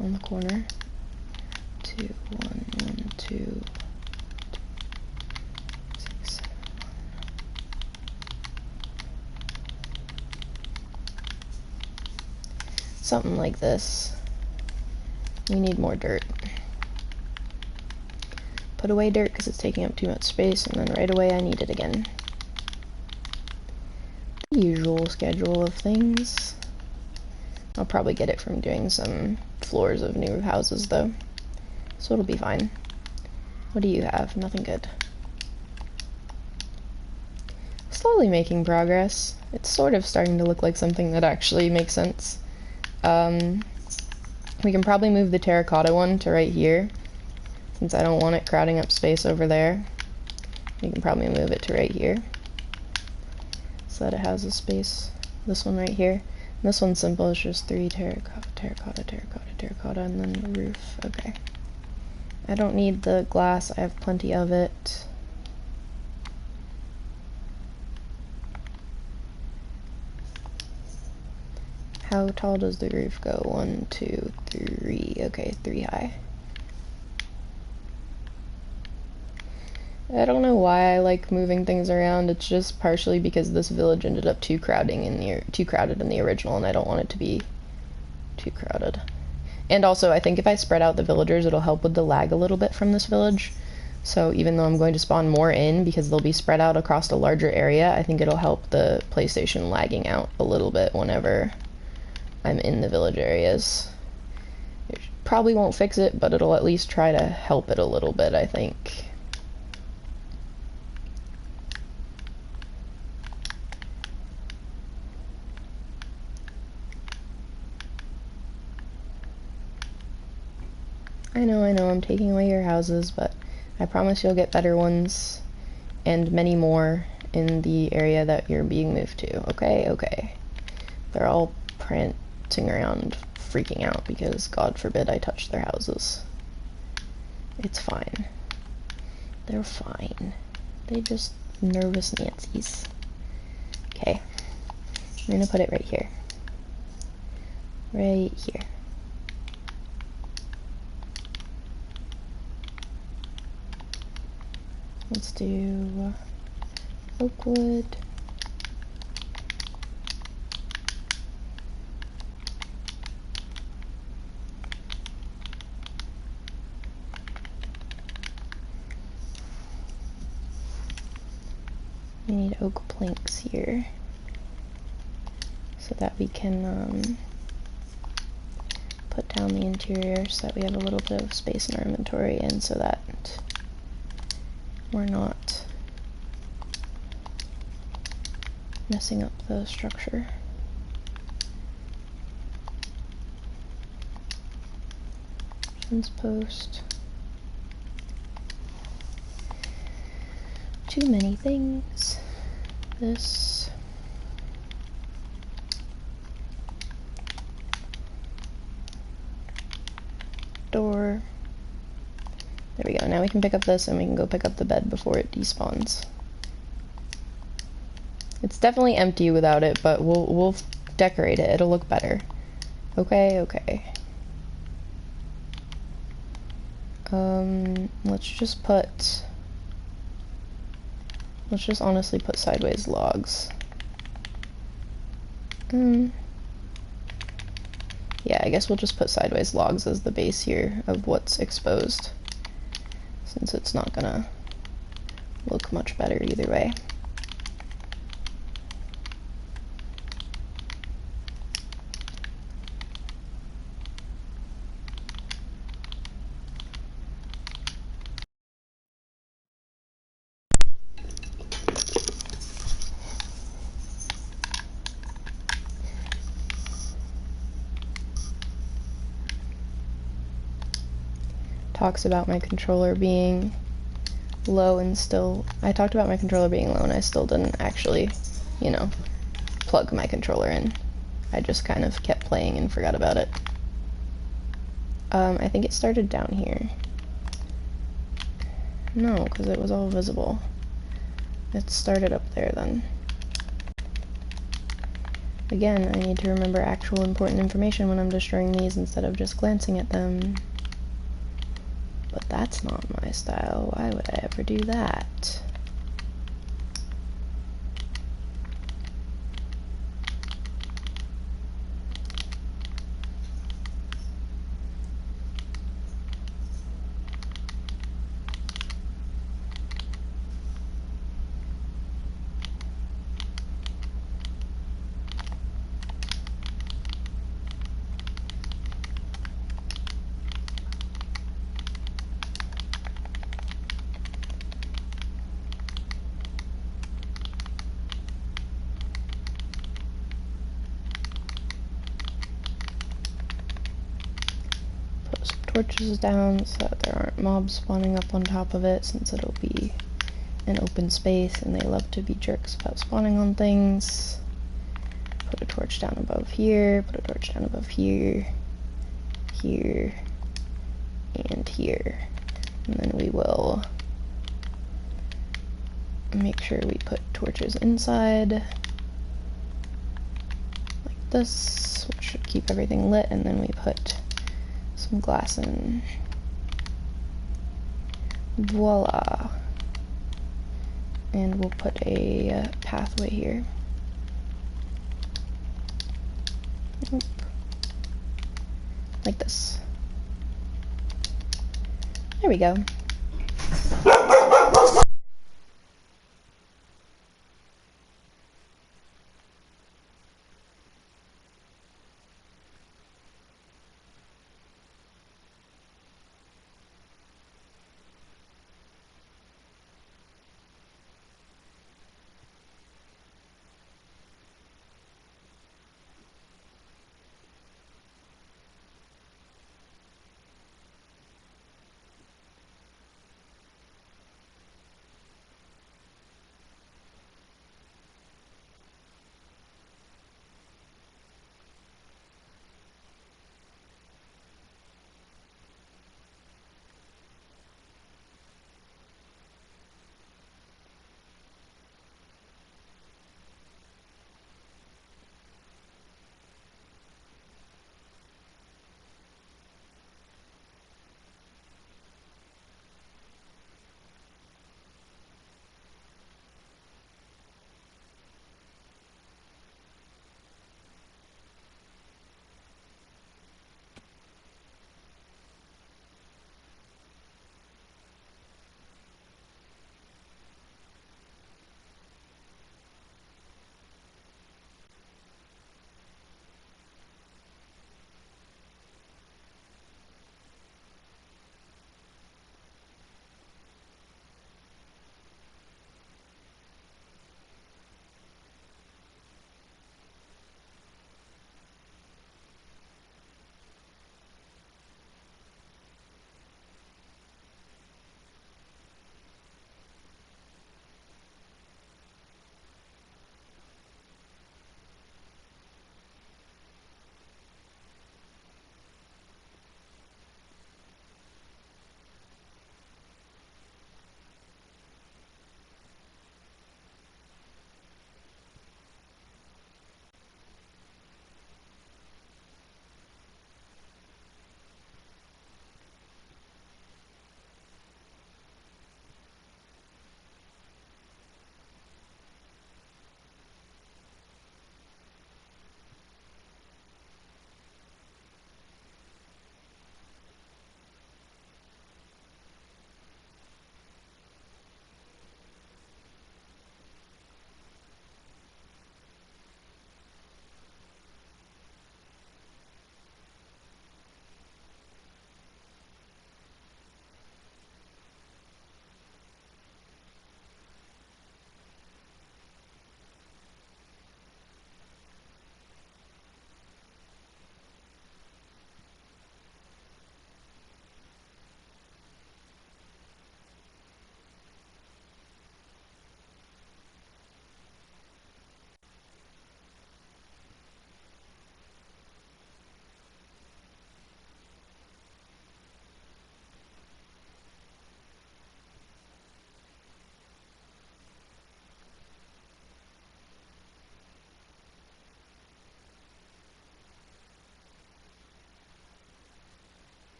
on the corner. 2, 1, 1, 2, 6, 7, 1. Something like this. We need more dirt. Put away dirt because it's taking up too much space, and then right away I need it again. The usual schedule of things. I'll probably get it from doing some floors of new houses though, so it'll be fine. What do you have? Nothing good. Slowly making progress. It's sort of starting to look like something that actually makes sense. We can probably move the terracotta one to right here, since I don't want it crowding up space over there. We can probably move it to right here, so that it has a space, this one right here. This one's simple, it's just 3 terracotta, terracotta, terracotta, terracotta, and then the roof. Okay. I don't need the glass, I have plenty of it. How tall does the roof go? 1, 2, 3. Okay, 3 high. I don't know why I like moving things around. It's just partially because this village ended up too crowded in the original, and I don't want it to be too crowded. And also, I think if I spread out the villagers, it'll help with the lag a little bit from this village. So even though I'm going to spawn more in, because they'll be spread out across a larger area, I think it'll help the PlayStation lagging out a little bit whenever I'm in the village areas. It probably won't fix it, but it'll at least try to help it a little bit, I think. I know, I'm taking away your houses, but I promise you'll get better ones, and many more in the area that you're being moved to. Okay, okay. They're all prancing around, freaking out, because God forbid I touch their houses. It's fine. They're fine. They just nervous Nancy's. Okay. I'm gonna put it right here. Right here. Let's do oak wood. We need oak planks here so that we can put down the interior so that we have a little bit of space in our inventory, and so that we're not messing up the structure. Fence post. Too many things. This. Door. There we go. Now we can pick up this and we can go pick up the bed before it despawns. It's definitely empty without it, but we'll decorate it. It'll look better. Okay, okay. Let's just honestly put sideways logs. Yeah, I guess we'll just put sideways logs as the base here of what's exposed, since it's not gonna look much better either way. Talks about my controller being low, and I talked about my controller being low and I still didn't actually, you know, plug my controller in. I just kind of kept playing and forgot about it. I think it started down here. No, because it was all visible. It started up there then. Again, I need to remember actual important information when I'm destroying these instead of just glancing at them. But that's not my style. Why would I ever do that? Torches down so that there aren't mobs spawning up on top of it, since it'll be an open space and they love to be jerks about spawning on things. put a torch down above here, put a torch down above here, here, and here. And then we will make sure we put torches inside, like this, which should keep everything lit, and then we put some glass in. Voila. And we'll put a pathway here. Nope. Like this. There we go.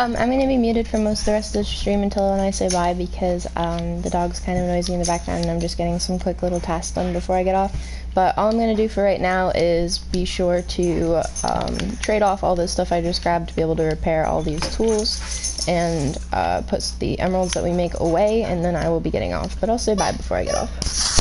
I'm gonna be muted for most of the rest of the stream until when I say bye because the dog's kind of noisy in the background and I'm just getting some quick little tasks done before I get off. But all I'm gonna do for right now is be sure to trade off all this stuff I just grabbed to be able to repair all these tools and put the emeralds that we make away, and then I will be getting off. But I'll say bye before I get off.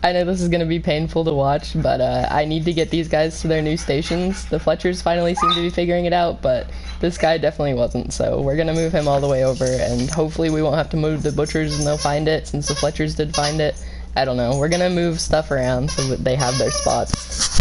I know this is going to be painful to watch, but I need to get these guys to their new stations. The Fletchers finally seem to be figuring it out, but this guy definitely wasn't, so we're going to move him all the way over, and hopefully we won't have to move the Butchers and they'll find it, since the Fletchers did find it. I don't know. We're going to move stuff around so that they have their spots.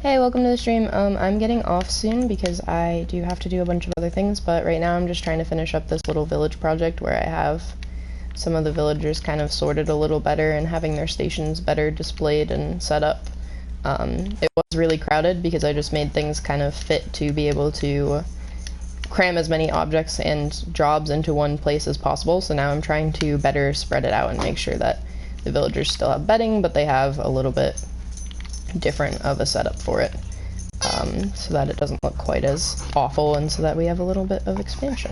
Hey, welcome to the stream. I'm getting off soon because I do have to do a bunch of other things, but right now I'm just trying to finish up this little village project where I have some of the villagers kind of sorted a little better and having their stations better displayed and set up. It was really crowded because I just made things kind of fit to be able to cram as many objects and jobs into one place as possible, so now I'm trying to better spread it out and make sure that the villagers still have bedding, but they have a little bit different of a setup for it, so that it doesn't look quite as awful and so that we have a little bit of expansion.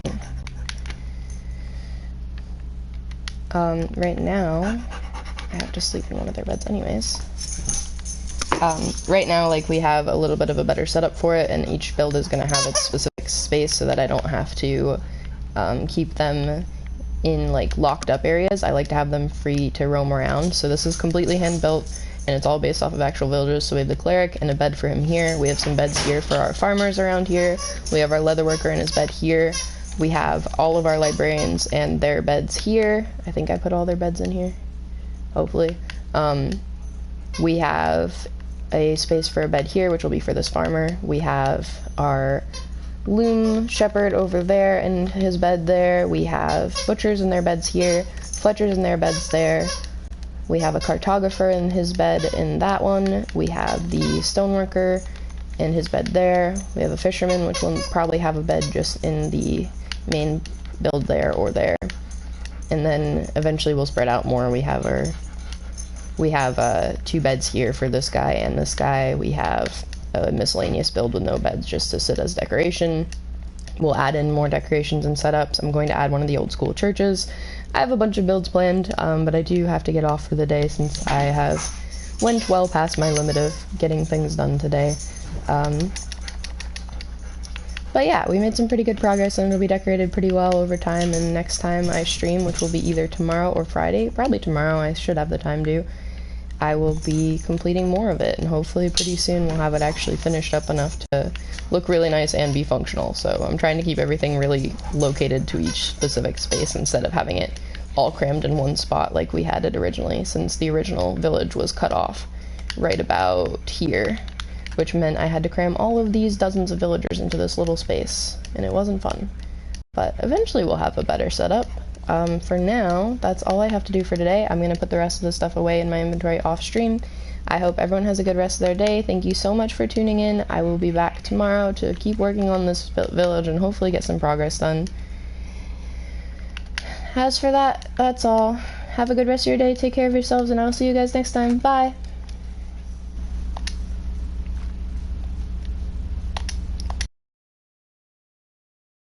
Right now, I have to sleep in one of their beds anyways. Right now, like, we have a little bit of a better setup for it, and each build is going to have its specific space so that I don't have to keep them in, like, locked up areas. I like to have them free to roam around, so this is completely hand-built, and it's all based off of actual villagers. So we have the cleric and a bed for him here. We have some beds here for our farmers around here. We have our leatherworker and his bed here. We have all of our librarians and their beds here. I think I put all their beds in here, hopefully. We have a space for a bed here, which will be for this farmer. We have our loom shepherd over there and his bed there. We have butchers in their beds here, fletchers in their beds there. We have a cartographer in his bed in that one. We have the stoneworker in his bed there. We have a fisherman, which will probably have a bed just in the main build there or there. And then eventually we'll spread out more. We have two beds here for this guy and this guy. We have a miscellaneous build with no beds just to sit as decoration. We'll add in more decorations and setups. I'm going to add one of the old school churches. I have a bunch of builds planned, but I do have to get off for the day since I have went well past my limit of getting things done today. But yeah, we made some pretty good progress and it'll be decorated pretty well over time, and next time I stream, which will be either tomorrow or Friday, probably tomorrow, I should have the time to, I will be completing more of it, and hopefully pretty soon we'll have it actually finished up enough to look really nice and be functional. So I'm trying to keep everything really located to each specific space instead of having it all crammed in one spot like we had it originally, since the original village was cut off right about here, which meant I had to cram all of these dozens of villagers into this little space, and it wasn't fun. But eventually we'll have a better setup. For now, that's all I have to do for today. I'm going to put the rest of the stuff away in my inventory off stream. I hope everyone has a good rest of their day. Thank you so much for tuning in. I will be back tomorrow to keep working on this village and hopefully get some progress done. As for that, that's all. Have a good rest of your day. Take care of yourselves, and I'll see you guys next time. Bye!